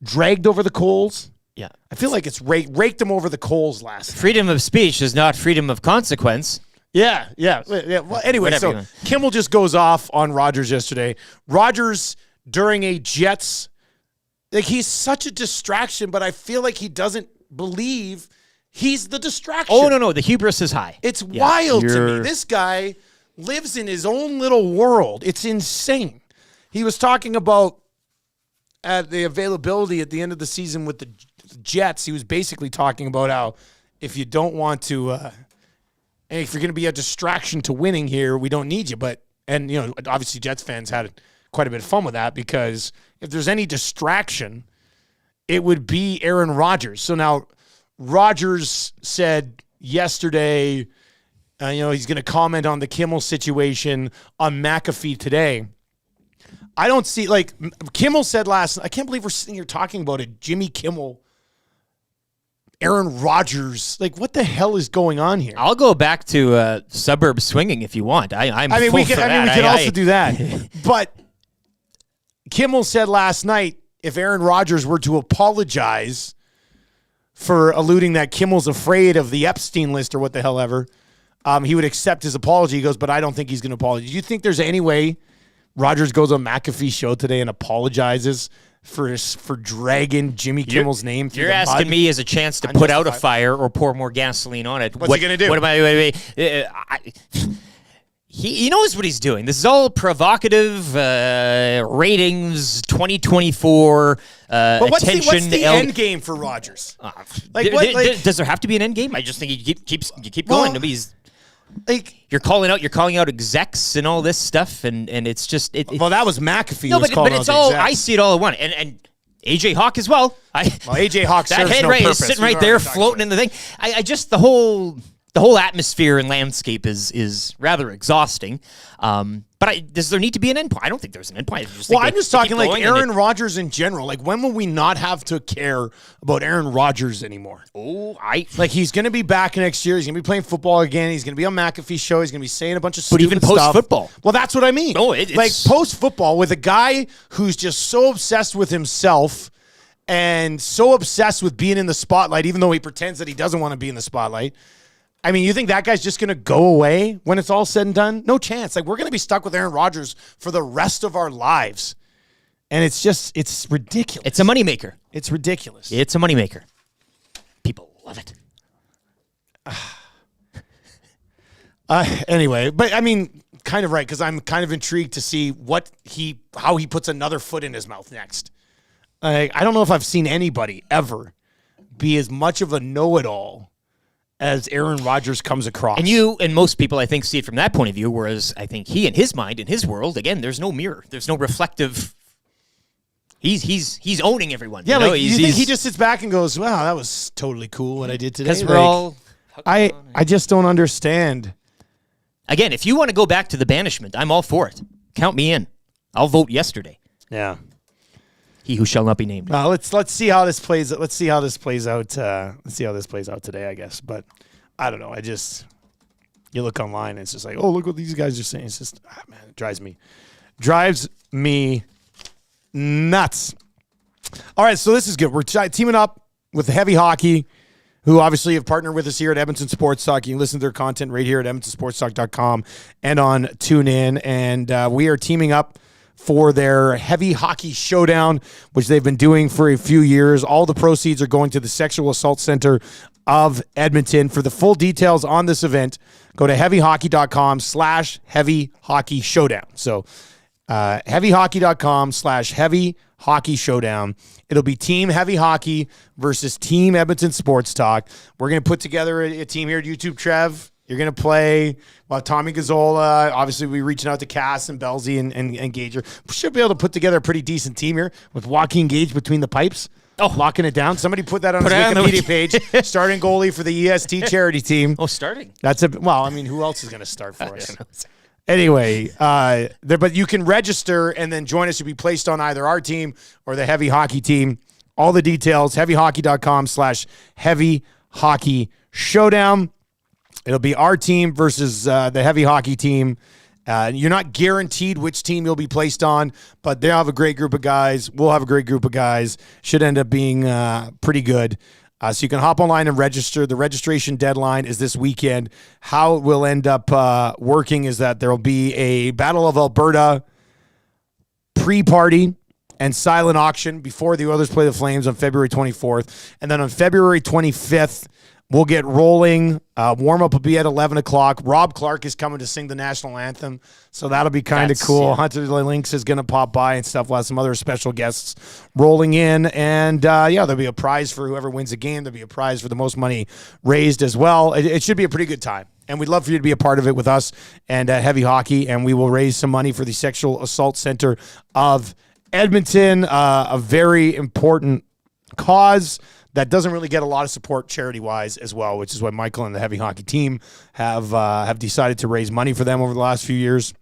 Dragged over the coals? Yeah. I feel like it's raked him over the coals last night. Freedom of speech is not freedom of consequence. Yeah. Well, anyway, Whatever, so Kimmel just goes off on Rodgers yesterday. Rodgers, during a Jets, like, he's such a distraction, but I feel like he doesn't believe he's the distraction. Oh, no. The hubris is high. It's wild to me. This guy lives in his own little world. It's insane. He was talking about the availability at the end of the season with the Jets. He was basically talking about how if you don't want to, if you're going to be a distraction to winning here, we don't need you. And obviously Jets fans had quite a bit of fun with that, because if there's any distraction, it would be Aaron Rodgers. So now Rodgers said yesterday, he's going to comment on the Kimmel situation on McAfee today. I don't see, like, Kimmel said last night, I can't believe we're sitting here talking about it. Jimmy Kimmel, Aaron Rodgers. Like, what the hell is going on here? I'll go back to suburb swinging if you want. We can also do that. But Kimmel said last night, if Aaron Rodgers were to apologize for alluding that Kimmel's afraid of the Epstein list or what the hell ever, he would accept his apology. He goes, but I don't think he's going to apologize. Do you think there's any way Rodgers goes on McAfee's show today and apologizes for dragging Jimmy Kimmel's name through You're the asking mud. me as a chance to put out a fire or pour more gasoline on it. What's he gonna do? What am I? He knows what he's doing. This is all provocative ratings, 2024 But what's attention. the end game for Rogers? Does there have to be an end game? I just think you keep going. Nobody's you're calling out execs and all this stuff, and it's just well, that was McAfee. No, was but it's all execs. I see it all at once, and AJ Hawk as well. AJ Hawk that serves head no right purpose. is sitting We've right there already talked floating in the thing. I just the whole atmosphere and landscape is rather exhausting. But does there need to be an endpoint? I don't think there's an endpoint. I'm just talking like Aaron Rodgers in general. Like, when will we not have to care about Aaron Rodgers anymore? He's going to be back next year. He's going to be playing football again. He's going to be on McAfee's show. He's going to be saying a bunch of stupid even stuff. post-football. Well, that's what I mean. No, it's like post-football with a guy who's just so obsessed with himself and so obsessed with being in the spotlight, even though he pretends that he doesn't want to be in the spotlight. I mean, you think that guy's just going to go away when it's all said and done? No chance. Like, we're going to be stuck with Aaron Rodgers for the rest of our lives. And it's ridiculous. It's a moneymaker. It's ridiculous. It's a moneymaker. People love it. Anyway, but I mean, kind of right, because I'm kind of intrigued to see how he puts another foot in his mouth next. I don't know if I've seen anybody ever be as much of a know-it-all as Aaron Rodgers comes across. And you and most people, I think, see it from that point of view, whereas I think he, in his mind, in his world, again, there's no mirror. There's no reflective. He's owning everyone. Yeah, you know? you think he just sits back and goes, wow, that was totally cool what I did today? Because we're all... I just don't understand. Again, if you want to go back to the banishment, I'm all for it. Count me in. I'll vote yesterday. Yeah. He who shall not be named. Let's see how this plays. Let's see how this plays out. Let's see how this plays out today, I guess. But I don't know. You look online and it's just like, oh, look what these guys are saying. It's just, man, it drives me nuts. All right, so this is good. We're teaming up with Heavy Hockey, who obviously have partnered with us here at Edmonton Sports Talk. You can listen to their content right here at edmontonsportstalk.com and on TuneIn. And we are teaming up for their Heavy Hockey Showdown, which they've been doing for a few years. All the proceeds are going to the Sexual Assault Center of Edmonton. For the full details on this event, go to heavyhockey.com/Heavy Hockey Showdown. So heavyhockey.com/Heavy Hockey Showdown. It'll be Team Heavy Hockey versus Team Edmonton Sports Talk. We're going to put together a team here at YouTube, Trev. You're going to play Tommy Gazzola. Obviously, we're reaching out to Cass and Belzy and Gager. We should be able to put together a pretty decent team here with Joaquin Gage between the pipes. Locking it down. Somebody put that on his Wikipedia page. Starting goalie for the EST charity team. Oh, starting? Who else is going to start for us? Anyway, but you can register and then join us. You'll be placed on either our team or the Heavy Hockey team. All the details, heavyhockey.com/Heavy Hockey Showdown. It'll be our team versus the Heavy Hockey team. You're not guaranteed which team you'll be placed on, but they'll have a great group of guys. We'll have a great group of guys. Should end up being pretty good. So you can hop online and register. The registration deadline is this weekend. How it will end up working is that there will be a Battle of Alberta pre-party and silent auction before the Oilers play the Flames on February 24th. And then on February 25th, we'll get rolling. Warm-up will be at 11 o'clock. Rob Clark is coming to sing the national anthem, so that'll be kind of cool. Yeah. Hunter Lynx is going to pop by and stuff. We'll have some other special guests rolling in. And, there'll be a prize for whoever wins the game. There'll be a prize for the most money raised as well. It should be a pretty good time. And we'd love for you to be a part of it with us and Heavy Hockey, and we will raise some money for the Sexual Assault Center of Edmonton, a very important cause that doesn't really get a lot of support charity-wise as well, which is why Michael and the Heavy Hockey team have decided to raise money for them over the last few years,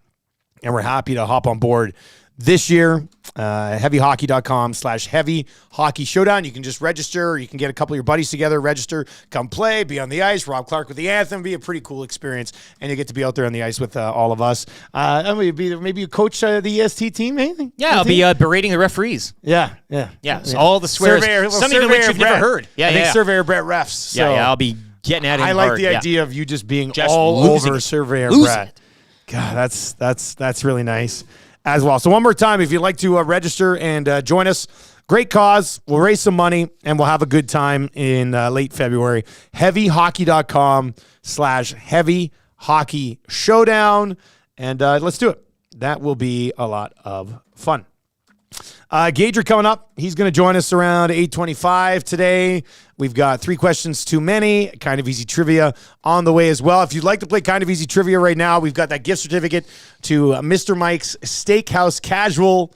and we're happy to hop on board this year. Heavyhockey.com/Heavy Hockey Showdown. You can just register, or you can get a couple of your buddies together, register, come play, be on the ice, Rob Clark with the anthem, be a pretty cool experience, and you get to be out there on the ice with all of us. Maybe you coach the EST team, anything? Yeah, I'll be berating the referees. Yeah. So all the swears, something of which you've never heard. I think Surveyor Brett refs. So I'll be getting at him. I like hard. the idea of you just being Just all losing over it. Surveyor Losing Brett. it. God, that's really nice as well. So one more time, if you'd like to register and join us, Great cause. We'll raise some money, and we'll have a good time in late February. heavyhockey.com/heavy hockey showdown. And let's do it. That will be a lot of fun. Gager coming up. He's going to join us around 8:25 today. We've got 3 questions too many. Kind of easy trivia on the way as well. If you'd like to play kind of easy trivia right now, we've got that gift certificate to Mr. Mike's Steakhouse Casual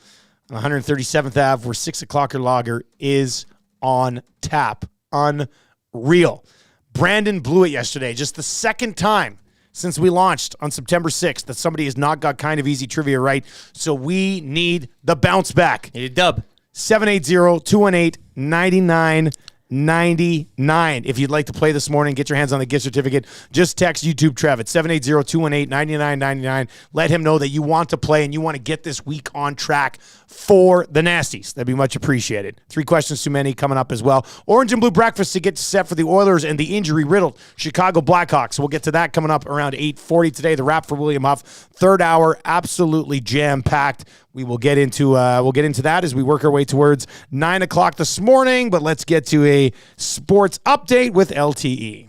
on 137th Ave, where 6 o'clocker lager is on tap. Unreal. Brandon blew it yesterday. Just the second time since we launched on September 6th that somebody has not got kind of easy trivia right. So we need the bounce back. Need a dub. 780-218-9999. If you'd like to play this morning, get your hands on the gift certificate. Just text YouTube Trev at 780-218-9999. Let him know that you want to play and you want to get this week on track for the Nasties. That'd be much appreciated. 3 questions too many coming up as well. Orange and Blue breakfast to get set for the Oilers and the injury-riddled Chicago Blackhawks. We'll get to that coming up around 8:40 today. The wrap for William Huff. Third hour, absolutely jam-packed. We will get into that as we work our way towards 9 o'clock this morning. But let's get to a sports update with LTE.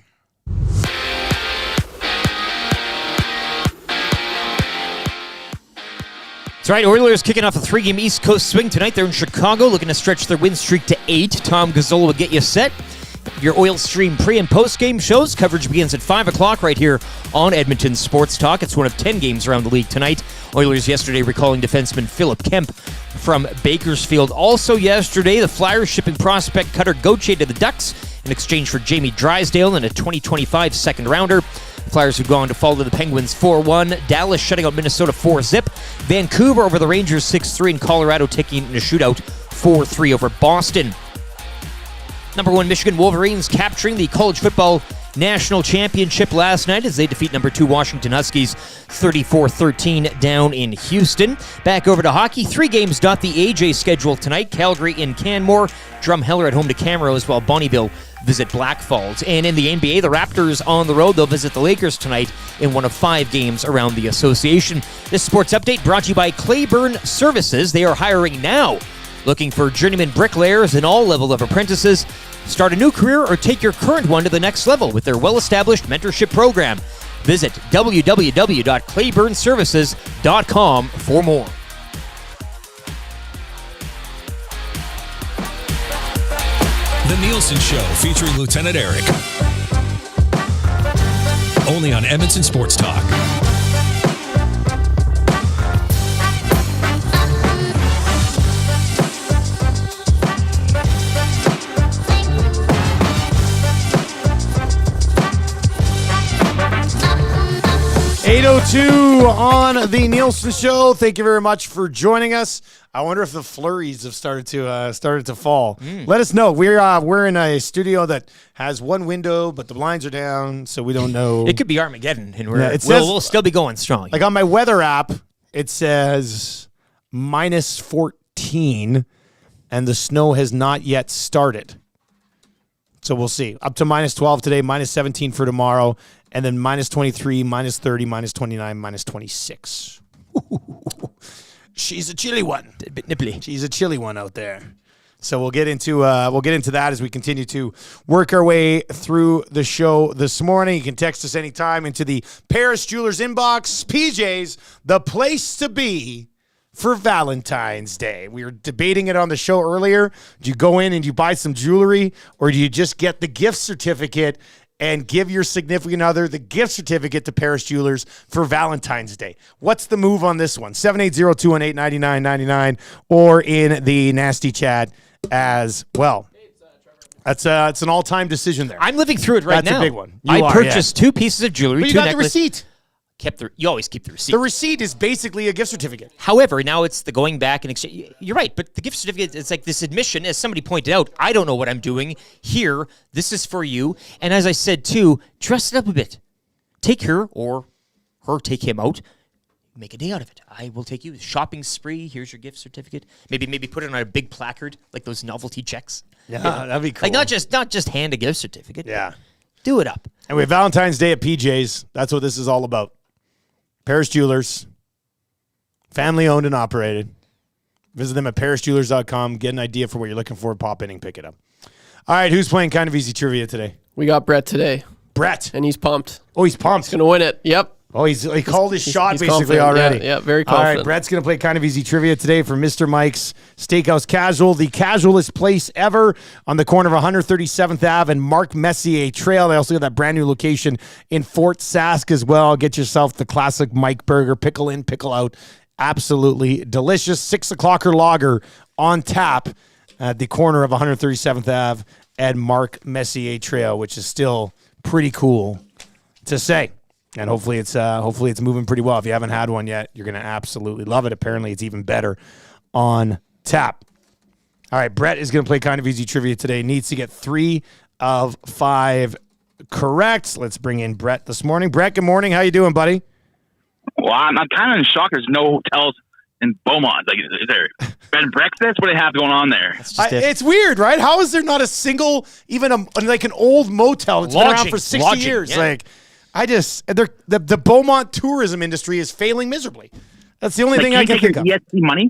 That's right. Oilers kicking off a 3-game East Coast swing tonight. They're in Chicago, looking to stretch their win streak to 8. Tom Gazzola will get you set. Your Oil Stream pre- and post-game shows. Coverage begins at 5 o'clock right here on Edmonton Sports Talk. It's one of 10 games around the league tonight. Oilers yesterday recalling defenseman Philip Kemp from Bakersfield. Also yesterday, the Flyers shipping prospect Cutter Gauthier to the Ducks in exchange for Jamie Drysdale and a 2025 second-rounder. The Flyers would go on to fall to the Penguins 4-1. Dallas shutting out Minnesota 4-0. Vancouver over the Rangers 6-3, and Colorado taking in a shootout 4-3 over Boston. Number 1 Michigan Wolverines capturing the college football national championship last night as they defeat number 2 Washington Huskies 34-13 down in Houston. Back over to hockey. 3 games dot the AJ schedule tonight. Calgary in Canmore. Drumheller at home to Camrose, while Bonnyville visit Black Falls. And in the NBA, the Raptors on the road. They'll visit the Lakers tonight in one of 5 games around the association. This sports update brought to you by Claiborne Services. They are hiring now. Looking for journeyman bricklayers and all level of apprentices. Start a new career or take your current one to the next level with their well-established mentorship program. Visit www.claiborneservices.com for more. The Nielsen Show featuring Lieutenant Eric. Only on Edmonton Sports Talk. .802 on the Nielsen Show. Thank you very much for joining us. I wonder if the flurries have started to fall. Let us know. We're in a studio that has one window, but the blinds are down, so we don't know. It could be Armageddon, and we'll still be going strong. Like on my weather app, it says -14, and the snow has not yet started. So we'll see. Up to -12 today, -17 for tomorrow, and then -23, -30, -29, -26. She's a chilly one. A bit nipply. She's a chilly one out there. So we'll get into that as we continue to work our way through the show this morning. You can text us anytime into the Paris Jewelers inbox. PJ's, the place to be for Valentine's Day. We were debating it on the show earlier. Do you go in and you buy some jewelry, or do you just get the gift certificate and give your significant other the gift certificate to Paris Jewelers for Valentine's Day? What's the move on this one? 780-218-9999 or in the nasty chat as well. It's an all-time decision there. I'm living through it right now. That's a big one. I purchased 2 pieces of jewelry. But you got the receipt. You always keep the receipt. The receipt is basically a gift certificate. However, now it's the going back and exchange. You're right, but the gift certificate, it's like this admission, as somebody pointed out, I don't know what I'm doing. Here, this is for you. And as I said, too, dress it up a bit. Take her or her take him out. Make a day out of it. I will take you. Shopping spree. Here's your gift certificate. Maybe put it on a big placard, like those novelty checks. Yeah, that'd be cool. Like not just hand a gift certificate. Yeah. Do it up. And we have Valentine's Day at PJ's. That's what this is all about. Paris Jewelers, family owned and operated. Visit them at parisjewelers.com. Get an idea for what you're looking for. Pop in and pick it up. All right, who's playing Kind of Easy Trivia today? We got Brett today. Brett. And he's pumped. Oh, he's pumped. He's going to win it. Yep. Oh, he called his shot he's basically confident. already. Yeah, very All confident. right, Brett's going to play Kind of Easy Trivia today for Mr. Mike's Steakhouse Casual, the casualest place ever on the corner of 137th Ave and Mark Messier Trail. They also got that brand new location in Fort Sask as well. Get yourself the classic Mike Burger, pickle in, pickle out. Absolutely delicious. 6 o'clocker lager on tap at the corner of 137th Ave and Mark Messier Trail, which is still pretty cool to say. And hopefully it's moving pretty well. If you haven't had one yet, you're going to absolutely love it. Apparently it's even better on tap. All right, Brett is going to play Kind of Easy Trivia today. Needs to get 3 of 5 correct. Let's bring in Brett this morning. Brett, good morning. How you doing, buddy? Well, I'm kind of in shock. There's no hotels in Beaumont. Like, is there bed and breakfast? What do they have going on there? It's weird, right? How is there not a single, even like an old motel that's been around for 60 years? Yeah. Like, the Beaumont tourism industry is failing miserably. That's the only thing I can think of. EST money?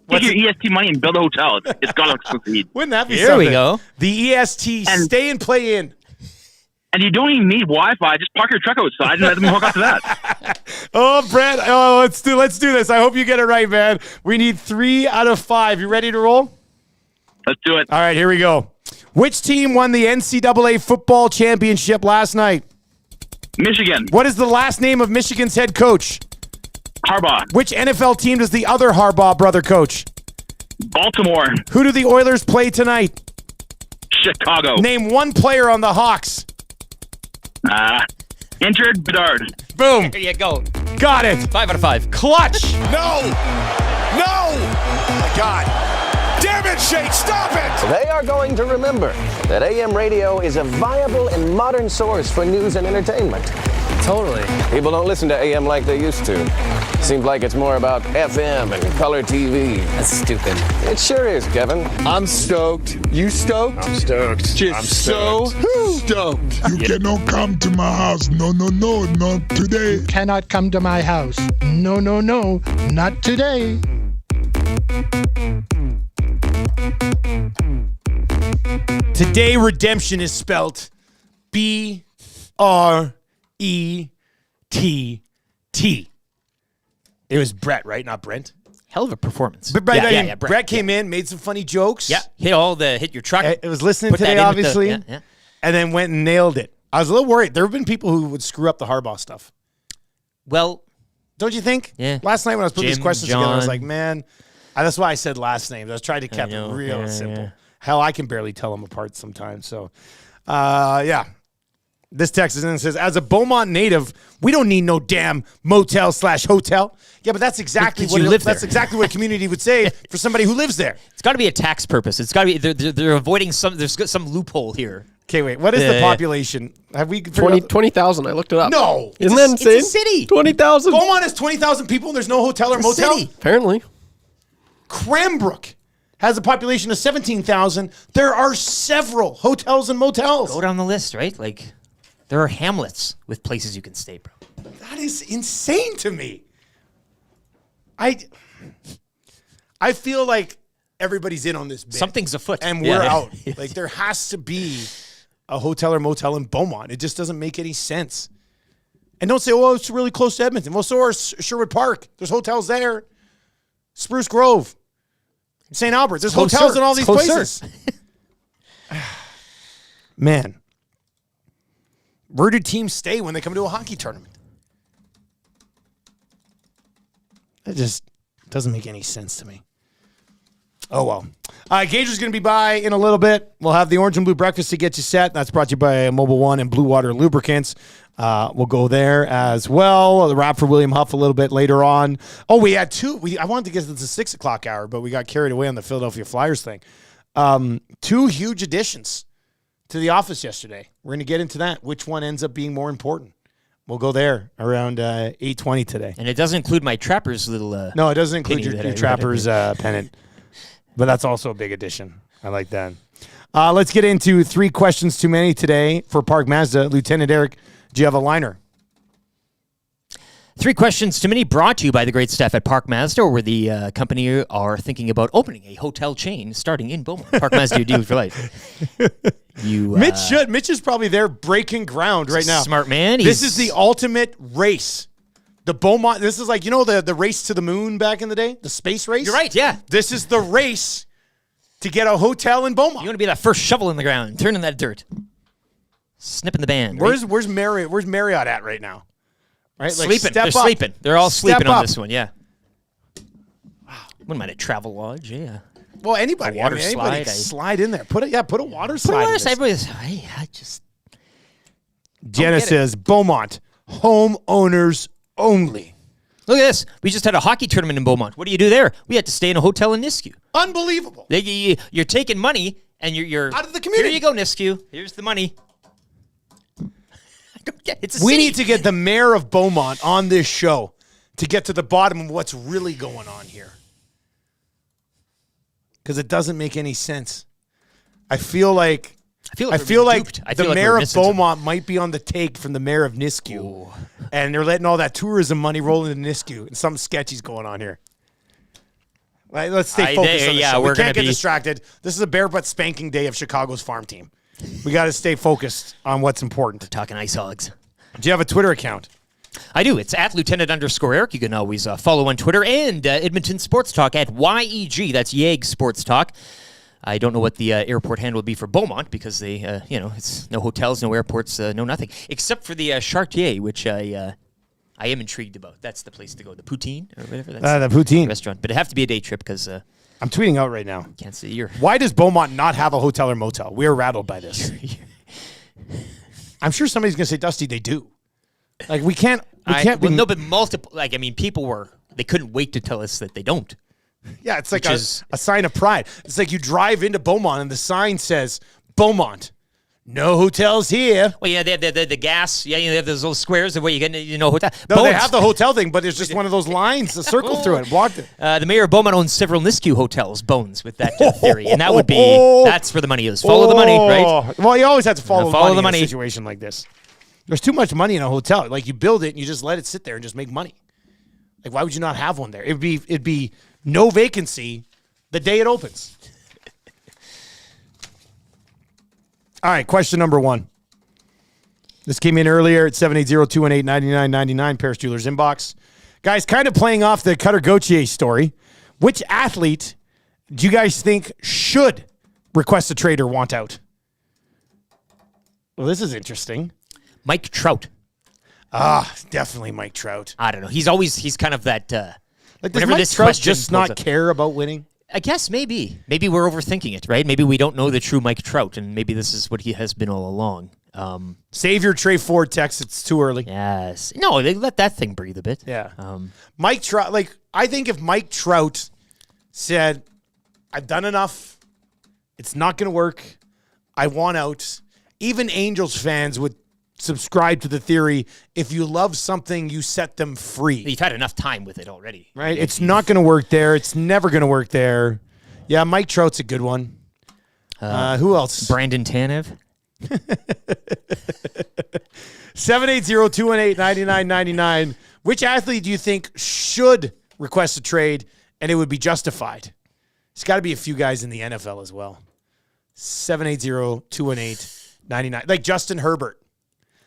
Take your EST money and build a hotel. It's got to succeed. Wouldn't that be Here something? we go. The EST, stay and play in. And you don't even need Wi-Fi. Just park your truck outside and let them hook up to that. Oh, Brett. Oh, let's do this. I hope you get it right, man. We need 3 out of 5. You ready to roll? Let's do it. All right, here we go. Which team won the NCAA football championship last night? Michigan. What is the last name of Michigan's head coach? Harbaugh. Which NFL team does the other Harbaugh brother coach? Baltimore. Who do the Oilers play tonight? Chicago. Name one player on the Hawks. Injured Bedard. Boom. There you go. Got it. 5 out of 5. Clutch. No! No! Oh, my God. Damn it, Shake, stop it! They are going to remember that AM radio is a viable and modern source for news and entertainment. Totally. People don't listen to AM like they used to. Seems like it's more about FM and color TV. That's stupid. It sure is, Kevin. I'm stoked. You stoked? I'm stoked. Just so stoked. You cannot come to my house. No, not today. Cannot come to my house. No, not today. Today, redemption is spelt B-R-E-T-T. It was Brett, right? Not Brent. Hell of a performance. But Brett came in, made some funny jokes. Yeah, hit your truck. It was listening Put that today, in with obviously, yeah. and then went and nailed it. I was a little worried. There have been people who would screw up the Harbaugh stuff. Well, don't you think? Yeah. Last night when I was putting these questions together, I was John. like, man, that's why I said last names. I was trying to keep it real and simple. Yeah. Hell, I can barely tell them apart sometimes. So, yeah. This text is in and says, as a Beaumont native, we don't need no damn motel/hotel. Yeah, but that's exactly Because you live that's there. exactly what a community would say for somebody who lives there. It's got to be a tax purpose. It's got to be they're avoiding there's some loophole here. Okay, wait. What is the population? Have we 20,000. I looked it up. No. Isn't that insane? It's a city. 20,000. Beaumont has 20,000 people and there's no hotel or motel? City. Apparently. Cranbrook has a population of 17,000. There are several hotels and motels. Go down the list, right? Like, there are hamlets with places you can stay, bro. That is insane to me. I feel like everybody's in on this bit. Something's afoot. And we're Yeah. out. Like, there has to be a hotel or motel in Beaumont. It just doesn't make any sense. And don't say, oh, it's really close to Edmonton. Well, so are Sherwood Park. There's hotels there. Spruce Grove. St. Albert. There's Closer. hotels in all these Closer. places. Man. Where do teams stay when they come to a hockey tournament? It just doesn't make any sense to me. Oh, well. Gager's going to be by in a little bit. We'll have the orange and blue breakfast to get you set. That's brought to you by Mobile One and Blue Water Lubricants. We'll go there as well. The wrap for William Huff a little bit later on. Oh, we had two. I wanted to get to the 6 o'clock hour, but we got carried away on the Philadelphia Flyers thing. 2 huge additions to the office yesterday. We're going to get into that. Which one ends up being more important? We'll go there around 8:20 today. And it doesn't include my Trapper's little no, it doesn't include penny your that I Trapper's pennant. But that's also a big addition. I like that. Let's get into 3 questions too many today for Park Mazda. Lieutenant Eric, do you have a liner? 3 questions too many, brought to you by the great staff at Park Mazda, where the company are thinking about opening a hotel chain starting in Beaumont. Park Mazda, your dealer for life. Mitch is probably there breaking ground right now. Smart man. This is the ultimate race. The Beaumont, this is like, the race to the moon back in the day? The space race? You're right, yeah. This is the race to get a hotel in Beaumont. You want to be that first shovel in the ground, turning that dirt. Snipping the band. Where's Marriott? Where's Marriott at right now? Right? Sleeping. They're sleeping. They're all sleeping on this one, yeah. Wow. Wouldn't mind a travel lodge, yeah. Well, anybody. Anybody slide in there. Put a water slide in this. Jenna says, Beaumont, homeowners only. Look at this. We just had a hockey tournament in Beaumont. What do you do there? We had to stay in a hotel in Nisku. Unbelievable. You're taking money and you're out of the community. Here you go, Nisku. Here's the money. We need to get the mayor of Beaumont on this show to get to the bottom of what's really going on here. Because it doesn't make any sense. I feel like the mayor of Beaumont might be on the take from the mayor of Nisku. Ooh. And they're letting all that tourism money roll into Nisku. And something sketchy's going on here. Right, let's stay focused on this show. We can't get distracted. This is a bare butt spanking day of Chicago's farm team. We got to stay focused on what's important. We're talking ice hogs. Do you have a Twitter account? I do. It's at Lieutenant_Eric. You can always follow on Twitter, and Edmonton Sports Talk at YEG. That's YEG Sports Talk. I don't know what the airport handle would be for Beaumont because they, it's no hotels, no airports, no nothing, except for the Chartier, which I am intrigued about. That's the place to go. The Poutine or whatever. That's the Poutine restaurant, but it have to be a day trip because. I'm tweeting out right now. Can't see you. Why does Beaumont not have a hotel or motel? We are rattled by this. I'm sure somebody's going to say, Dusty, they do. Like, we can't be... No, but multiple... people they couldn't wait to tell us that they don't. Yeah, it's like a sign of pride. It's like you drive into Beaumont and the sign says, Beaumont, no hotels here. Well, yeah, they have the gas. Yeah, they have those little squares where you get, hotel. No, they have the hotel thing, but there's just one of those lines, a circle through it, blocked it. The mayor of Beaumont owns several Nisku hotels, Bones, with that theory. And that's where the money is. Follow the money, right? Well, you always have to follow the money in a situation like this. There's too much money in a hotel. Like, you build it and you just let it sit there and just make money. Like, why would you not have one there? It'd be no vacancy the day it opens. All right, question number 1. This came in earlier at 780-218-9999, Paris Jewelers inbox. Guys, kind of playing off the Cutter Gauthier story, which athlete do you guys think should request a trade or want out? Well, this is interesting. Mike Trout. Definitely Mike Trout. I don't know. He's kind of that... does Mike Trout just not care about winning? I guess maybe. Maybe we're overthinking it, right? Maybe we don't know the true Mike Trout, and maybe this is what he has been all along. Save your Trey Ford text. It's too early. Yes. No, they let that thing breathe a bit. Yeah. Mike Trout, I think if Mike Trout said, I've done enough, it's not going to work, I want out, even Angels fans would subscribe to the theory, if you love something, you set them free. You've had enough time with it already. Right? It's not going to work there. It's never going to work there. Yeah, Mike Trout's a good one. Who else? Brandon Tanev. 780-218-9999. Which athlete do you think should request a trade and it would be justified? There's got to be a few guys in the NFL as well. 780-218-99. Like Justin Herbert.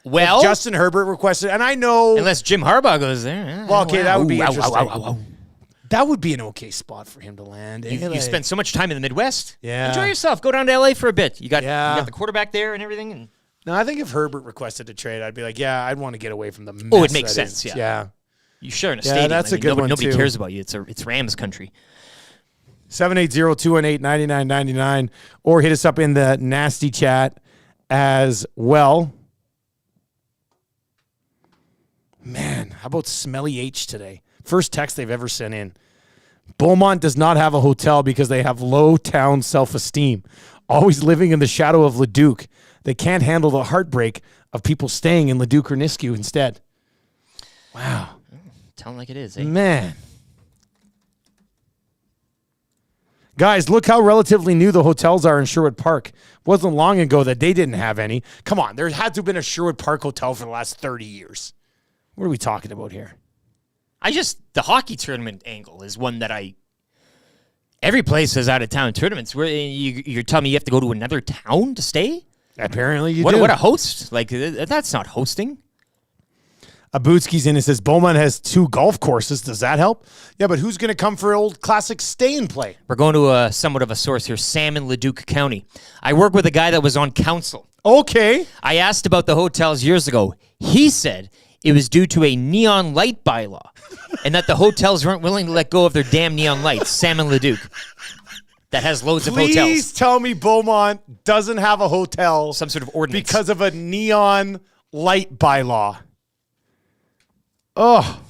Well, if Justin Herbert requested, and I know... Unless Jim Harbaugh goes there. Well, okay, that would be interesting. That would be an okay spot for him to land. You spent so much time in the Midwest. Yeah. Enjoy yourself. Go down to L.A. for a bit. You got the quarterback there and everything. And no, I think if Herbert requested a trade, I'd be like, yeah, I'd want to get away from the mess. Oh, it makes sense, yeah. You share in a stadium. That's a good one, Nobody too. cares about you. It's Rams country. 780-218-9999. Or hit us up in the nasty chat as well. Man, how about Smelly H today? First text they've ever sent in. Beaumont does not have a hotel because they have low town self-esteem. Always living in the shadow of Leduc. They can't handle the heartbreak of people staying in Leduc or Nisku instead. Wow. Tell them like it is, eh? Man. Guys, look how relatively new the hotels are in Sherwood Park. Wasn't long ago that they didn't have any. Come on, there had to have been a Sherwood Park hotel for the last 30 years. What are we talking about here? The hockey tournament angle is one that every place has out-of-town tournaments. Where you're telling me you have to go to another town to stay? Apparently you do. What a host. Like, that's not hosting. Abutski's in and says, Beaumont has 2 golf courses. Does that help? Yeah, but who's going to come for old classic stay and play? We're going to somewhat of a source here, Sam in Leduc County. I work with a guy that was on council. Okay. I asked about the hotels years ago. He said it was due to a neon light bylaw and that the hotels weren't willing to let go of their damn neon lights. Sam in Leduc. That has loads of hotels. Please tell me Beaumont doesn't have a hotel. Some sort of ordinance. Because of a neon light bylaw. Oh.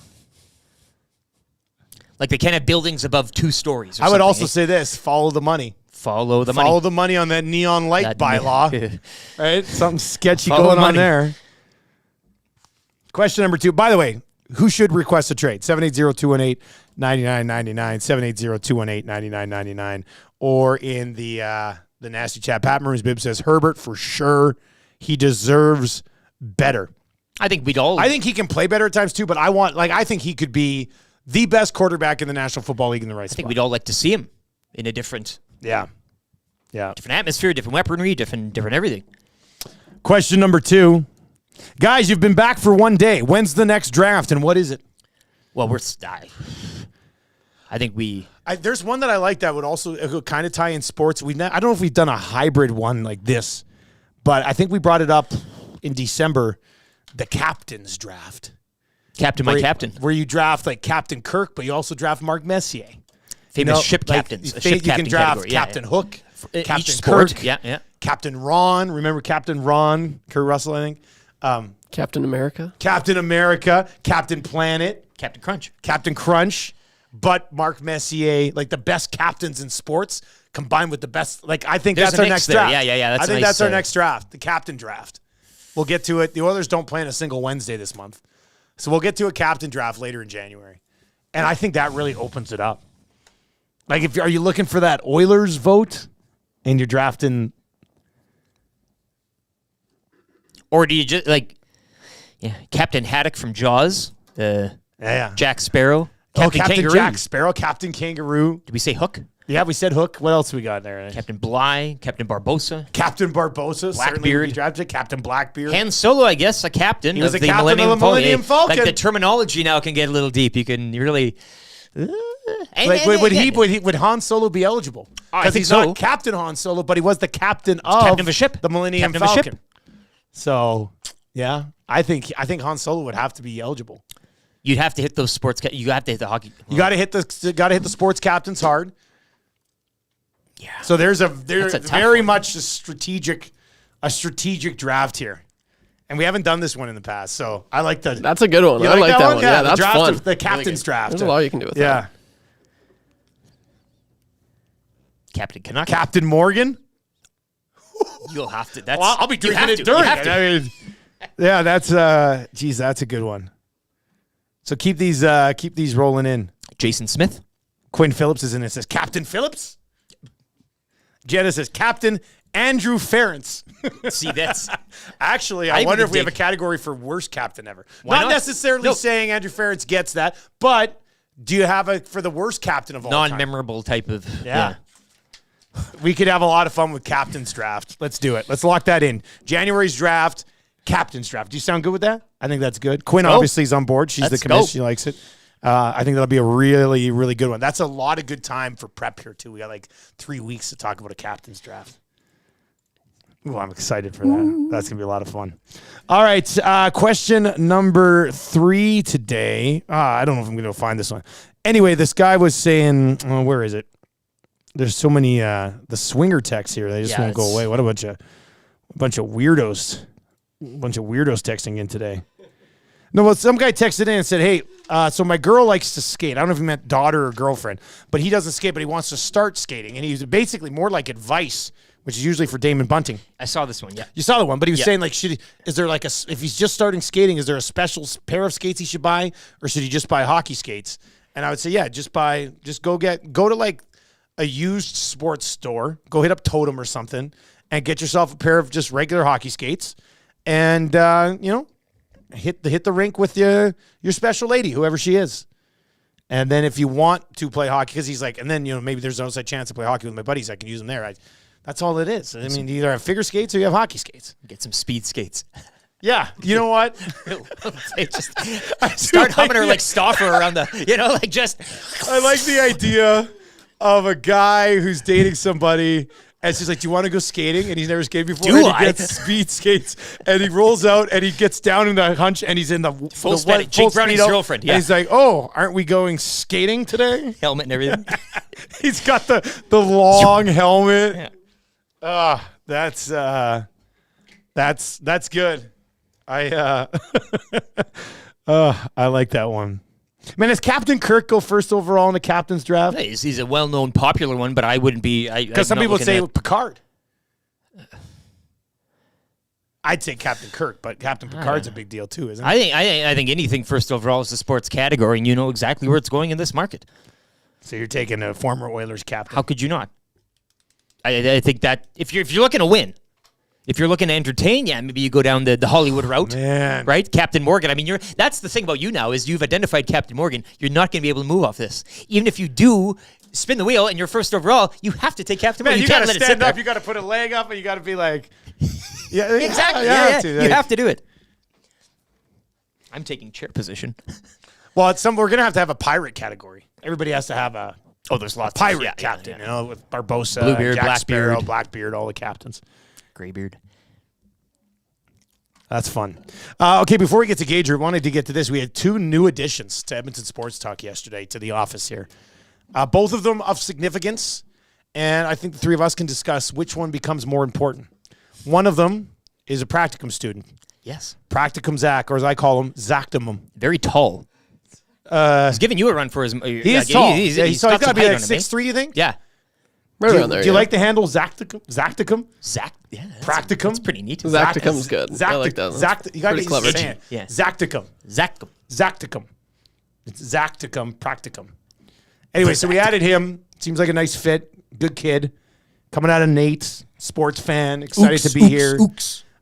Like they can't have buildings above 2 stories. I would also say this, follow the money. Follow the money. Follow the money on that neon light bylaw. Right? Something sketchy Follow going on money. there. Question number 2. By the way, who should request a trade? 780-218-9999, 780-218-9999, or in the nasty chat. Pat Maroon's Bib says Herbert for sure. He deserves better. I think he can play better at times too, but I think he could be the best quarterback in the National Football League in the right spot. I think we'd all like to see him in a different different atmosphere, different weaponry, different everything. Question number 2. Guys, you've been back for 1 day. When's the next draft and what is it? Well, I think there's one that I like that would also kind of tie in sports. I don't know if we've done a hybrid one like this, but I think we brought it up in December. The captain's draft. Captain. Where you draft like Captain Kirk, but you also draft Mark Messier. Famous ship captains. You can draft Captain Hook, Captain sport. Kirk, Yeah. Captain Ron. Remember Captain Ron? Kurt Russell, I think. Captain America. Captain Planet. Captain Crunch. But Mark Messier, like the best captains in sports combined with the best. Like I think that's our next draft. Yeah. I think that's our next draft, the captain draft. We'll get to it. The Oilers don't play on a single Wednesday this month. So we'll get to a captain draft later in January. And I think that really opens it up. Like, are you looking for that Oilers vote and you're drafting? Or do you just, Captain Haddock from Jaws? Jack Sparrow? Captain Kangaroo. Jack Sparrow, Captain Kangaroo. Did we say Hook? Yeah, we said Hook. What else we got there? Captain Bligh, Captain Barbosa. Captain Barbosa. Blackbeard. Drafted Captain Blackbeard. Han Solo, I guess, a captain He was of a the captain Millennium, of the Millennium Falcon. Like the terminology now can get a little deep. You can really... Would Han Solo be eligible? Because he's not Captain Han Solo, but he was the captain of a ship. The Millennium Captain of a Falcon. ship. So, yeah, I think Han Solo would have to be eligible. You'd have to hit those sports. You have to hit the hockey. You got to hit the sports captains hard. Yeah. So there's That's a tough very one. much a strategic draft here, and we haven't done this one in the past. So I like the. That's a good one. You I like that one. Yeah, that's draft fun. The captain's draft. There's a lot you can do with that. Yeah. Captain Canuck. Captain Morgan. You'll have to. That's. Well, I'll be drinking it during it. I mean, yeah, that's that's a good one. So keep these rolling in. Jason Smith. Quinn Phillips is in it. Says Captain Phillips. Jenna says Captain Andrew Ferentz. See, that's actually. I wonder if we have a category for worst captain ever. Not necessarily saying Andrew Ferentz gets that, but do you have for the worst captain of all time? Non-memorable type of. Yeah. We could have a lot of fun with captain's draft. Let's do it. Let's lock that in. January's draft, captain's draft. Do you sound good with that? I think that's good. Quinn obviously is on board. She's the commiss. She likes it. I think that'll be a really, really good one. That's a lot of good time for prep here, too. We got like 3 weeks to talk about a captain's draft. Ooh, I'm excited for that. That's going to be a lot of fun. All right. Question number 3 today. I don't know if I'm going to find this one. Anyway, this guy was saying, where is it? There's so many the swinger texts here. They just won't go away. What a bunch of weirdos. A bunch of weirdos texting in today. No, well, some guy texted in and said, hey, so my girl likes to skate. I don't know if he meant daughter or girlfriend, but he doesn't skate, but he wants to start skating. And he's basically more like advice, which is usually for Damon Bunting. I saw this one, yeah. You saw the one, but he was saying, like, is there like if he's just starting skating, is there a special pair of skates he should buy, or should he just buy hockey skates? And I would say, yeah, just go to like a used sports store, go hit up Totem or something, and get yourself a pair of just regular hockey skates, and hit the rink with your special lady, whoever she is. And then if you want to play hockey, because he's like, and then, maybe there's no outside chance to play hockey with my buddies. I can use them there. That's all it is. I mean, you either have figure skates or you have hockey skates. Get some speed skates. Yeah. You know what? Just start humming her like Stoffer around the, just. I like the idea of a guy who's dating somebody. And she's like, do you want to go skating? And he's never skated before. Do and I? He gets speed skates. And he rolls out and he gets down in the hunch and he's in the full speed. Jake Browning's girlfriend. Yeah. And he's like, oh, aren't we going skating today? Helmet and everything. He's got the long helmet. Yeah. That's good. I like that one. Man, does Captain Kirk go first overall in the captain's draft? He's a well-known, popular one, but I wouldn't be. Because some people say Picard. I'd say Captain Kirk, but Captain Picard's a big deal too, isn't it? I think anything first overall is a sports category, and you know exactly where it's going in this market. So you're taking a former Oilers captain. How could you not? I think that if you're looking to win. If you're looking to entertain, maybe you go down the Hollywood route, right? Captain Morgan. I mean, that's the thing about you now is you've identified Captain Morgan. You're not going to be able to move off this. Even if you do spin the wheel and you're first overall, you have to take Captain Morgan. You got to stand up. You got to put a leg up, and you got to be like, yeah, exactly. Yeah. You have to do it. I'm taking chair position. Well, we're going to have a pirate category. Everybody has to have a. Oh, there's lots. Pirate captain, with Barbosa, Bluebeard, Jack Sparrow, Blackbeard, all the captains. Graybeard. That's fun. Okay, before we get to Gager, I wanted to get to this. We had 2 new additions to Edmonton Sports Talk yesterday to the office here. Both of them of significance, and I think the 3 of us can discuss which one becomes more important. One of them is a practicum student. Yes. Practicum Zach, or as I call him, Zactimum. Very tall. He's giving you a run for his... He is tall. He's got to be like 6'3", you think? Yeah. Right around there. Do you like the handle Zacticum? Yeah. Practicum? That's pretty neat. Zacticum's good. I like that one. You got to Pretty clever. Yeah. Zacticum. It's Zacticum, practicum. Anyway, so we added him. Seems like a nice fit. Good kid. Coming out of Nate's. Sports fan. Excited to be here.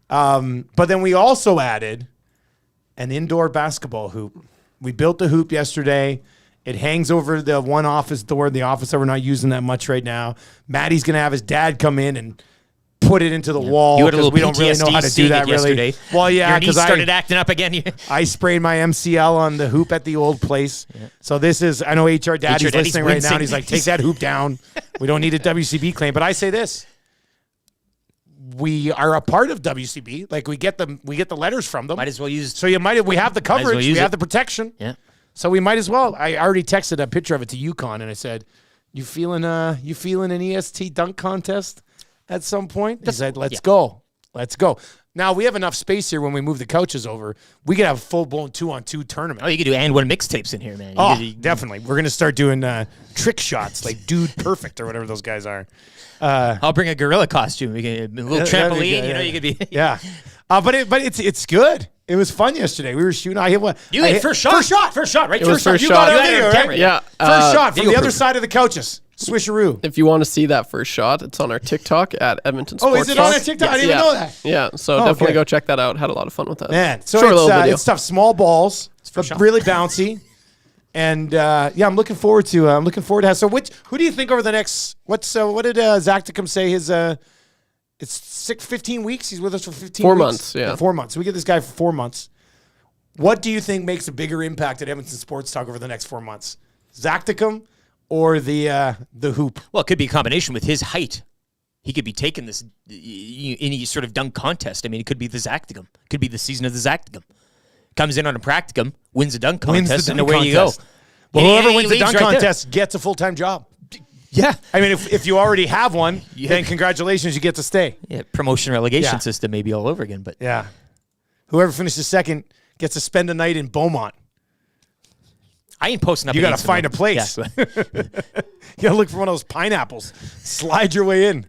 But then we also added an indoor basketball hoop. We built the hoop yesterday. It hangs over the one office door in the office that we're not using that much right now. Maddie's going to have his dad come in and put it into the wall because we don't really know how to do that really. Well, yeah, because I started acting up again. I sprained my MCL on the hoop at the old place. Yeah. So this is, I know HR Daddy's listening right now, and he's like, take that hoop down. We don't need a WCB claim. But I say this. We are a part of WCB. Like we get the letters from them. Might as well use. So we have the coverage. We have the protection. Yeah. So we might as well. I already texted a picture of it to UConn, and I said, "You feeling an EST dunk contest at some point?" He said, "Let's go, let's go." Now we have enough space here. When we move the couches over, we could have a full-blown 2-on-2 tournament. Oh, you could do and one mixtapes in here, man. Definitely. We're gonna start doing trick shots like Dude Perfect or whatever those guys are. I'll bring a gorilla costume. We can a little trampoline. You could be. Yeah. But it's good. It was fun yesterday. We were shooting. I hit one. You hit first shot, right? It was first You shot. got it on video, right? Yeah. First shot from the other side of the couches. Swisheroo. If you want to see that first shot, it's on our TikTok at Edmonton Sports. Oh, is it on our TikTok? I didn't even know that. Yeah, so definitely go check that out. Had a lot of fun with that. Man, so it's tough. Small balls, but really bouncy. And I'm looking forward to. That. So, who do you think over the next? What did Zacticum say? His it's 15 weeks. He's with us for 15 4 weeks. months. Yeah, 4 months. So we get this guy for 4 months. What do you think makes a bigger impact at Edmonton Sports Talk over the next 4 months? Zacticum or the hoop? Well, it could be a combination with his height. He could be taking this any sort of dunk contest. I mean, it could be the Zacticum. It could be the season of the Zacticum. Comes in on a practicum, wins a dunk contest, and away you go. Well, whoever wins the dunk contest gets a full-time job. Yeah. I mean, if you already have one, then congratulations, you get to stay. Yeah, promotion relegation system maybe all over again. But yeah. Whoever finishes second gets to spend a night in Beaumont. I ain't posting up. You got to find a place. Yeah. You got to look for one of those pineapples. Slide your way in.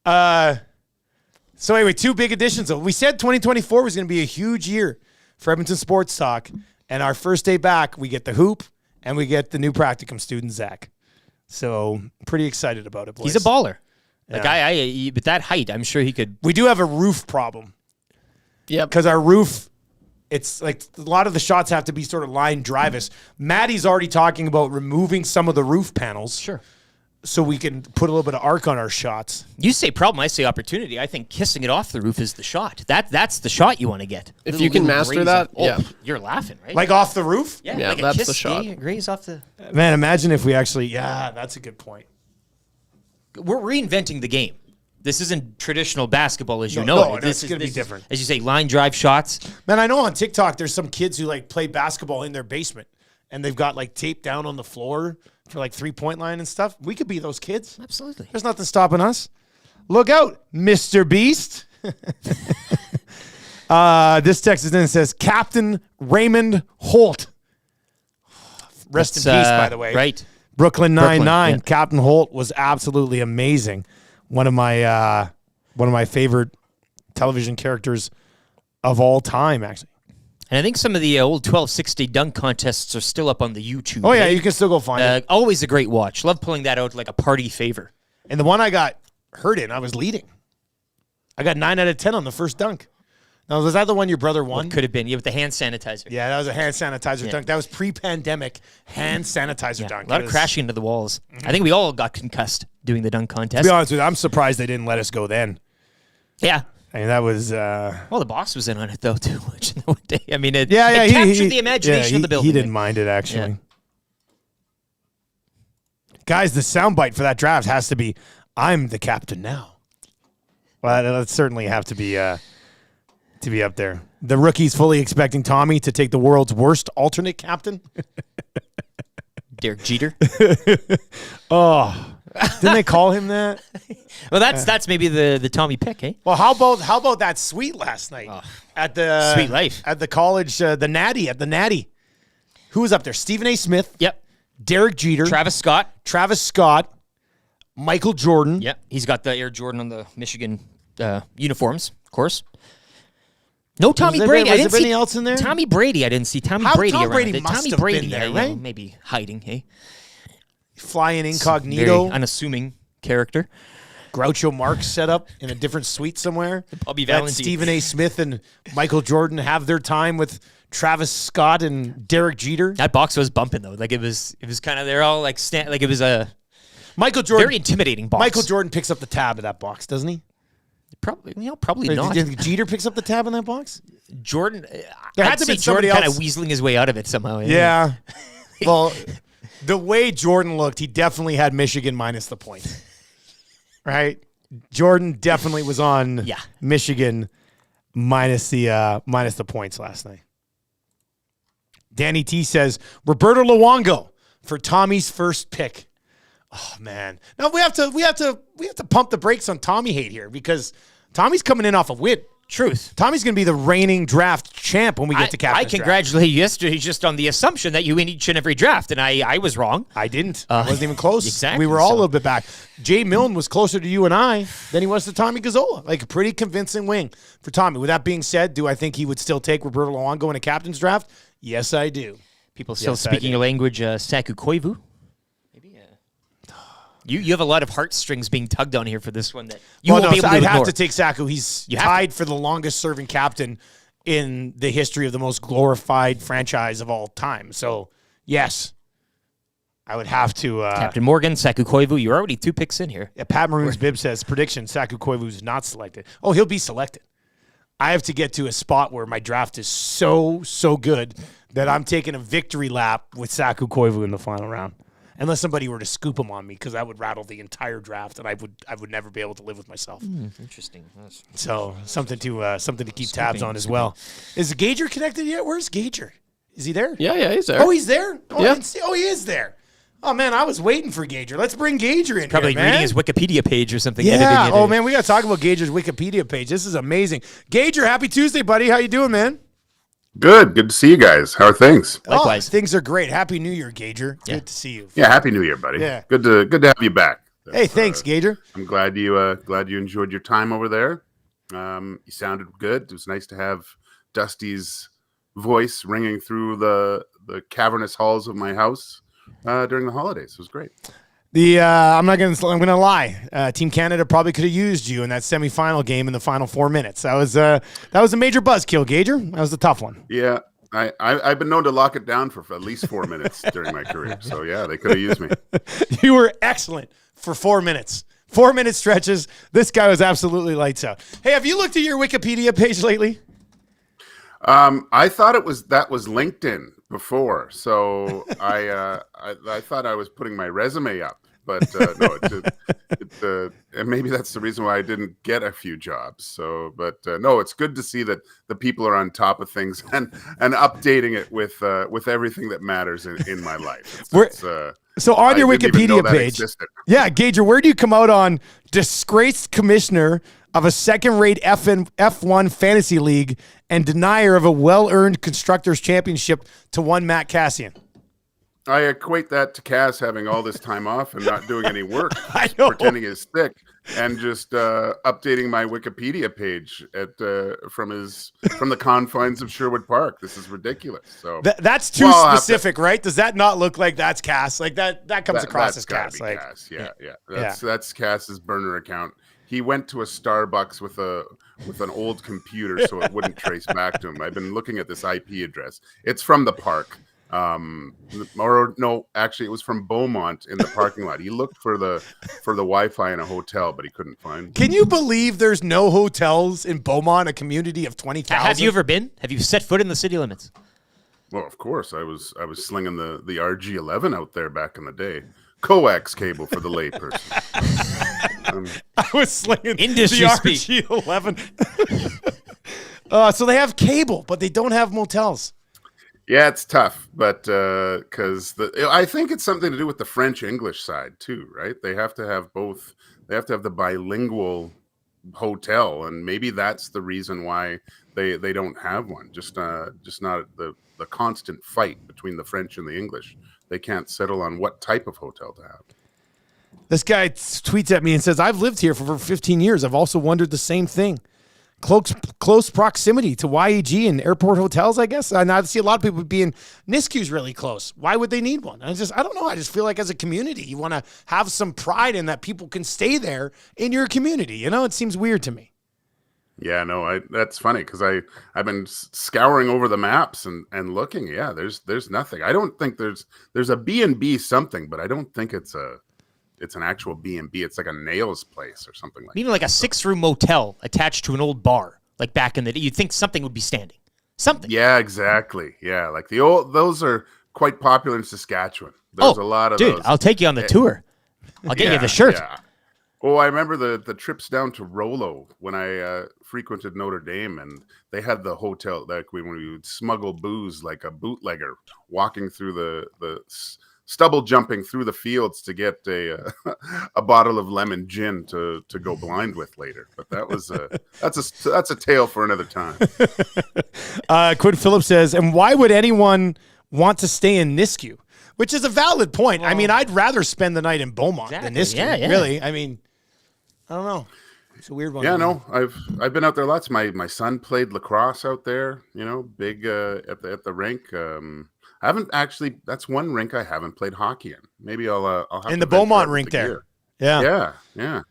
So anyway, 2 big additions. We said 2024 was going to be a huge year for Edmonton Sports Talk. And our first day back, we get the hoop and we get the new practicum student, Zach. So pretty excited about it, boys. He's a baller. Like with that height, I'm sure he could. We do have a roof problem. Yep. Because our roof It's like a lot of the shots have to be sort of line drive-us. Maddie's already talking about removing some of the roof panels. Sure. So we can put a little bit of arc on our shots. You say problem, I say opportunity. I think kissing it off the roof is the shot. That's the shot you want to get. If you can master that, you're laughing, right? Like off the roof? Yeah, like that's a kiss, the shot. Graze off the. Man, imagine if we actually. Yeah, that's a good point. We're reinventing the game. This isn't traditional basketball as you know No, it. it's going to be different. As you say, line drive shots. Man, I know on TikTok there's some kids who like play basketball in their basement and they've got like tape down on the floor for like 3-point line and stuff. We could be those kids. Absolutely. There's nothing stopping us. Look out, Mr. Beast. This text is in and says, Captain Raymond Holt. Rest in peace, by the way. Right. Brooklyn Nine-Nine. yeah. Captain Holt was absolutely amazing. One of my favorite television characters of all time, actually. And I think some of the old 1260 dunk contests are still up on the YouTube. Oh, yeah, you can still go find it. Always a great watch. Love pulling that out like a party favor. And the one I got hurt in, I was leading. I got 9 out of 10 on the first dunk. Now, was that the one your brother won? Could have been. Yeah, with the hand sanitizer. Yeah, that was a hand sanitizer dunk. That was pre-pandemic hand sanitizer dunk. A lot of crashing into the walls. I think we all got concussed doing the dunk contest. To be honest with you, I'm surprised they didn't let us go then. Yeah. I mean, that was... Well, the boss was in on it, though, too much. One day. I mean, it he captured the imagination of the building. He didn't mind it, actually. Yeah. Guys, the soundbite for that draft has to be, I'm the captain now. Well, that'd certainly have to be up there. The rookies fully expecting Tommy to take the world's worst alternate captain. Derek Jeter. Oh, didn't they call him that? Well, that's maybe the Tommy pick, eh? Well, how about that suite last night at the Sweet Life at the college, the Natty? Who was up there? Stephen A. Smith. Yep. Derek Jeter. Travis Scott. Michael Jordan. Yep. He's got the Air Jordan on the Michigan uniforms, of course. No Tommy Brady. Was there anybody else in there? Tommy Brady. I didn't see Tommy Brady Tom around. Brady must Tommy have Brady been there, you right? know, maybe hiding, hey? Flying incognito. Very unassuming character. Groucho Marx set up in a different suite somewhere. Bobby Let Valentine. Stephen A. Smith and Michael Jordan have their time with Travis Scott and Derek Jeter. That box was bumping though. Like it was kind of they're all like like it was a Michael Jordan very intimidating box. Michael Jordan picks up the tab of that box, doesn't he? Probably not. Do you think Jeter picks up the tab in that box? Jordan, There had to be somebody Jordan kind else. of weaseling his way out of it somehow. Yeah. Well, the way Jordan looked, he definitely had Michigan minus the point. Right? Jordan definitely was on Michigan minus the points last night. Danny T says Roberto Luongo for Tommy's first pick. Oh man. Now we have to pump the brakes on Tommy hate here because Tommy's coming in off a win. Truth. Tommy's going to be the reigning draft champ when we get to captain's I draft. congratulate you yesterday just on the assumption that you win each and every draft, and I was wrong. I didn't. I wasn't even close. Exactly. We were all a little bit back. Jay Milne was closer to you and I than he was to Tommy Gazzola. Like a pretty convincing win for Tommy. With that being said, do I think he would still take Roberto Luongo in a captain's draft? Yes, I do. People still speaking your language, Saku Koivu. You have a lot of heartstrings being tugged on here for this one that you won't be able to I'd ignore. have to take Saku. He's tied for the longest serving captain in the history of the most glorified franchise of all time. So, yes, I would have to. Captain Morgan, Saku Koivu, you're already 2 picks in here. Yeah, Pat Maroon's bib says, prediction, Saku Koivu's not selected. Oh, he'll be selected. I have to get to a spot where my draft is so good that I'm taking a victory lap with Saku Koivu in the final round. Unless somebody were to scoop him on me, because that would rattle the entire draft, and I would never be able to live with myself. Interesting. So something to keep tabs on as well. Is Gager connected yet? Where's Gager? Is he there? Yeah, he's there. Oh, he's there. Oh, Yeah. I didn't see. Oh, he is there. Oh man, I was waiting for Gager. Let's bring Gager in. Probably here, man. reading his Wikipedia page or something. Yeah. Oh man, we got to talk about Gager's Wikipedia page. This is amazing. Gager, happy Tuesday, buddy. How you doing, man? Good to see you guys. How are things? Likewise. Oh, things are great. Happy New Year, Gager. Good to see you. Yeah, happy New Year, buddy. Yeah. Good to have you back. Hey, thanks, Gager. I'm glad you enjoyed your time over there. You sounded good. It was nice to have Dusty's voice ringing through the cavernous halls of my house during the holidays. It was great. I'm gonna lie. Team Canada probably could have used you in that semifinal game in the final 4 minutes. That was a major buzzkill, Gager. That was a tough one. Yeah, I've been known to lock it down for at least 4 minutes during my career. So yeah, they could have used me. You were excellent for 4 minutes. 4-minute stretches. This guy was absolutely lights out. Hey, have you looked at your Wikipedia page lately? I thought that was LinkedIn before, so I thought I was putting my resume up. But no, and maybe that's the reason why I didn't get a few jobs. So, but no, it's good to see that the people are on top of things and updating it with everything that matters in my life. So on your Wikipedia page, yeah, Gager, where do you come out on disgraced commissioner of a second-rate F1 fantasy league and denier of a well-earned constructors championship to one Matt Cassian? I equate that to Cass having all this time off and not doing any work, pretending he's sick, and just updating my Wikipedia page from the confines of Sherwood Park. This is ridiculous. So that's too specific, right? Does that not look like that's Cass? Like that comes across as Cass. Like Cass. Yeah. That's Cass's burner account. He went to a Starbucks with an old computer so it wouldn't trace back to him. I've been looking at this IP address. It's from the park. Or no, actually it was from Beaumont in the parking lot. He looked for the Wi-Fi in a hotel, but he couldn't find. Can you believe there's no hotels in Beaumont, a community of 20,000? Have you ever been? Have you set foot in the city limits? Well, of course. I was slinging the RG11 out there back in the day. Coax cable for the layperson. I was slinging industry the RG11. So they have cable, but they don't have motels. Yeah, it's tough, but because I think it's something to do with the French-English side too, right? They have to have both. They have to have the bilingual hotel, and maybe that's the reason why they don't have one. Just not the constant fight between the French and the English. They can't settle on what type of hotel to have. This guy tweets at me and says, "I've lived here for over 15 years. I've also wondered the same thing. Close proximity to YEG and airport hotels, I guess. And I see a lot of people being Nisku's really close. Why would they need one? I don't know. I just feel like as a community, you want to have some pride in that people can stay there in your community. You know, it seems weird to me. Yeah, no, that's funny because I've been scouring over the maps and looking. Yeah, there's nothing. I don't think there's a B&B something, but I don't think it's an actual B&B. It's like a nails place or something like Even like a 6-room motel attached to an old bar, like back in the day. You'd think something would be standing. Something. Yeah, exactly. Yeah, like those are quite popular in Saskatchewan. There's a lot of those. Dude, I'll take you on the tour. I'll get you the shirt. Yeah. Oh, I remember the trips down to Rollo when I frequented Notre Dame, and they had the hotel like when we would smuggle booze like a bootlegger walking through the stubble jumping through the fields to get a bottle of lemon gin to go blind with later. But that's a tale for another time. Quinn Phillips says, and why would anyone want to stay in Nisku? Which is a valid point. I mean, I'd rather spend the night in Beaumont than Nisku. Yeah. Really. I mean, I don't know. It's a weird one. Yeah, no, I've been out there lots. My son played lacrosse out there, big at the rink. I haven't actually. That's one rink I haven't played hockey in. Maybe I'll have in the Beaumont rink there. Yeah. Yeah.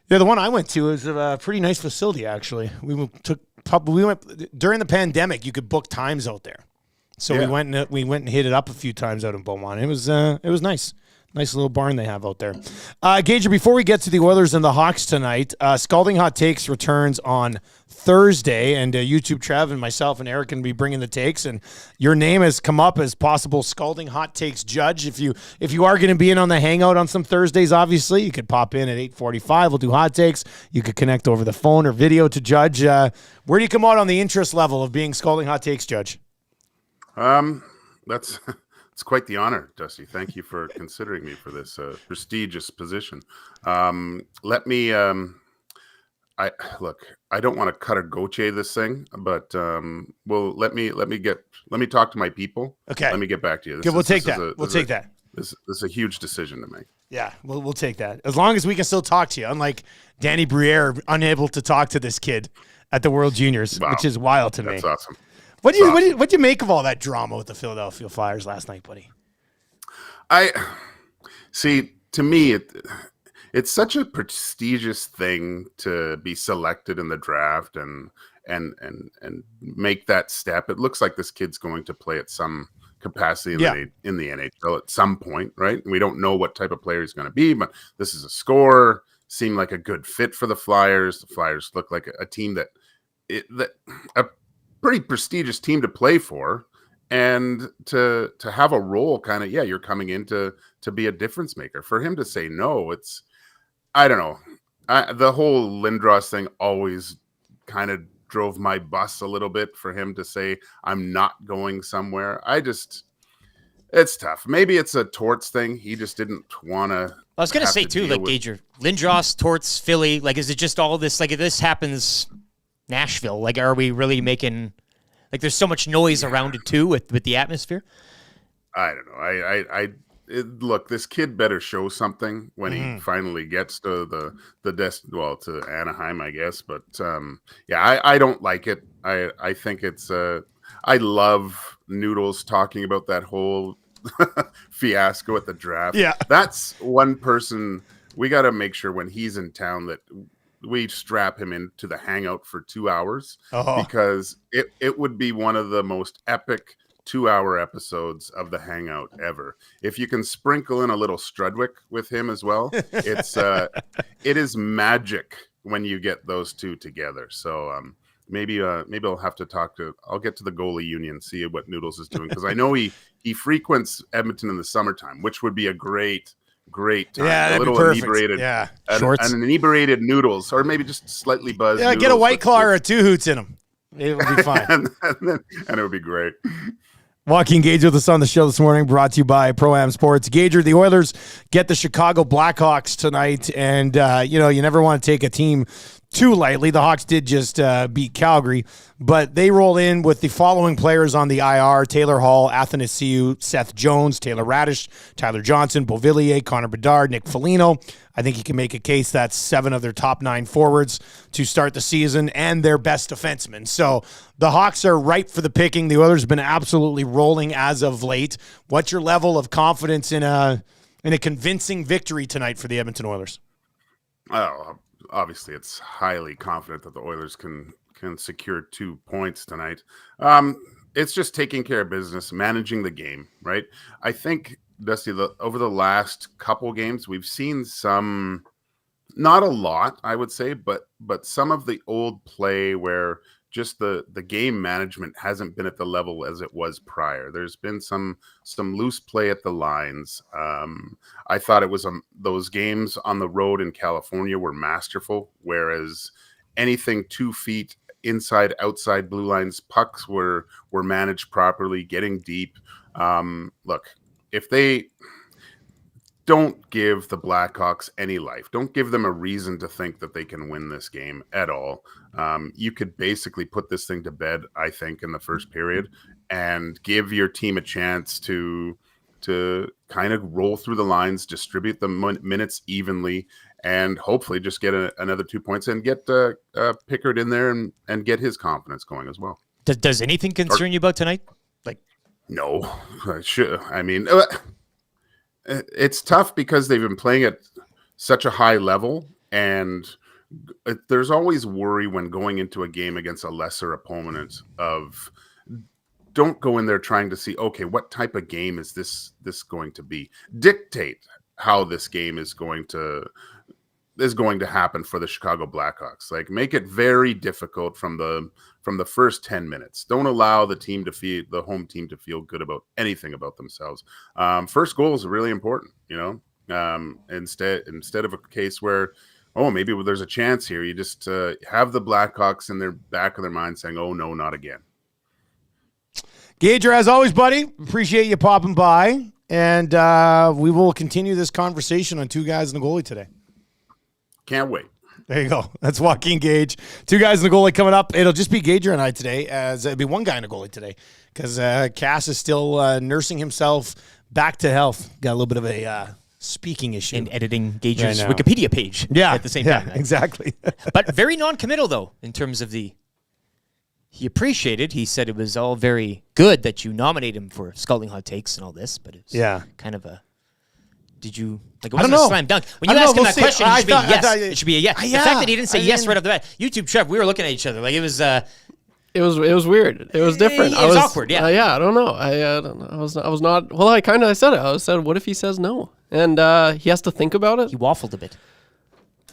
The one I went to is a pretty nice facility. Actually, we went during the pandemic. You could book times out there, so we went and hit it up a few times out in Beaumont. It was nice. Nice little barn they have out there. Gager, before we get to the Oilers and the Hawks tonight, Scalding Hot Takes returns on Thursday, and YouTube Trev and myself and Eric can be bringing the takes, and your name has come up as possible Scalding Hot Takes judge. If you are going to be in on the hangout on some Thursdays, obviously, you could pop in at 8:45. We'll do hot takes. You could connect over the phone or video to judge. Where do you come out on the interest level of being Scalding Hot Takes judge? It's quite the honor, Dusty. Thank you for considering me for this prestigious position. Let me. I don't want to cut or Gauthier this thing, but let me talk to my people. Okay. Let me get back to you. We'll take that. We'll take that. This is a huge decision to make. Yeah, we'll take that. As long as we can still talk to you, unlike Danny Briere, unable to talk to this kid at the World Juniors, which is wild to me. That's awesome. What do you make of all that drama with the Philadelphia Flyers last night, buddy? I see. to me, it's such a prestigious thing to be selected in the draft and make that step. It looks like this kid's going to play at some capacity in the NHL at some point, right? We don't know what type of player he's going to be, but this is a scorer. Seemed like a good fit for the Flyers. The Flyers look like a team that a pretty prestigious team to play for, and to have a role. Kind of, you're coming in to be a difference maker. For him to say no, it's, I don't know. The whole Lindros thing always kind of drove my bus a little bit. For him to say, I'm not going somewhere, it's tough. Maybe it's a Torts thing. He just didn't want to. I was going to say, too, like, Gager, Lindros, Torts, Philly, like, is it just all this, like, if this happens Nashville, like, are we really making, like, there's so much noise around it, too, with the atmosphere? I don't know. Look, this kid better show something when he finally gets to to Anaheim, I guess. But I don't like it. I think it's I love Noodles talking about that whole fiasco at the draft. Yeah, that's one person we got to make sure when he's in town that we strap him into the hangout for 2 hours, because it would be one of the most epic 2-hour episodes of the hangout ever. If you can sprinkle in a little Strudwick with him as well, it is magic when you get those two together. So maybe I'll have to I'll get to the goalie union, see what Noodles is doing, because I know he frequents Edmonton in the summertime, which would be a great time. Yeah, a little inebriated. An inebriated Noodles, or maybe just slightly buzzed. Yeah, Noodles get a White Claw or a Two Hoots in him. It would be fine. and it would be great. Joaquin Gage with us on the show this morning, brought to you by Pro-Am Sports. Gager, the Oilers get the Chicago Blackhawks tonight, and you never want to take a team too lightly. The Hawks did just beat Calgary, but they roll in with the following players on the IR: Taylor Hall, Athanasiou, Seth Jones, Taylor Radish, Tyler Johnson, Beauvillier, Connor Bedard, Nick Foligno. I think you can make a case that's 7 of their top 9 forwards to start the season and their best defensemen. So the Hawks are ripe for the picking. The Oilers have been absolutely rolling as of late. What's your level of confidence in a convincing victory tonight for the Edmonton Oilers? Oh, obviously it's highly confident that the Oilers can secure 2 points tonight. It's just taking care of business, managing the game, right? I think, Dusty, over the last couple games, we've seen some, not a lot, I would say, but some of the old play where just the game management hasn't been at the level as it was prior. There's been some loose play at the lines. I thought it was those games on the road in California were masterful, whereas anything 2 feet inside, outside blue lines, pucks were managed properly, getting deep. Look, if they don't give the Blackhawks any life, don't give them a reason to think that they can win this game at all, you could basically put this thing to bed, I think, in the first period, and give your team a chance to kind of roll through the lines, distribute the minutes evenly, and hopefully just get another 2 points and get Pickard in there and get his confidence going as well. Does anything concern you about tonight? No, I mean, it's tough because they've been playing at such a high level, and there's always worry when going into a game against a lesser opponent of, don't go in there trying to see, okay, what type of game is this going to be? Dictate how this game is going to happen for the Chicago Blackhawks. Like, make it very difficult from the first 10 minutes. Don't allow the home team to feel good about anything about themselves. First goal is really important, instead of a case where, maybe there's a chance here. You just have the Blackhawks in their back of their mind saying, oh no, not again. Gager, as always, buddy, appreciate you popping by, and we will continue this conversation on Two Guys and a Goalie today. Can't wait. There you go. That's Joaquin Gage. Two Guys and a Goalie coming up. It'll just be Gager and I today, as it'll be one guy and a goalie today, because Cass is still nursing himself back to health. Got a little bit of a speaking issue. And editing Gager's Wikipedia page at the same time. Yeah, exactly. But very non-committal, though, in terms of he appreciated. He said it was all very good that you nominate him for Scalding Hot Takes and all this, but it's kind of a Did you like? It I don't wasn't a know. slam dunk. When I you don't ask know. him We'll that see. question, it should be I yes. thought- It should be a yes. Yeah. The fact that he didn't say I yes mean- right off the bat. YouTube Trev, we were looking at each other like it was. It was weird. It was different. It was awkward. Yeah. Yeah. I don't know. I don't know. I was not. Well, I said it. I said, what if he says no? And he has to think about it. He waffled a bit.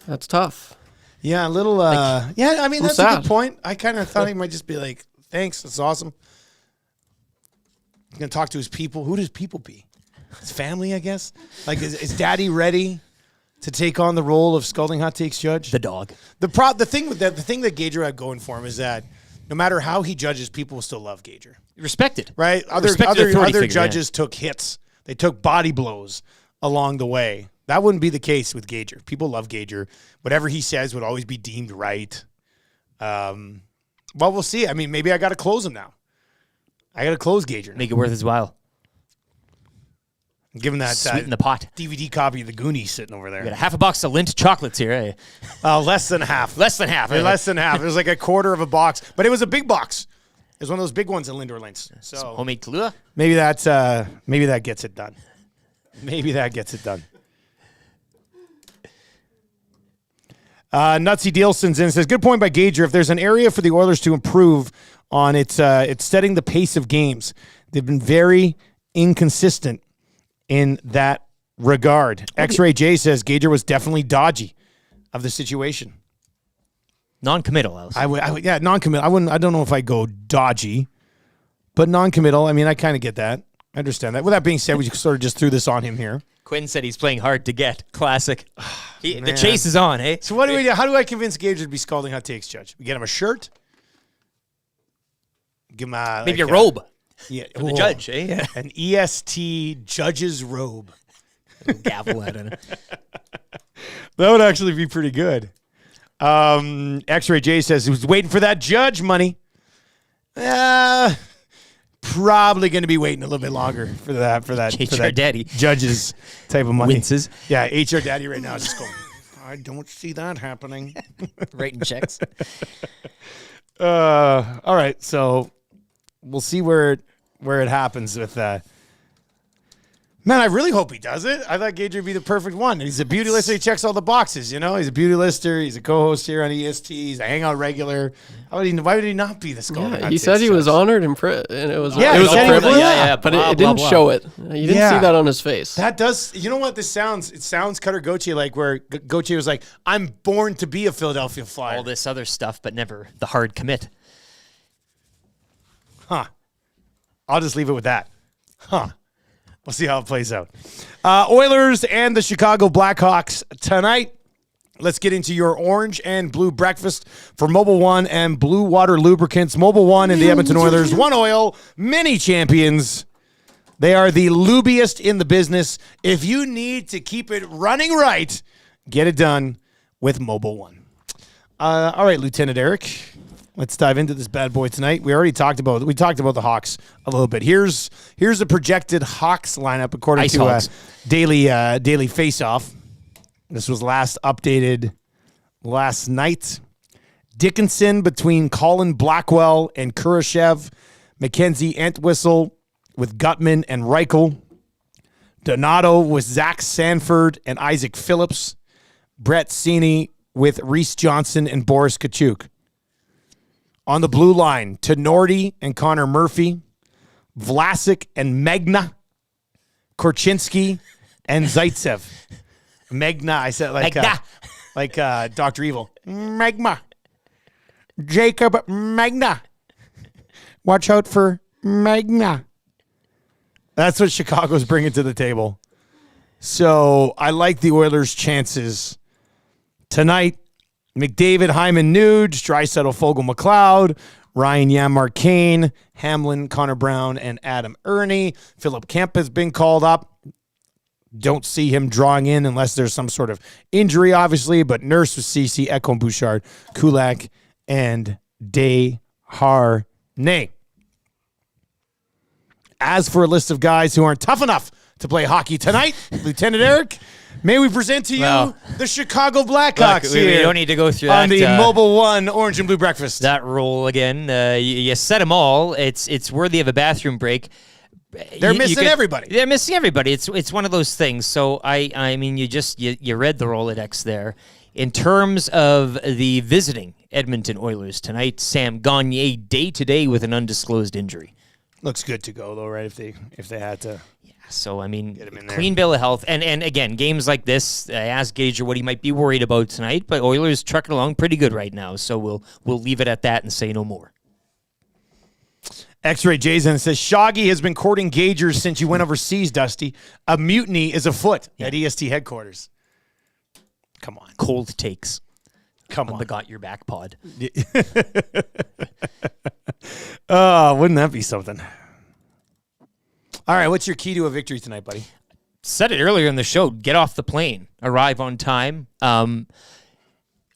That's tough. Yeah, a little. Yeah, I mean I'm that's a sad. good point. I kind of thought he might just be like, "Thanks, that's awesome." He's gonna talk to his people. Who does people be? His family, I guess. Like, is Daddy ready to take on the role of Scalding Hot Takes judge? The dog. The thing that Gager had going for him is that no matter how he judges, people will still love Gager. Respected, right? Other judges took hits. They took body blows along the way. That wouldn't be the case with Gager. People love Gager. Whatever he says would always be deemed right. Well, we'll see. I mean, maybe I got to close him now. I got to close Gager. Make it worth his while. Give him that Sweeten the pot. DVD copy of the Goonies sitting over there. We got a half a box of Lindt chocolates here. Eh? Less than half. Less than half. Less than half. It was like a quarter of a box, but it was a big box. It was one of those big ones in Lindor Lints. So some homemade Kahlua. Maybe that gets it done. Maybe that gets it done. Nutsy Dealson's in says, good point by Gager. If there's an area for the Oilers to improve on, it's setting the pace of games. They've been very inconsistent in that regard. X-Ray J says Gager was definitely dodgy of the situation. Non-committal. Yeah, non-committal. I don't know if I go dodgy, but non-committal. I mean, I kind of get that. I understand that. With that being said, we sort of just threw this on him here. Quinn said he's playing hard to get. Classic. The chase is on, eh? So what do we do? How do I convince Gager to be Scalding Hot Takes judge? We get him a shirt. Give him maybe a robe. Yeah, for the judge, eh? Yeah. An EST judge's robe. Gavel out on it. That would actually be pretty good. X-Ray J says he was waiting for that judge money. Probably going to be waiting a little bit longer for that HR Daddy judges type of money. Winces. Yeah, HR Daddy right now is just going, I don't see that happening. Writing checks. All right, so we'll see where it happens with that. Man, I really hope he does it. I thought Gager would be the perfect one. He's a beauty lister. He checks all the boxes, you know? He's a beauty lister. He's a co-host here on EST. He's a hangout regular. Why would he not be the Scalding? Yeah, he said he was honored and it was a Yeah, privilege. But it didn't show it. You didn't see that on his face. That does. You know what this sounds? It sounds Cutter Gauthier like where Gauthier was like, I'm born to be a Philadelphia Flyer. All this other stuff, but never the hard commit. Huh. I'll just leave it with that. Huh. We'll see how it plays out. Oilers and the Chicago Blackhawks tonight. Let's get into your orange and blue breakfast for Mobile One and Blue Water Lubricants. Mobile One and the Edmonton Oilers. One oil, many champions. They are the lubiest in the business. If you need to keep it running right, get it done with Mobile One. All right, Lieutenant Eric. Let's dive into this bad boy tonight. We talked about the Hawks a little bit. Here's the projected Hawks lineup according to Daily Face-Off. This was last updated last night. Dickinson between Colin Blackwell and Kurashev. Mackenzie Entwistle with Gutman and Reichel. Donato with Zach Sanford and Isaac Phillips. Brett Seney with Reese Johnson and Boris Kachuk. On the blue line, Tenorti and Connor Murphy, Vlasic and Megna, Korchinski and Zaitsev. Megna, I said like Dr. Evil. Megna. Jacob Megna. Watch out for Megna. That's what Chicago's bringing to the table. So I like the Oilers' chances tonight. McDavid, Hyman, Nuge, Draisaitl, Fogle, McLeod, Ryan Yamar, Kane, Hamlin, Connor Brown, and Adam Ernie. Philip Kemp has been called up. Don't see him drawing in unless there's some sort of injury, obviously, but Nurse with CC, Ekholm, Bouchard, Kulak, and Desharnais. As for a list of guys who aren't tough enough to play hockey tonight, Lieutenant Eric, may we present to you the Chicago Blackhawks here. We don't need to go through that. On the Mobile One Orange and Blue Breakfast. That roll again. You said them all. It's worthy of a bathroom break. They're missing everybody. They're missing everybody. It's one of those things. So I mean, you read the Rolodex there. In terms of the visiting Edmonton Oilers tonight, Sam Gagner day-to-day with an undisclosed injury. Looks good to go though, right? If they had to. Yeah. So I mean, get him in there. clean bill of health, and again, games like this. I asked Gager what he might be worried about tonight, but Oilers trucking along pretty good right now. So we'll leave it at that and say no more. X-Ray Jason says, Shoggy has been courting Gager since you went overseas, Dusty. A mutiny is afoot at EST headquarters. Come on. Cold takes. Come on. The Got Your Back pod. Oh, wouldn't that be something? All right, what's your key to a victory tonight, buddy? Said it earlier in the show, get off the plane, arrive on time.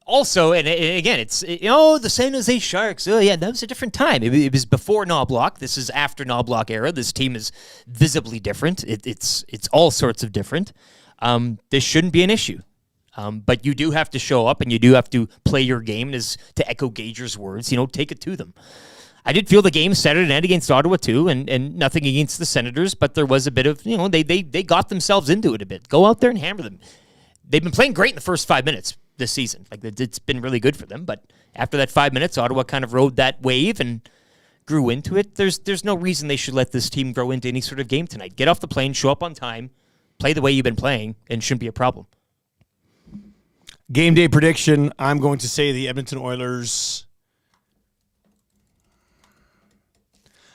Also, and again, it's, the San Jose Sharks. Oh, yeah, that was a different time. It was before Knobloch. This is after Knobloch era. This team is visibly different. It's all sorts of different. This shouldn't be an issue. But you do have to show up, and you do have to play your game, as to echo Gager's words, take it to them. I did feel the game Saturday night against Ottawa, too, and nothing against the Senators, but there was a bit of, they got themselves into it a bit. Go out there and hammer them. They've been playing great in the first 5 minutes this season. Like, it's been really good for them, but after that 5 minutes, Ottawa kind of rode that wave and grew into it. There's no reason they should let this team grow into any sort of game tonight. Get off the plane, show up on time, play the way you've been playing, and it shouldn't be a problem. Game day prediction, I'm going to say the Edmonton Oilers.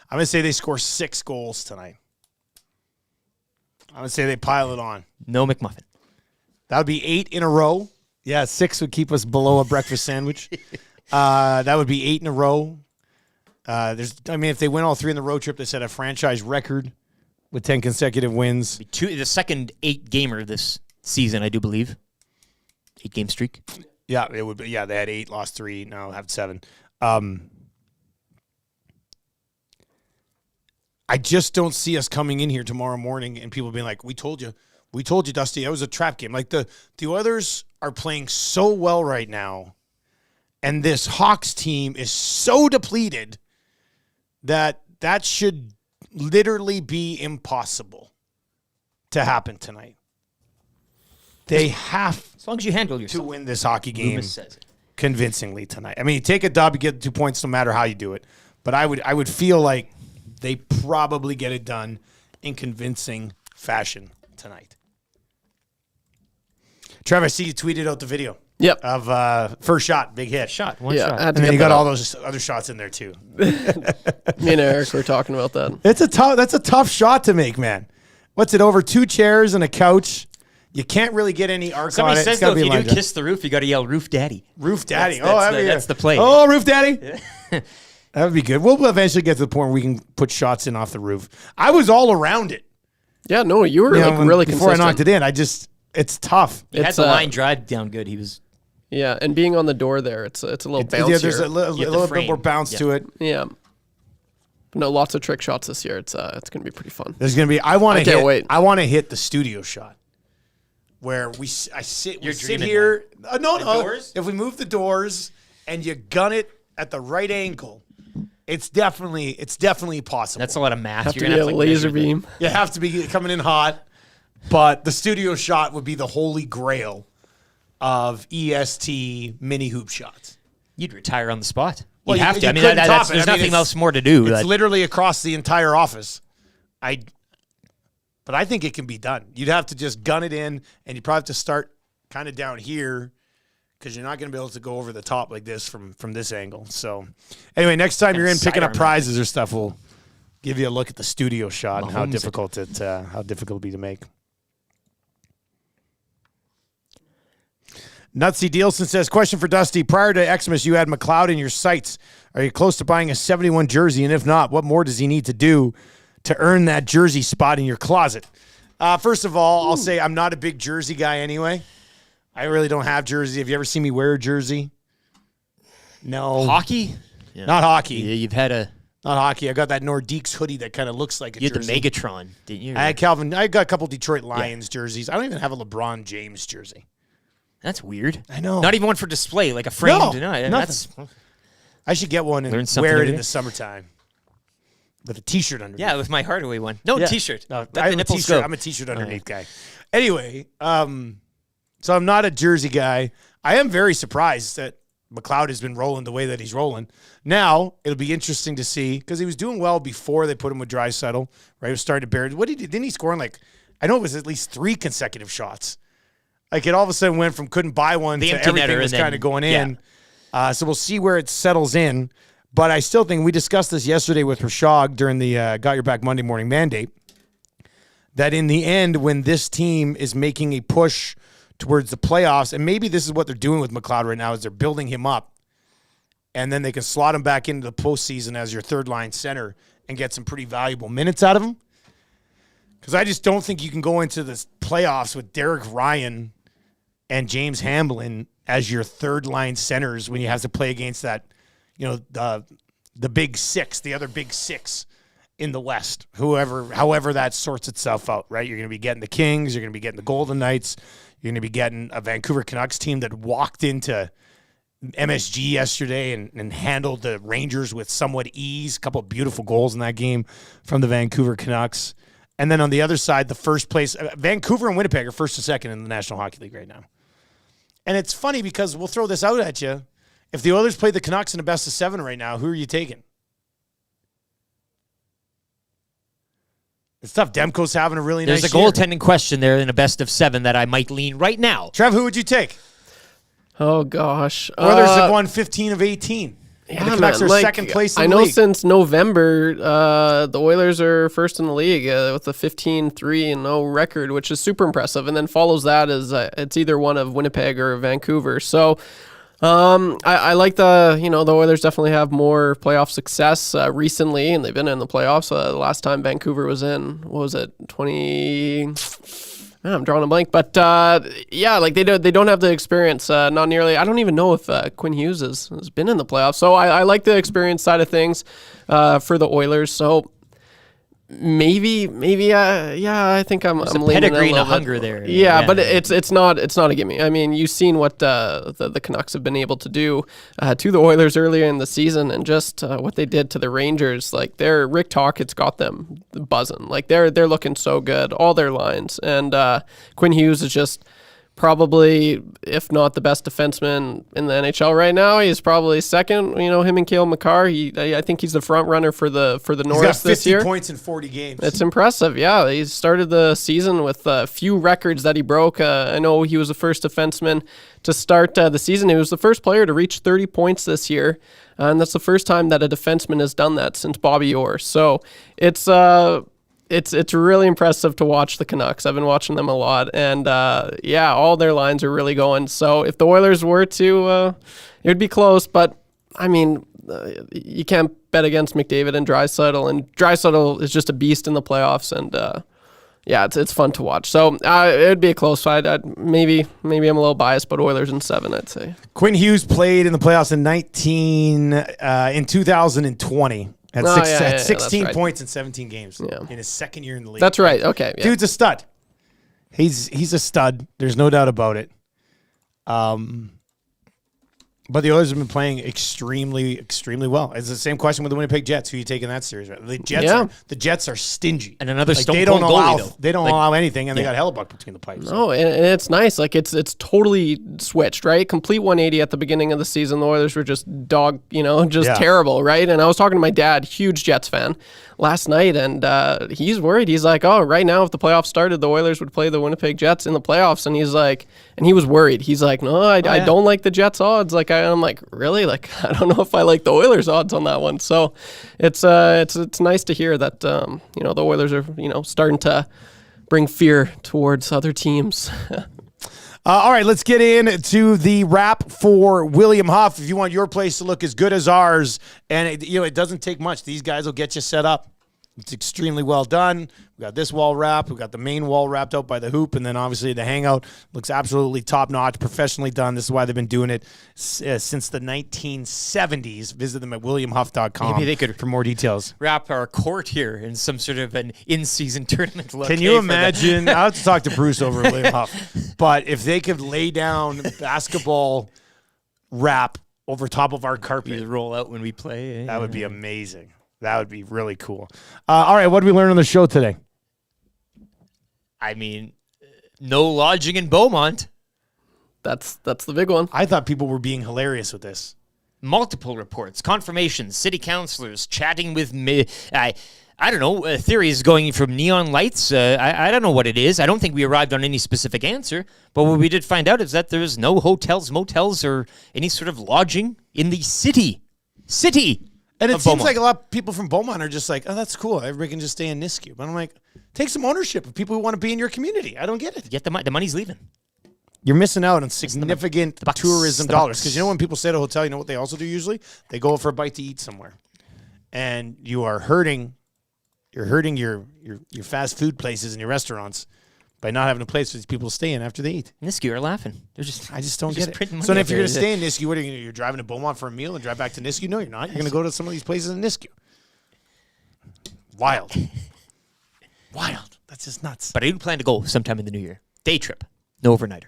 I'm going to say they score 6 goals tonight. I'm going to say they pile it on. No McMuffin. That would be 8 in a row. Yeah, 6 would keep us below a breakfast sandwich. That would be 8 in a row. If they win all 3 in the road trip, they set a franchise record with 10 consecutive wins. The second 8-gamer this season, I do believe. 8-game streak. Yeah, it would be. Yeah, they had 8, lost 3, now have 7. I just don't see us coming in here tomorrow morning and people being like, we told you, Dusty, that was a trap game. Like the Oilers are playing so well right now, and this Hawks team is so depleted that should literally be impossible to happen tonight. They have as long as you handle yourself to win this hockey game Loomis says it. Convincingly tonight. I mean, you take a dub, you get 2 points no matter how you do it. But I would feel like they probably get it done in convincing fashion tonight. Trevor, I see you tweeted out the video. Yep. Of first shot, big hit. One shot. And then you got all those other shots in there too. Me and Eric were talking about that. That's a tough shot to make, man. What's it, over 2 chairs and a couch? You can't really get any arc Somebody on it. says, though, if you do kiss the roof, you got to yell, Roof Daddy. Roof Daddy. That's the play. Oh, Roof Daddy. That would be good. We'll eventually get to the point where we can put shots in off the roof. I was all around it. Yeah, no, you were really before consistent. I knocked it in. It's tough. He had the line drive down good. He was. Yeah, and being on the door there, it's a little bounce. Yeah, there's a little bit more bounce to it. Yeah. No, lots of trick shots this year. It's going to be pretty fun. There's going to be. I want to hit the studio shot where we sit here. No. Doors? If we move the doors and you gun it at the right angle, it's definitely possible. That's a lot of math. You're going to have a laser beam. You have to be coming in hot, but the studio shot would be the holy grail of EST mini hoop shots. You'd retire on the spot. Well, you have to. I mean, couldn't top it. there's nothing else more to do. It's literally across the entire office. But I think it can be done. You'd have to just gun it in, and you'd probably have to start kind of down here because you're not going to be able to go over the top like this from this angle. So, anyway, next time you're in picking up prizes or stuff, we'll give you a look at the studio shot and how difficult it'll be to make. Nutsy Dielson says, question for Dusty. Prior to Xmas, you had McLoud in your sights. Are you close to buying a 71 jersey? And if not, what more does he need to do to earn that jersey spot in your closet? First of all, I'll say I'm not a big jersey guy anyway. I really don't have jersey. Have you ever seen me wear a jersey? No. Hockey? Yeah. Not hockey. Yeah, you've had a... Not hockey. I got that Nordiques hoodie that kind of looks like a jersey. You had the Megatron, didn't you? I got a couple Detroit Lions jerseys. I don't even have a LeBron James jersey. That's weird. I know. Not even one for display, like a framed. No, nothing. I should get one and wear it in the summertime. with a T-shirt underneath. Yeah, with my Hardaway one. No, Yeah. T-shirt. No, Let the nipples go. I'm a T-shirt underneath guy. Anyway, so I'm not a jersey guy. I am very surprised that McLoud has been rolling the way that he's rolling. Now, it'll be interesting to see, because he was doing well before they put him with Draisaitl, right? He was starting to bear. What didn't he score in I know it was at least 3 consecutive shots. It all of a sudden went from couldn't buy one The to empty everything netter was and kind then- of going in. So we'll see where it settles in. But I still think we discussed this yesterday with Rashog during the Got Your Back Monday Morning Mandate, that in the end, when this team is making a push towards the playoffs, and maybe this is what they're doing with McLeod right now, is they're building him up, and then they can slot him back into the postseason as your third-line center and get some pretty valuable minutes out of him. Because I just don't think you can go into the playoffs with Derek Ryan and James Hamblin as your third-line centers when you have to play against that, the big six, the other big six in the West, however that sorts itself out, right? You're going to be getting the Kings, you're going to be getting the Golden Knights, you're going to be getting a Vancouver Canucks team that walked into MSG yesterday and handled the Rangers with somewhat ease. A couple of beautiful goals in that game from the Vancouver Canucks. And then on the other side, the first place, Vancouver and Winnipeg are first and second in the National Hockey League right now. And it's funny because we'll throw this out at you. If the Oilers played the Canucks in a best of 7 right now, who are you taking? It's tough. Demko's having a really nice There's year. a goaltending question there in a best of 7 that I might lean right now. Trev, who would you take? Oh, gosh. Oilers have won 15 of 18. Yeah, the Canucks man, are second place in I the know league. since November, the Oilers are first in the league with a 15-3-0 record, which is super impressive. And then follows that is it's either one of Winnipeg or Vancouver. So I like the Oilers definitely have more playoff success recently, and they've been in the playoffs. The last time Vancouver was in, what was it, 20... I'm drawing a blank, but they don't have the experience. Not nearly. I don't even know if Quinn Hughes has been in the playoffs. So I like the experience side of things for the Oilers. So maybe, I think I'm There's a leaning pedigree and a little bit. hunger there. Yeah, but it's not a gimme. I mean, you've seen what the Canucks have been able to do to the Oilers earlier in the season, and just what they did to the Rangers. Rick Tocchet's got them buzzing. They're looking so good, all their lines, and Quinn Hughes is just probably, if not the best defenseman in the NHL right now. He's probably second. Him and Cale Makar. I think he's the front runner for the Norris this year. He's got 50 points in 40 games. It's impressive. Yeah, he started the season with a few records that he broke. I know he was the first defenseman to start the season. He was the first player to reach 30 points this year, and that's the first time that a defenseman has done that since Bobby Orr. So it's really impressive to watch the Canucks. I've been watching them a lot, and all their lines are really going. So if the Oilers were to, it would be close, but I mean, you can't bet against McDavid and Draisaitl is just a beast in the playoffs, and it's fun to watch. So it would be a close fight. Maybe I'm a little biased, but Oilers in 7, I'd say. Quinn Hughes played in the playoffs in 2020. Had 16 right. points in 17 games in his second year in the league. That's right. Okay. Yeah. Dude's a stud. He's a stud. There's no doubt about it. But the Oilers have been playing extremely, extremely well. It's the same question with the Winnipeg Jets. Who you take in that series? Right? The Jets are stingy. And another stone they don't cold allow goalie, though. they don't allow anything, and they got Hellebuck between the pipes. No, and it's nice. It's totally switched, right? Complete 180 at the beginning of the season. The Oilers were just terrible, right? And I was talking to my dad, huge Jets fan, last night, and he's worried. He's like, oh, right now, if the playoffs started, the Oilers would play the Winnipeg Jets in the playoffs, and he was worried. He's like, no, I don't like the Jets odds. I'm like, really? I don't know if I like the Oilers odds on that one. So it's nice to hear that the Oilers are starting to bring fear towards other teams. All right, let's get into the wrap for William Huff. If you want your place to look as good as ours, and it doesn't take much. These guys will get you set up. It's extremely well done. We got this wall wrapped. We got the main wall wrapped out by the hoop, and then obviously the hangout looks absolutely top notch, professionally done. This is why they've been doing it since the 1970s. Visit them at WilliamHuff.com. Maybe they could for more details. Wrap our court here in some sort of an in-season tournament look. Can you imagine? I'll have to talk to Bruce over at William Huff. But if they could lay down basketball wrap over top of our carpet, roll out when we play. That would be amazing. That would be really cool. All right, what did we learn on the show today? I mean, no lodging in Beaumont. That's the big one. I thought people were being hilarious with this. Multiple reports, confirmations, city councilors chatting with me. I don't know, theories going from neon lights. I don't know what it is. I don't think we arrived on any specific answer. But what we did find out is that there's no hotels, motels, or any sort of lodging in the city. And it of seems Beaumont. like a lot of people from Beaumont are just like, oh, that's cool. Everybody can just stay in Nisku. But I'm like, take some ownership of people who want to be in your community. I don't get it. Get the money's leaving. You're missing out on significant bucks. tourism The dollars. bucks. Because you know when people stay at a hotel, you know what they also do usually? They go for a bite to eat somewhere. And you are hurting. You're hurting your fast food places and your restaurants by not having a place for these people to stay in after they eat. Nisku are laughing. I just don't get it. So if you're going to stay in Nisku, what are you going to do? You're driving to Beaumont for a meal and drive back to Nisku? No, you're not. You're going to go to some of these places in Nisku. Wild. That's just nuts. But I do plan to go sometime in the new year. Day trip. No overnighter.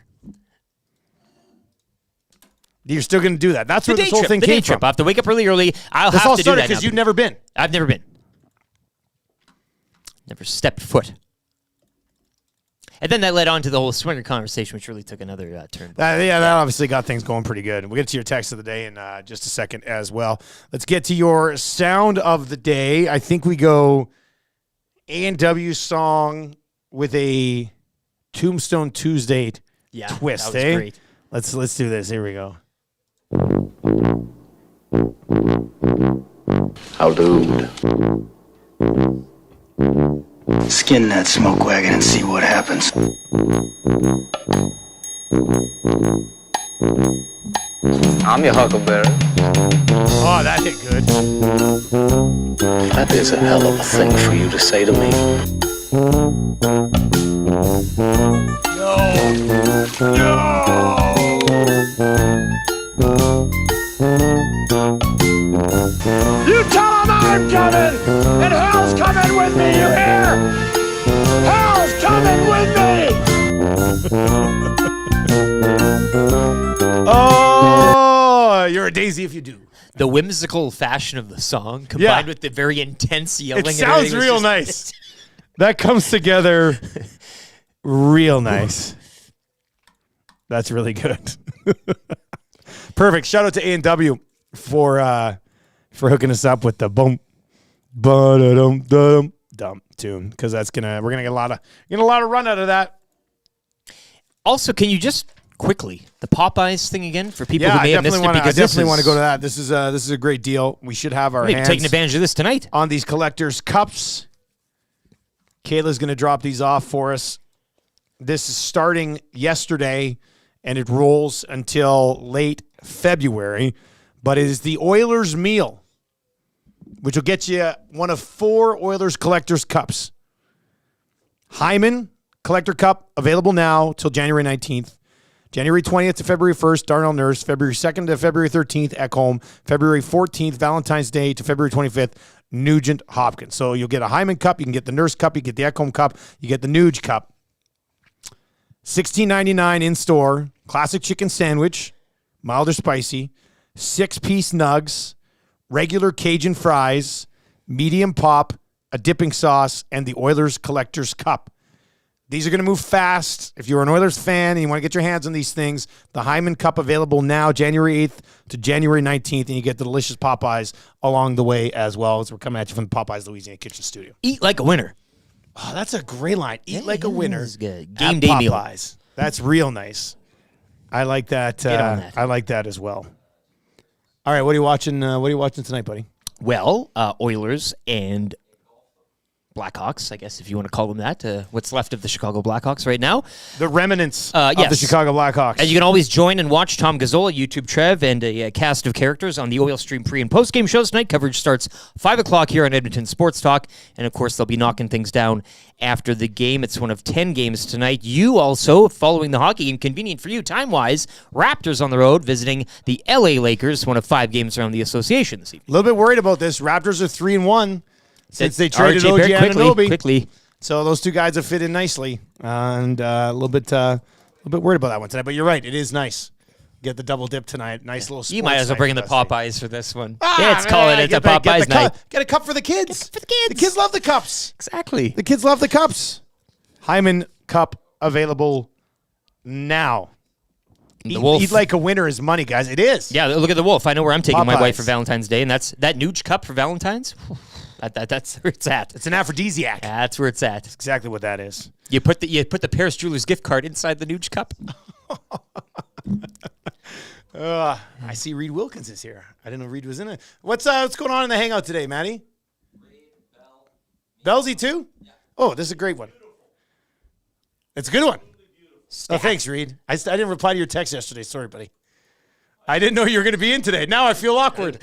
You're still going to do that. That's where this whole thing the came day trip. from. I have to wake up early. I'll This have all to do started that because now. you've never been. I've never been. Never stepped foot. And then that led on to the whole swinger conversation, which really took another turn. That obviously got things going pretty good. We'll get to your text of the day in just a second as well. Let's get to your sound of the day. I think we go A&W song with a Tombstone Tuesday twist. that was great. Let's do this. Here we go. How dude. Skin that smoke wagon and see what happens. I'm your huckleberry. Oh, that hit good. That is a hell of a thing for you to say to me. You tell him I'm coming, and hell's coming with me, you hear? Hell's coming with me! Oh, you're a daisy if you do. The whimsical fashion of the song combined with the very intense yelling. It sounds real nice. That comes together real nice. That's really good. Perfect. Shout out to A&W for hooking us up with the boom, ba-da-dum, dum, dum tune, because we're gonna get a lot of run out of that. Also, can you just quickly the Popeyes thing again for people who may have missed it? I definitely want to go to that. This is a great deal. We should have our Maybe hands taking advantage of this tonight on these collectors' cups. Kayla's going to drop these off for us. This is starting yesterday, and it rolls until late February. But it is the Oilers meal, which will get you one of 4 Oilers collectors' cups. Hyman Collector Cup, available now till January 19th. January 20th to February 1st, Darnell Nurse. February 2nd to February 13th, Ekholm. February 14th, Valentine's Day to February 25th, Nugent Hopkins. So you'll get a Hyman Cup, you can get the Nurse Cup, you get the Ekholm Cup, you get the Nuge Cup. $16.99 in store. Classic chicken sandwich, mild or spicy. 6-piece nugs, regular Cajun fries, medium pop, a dipping sauce, and the Oilers Collector's Cup. These are going to move fast. If you're an Oilers fan and you want to get your hands on these things, the Hyman Cup available now, January 8th to January 19th, and you get the delicious Popeyes along the way as well, as we're coming at you from the Popeyes Louisiana Kitchen Studio. Eat like a winner. Oh, that's a great line. Eat like a winner. Good. Game Game day meal. Popeyes. That's real nice. I like that. I like that as well. All right, what are you watching? What are you watching tonight, buddy? Well, Oilers and Blackhawks, I guess, if you want to call them that. What's left of the Chicago Blackhawks right now. The remnants yes. of the Chicago Blackhawks. And you can always join and watch Tom Gazzola, YouTube Trev, and a cast of characters on the Oil Stream pre- and post-game shows tonight. Coverage starts 5 o'clock here on Edmonton Sports Talk. And, of course, they'll be knocking things down after the game. It's one of 10 games tonight. You also, following the hockey, and convenient for you time-wise, Raptors on the road visiting the LA Lakers, one of 5 games around the association this evening. A little bit worried about this. Raptors are 3-1 since they traded RJ OG Barrett Anunoby. Quickly. So those two guys have fit in nicely, and a little bit worried about that one tonight. But you're right, it is nice. Get the double dip tonight. Nice little. You might as well sports bring in night the for Dusty. Popeyes for this one. Ah, It's a Popeyes night. Get a cup for the kids. The kids love the cups. Exactly. The kids love the cups. Hyman Cup available now. The Wolf. Eat like a winner is money, guys. It is. Yeah, look at the Wolf. I know where I'm taking my Popeyes. wife for Valentine's Day, and that's that Nuge Cup for Valentine's. That's where it's at. It's an aphrodisiac. That's where it's at. That's exactly what that is. You put the Paris Jewelers gift card inside the Nuge Cup. I see Reed Wilkins is here. I didn't know Reed was in it. What's going on in the hangout today, Matty? Bellsy too? Yeah. Oh, this is a great one. It's a good one. Oh, thanks, Reed. I didn't reply to your text yesterday. Sorry, buddy. I didn't know you were going to be in today. Now I feel awkward.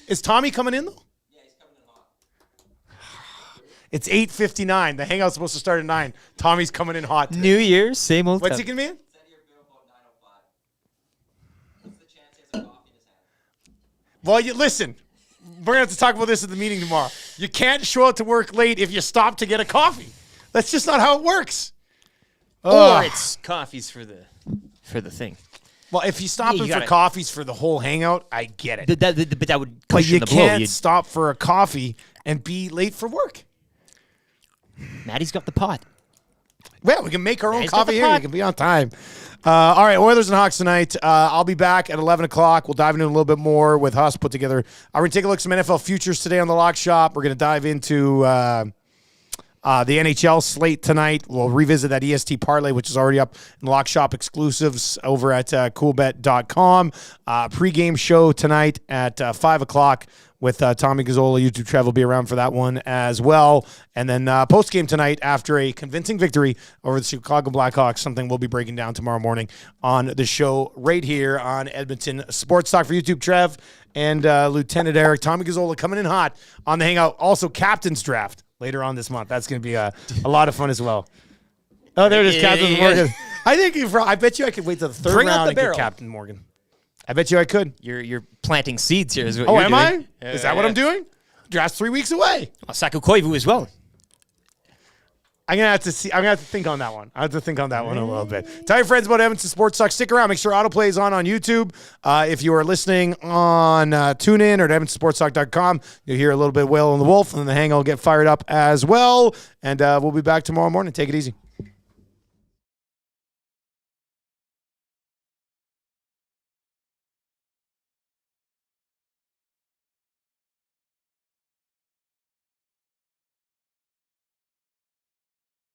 Is Tommy coming in, though? Yeah, he's coming in hot. It's 8:59. The hangout's supposed to start at 9. Tommy's coming in hot today. New Year's, same old What's time. he going to be in? Well, listen, we're going to have to talk about this at the meeting tomorrow. You can't show up to work late if you stop to get a coffee. That's just not how it works. Or it's coffees for the thing. Well, if you stop Yeah, in you for gotta- coffees for the whole hangout, I get it. But that would But cushion you the blow. can't stop for a coffee and be late for work. Maddie's got the pot. Well, we can make our own Maddie's got coffee the here. You pot. can be on time. All right, Oilers and Hawks tonight. I'll be back at 11 o'clock. We'll dive into a little bit more with Huss put together. We're going to take a look at some NFL futures today on the Lock Shop. We're going to dive into the NHL slate tonight. We'll revisit that EST parlay, which is already up in Lock Shop exclusives over at coolbet.com. Pre-game show tonight at 5 o'clock with Tommy Gazzola. YouTube Trev will be around for that one as well. And then post-game tonight after a convincing victory over the Chicago Blackhawks, something we'll be breaking down tomorrow morning on the show right here on Edmonton Sports Talk for YouTube Trev and Lieutenant Eric. Tommy Gazzola coming in hot on the hangout. Also, Captain's Draft later on this month. That's going to be a lot of fun as well. Oh, there it is, Captain Morgan. I bet you I could wait till the third Bring out round the and get barrel. Captain Morgan. I bet you I could. You're planting seeds here. Is what Oh, you're am doing. I? Is that what I'm doing? Draft's 3 weeks away. Saku Koivu as well. I'm gonna have to see. I'm gonna have to think on that one. I have to think on that one a little bit. Tell your friends about Edmonton Sports Talk. Stick around. Make sure autoplay is on YouTube. If you are listening on TuneIn or at EdmontonSportsTalk.com, you'll hear a little bit of Whale and the Wolf, and then the Hangout will get fired up as well. And we'll be back tomorrow morning. Take it easy.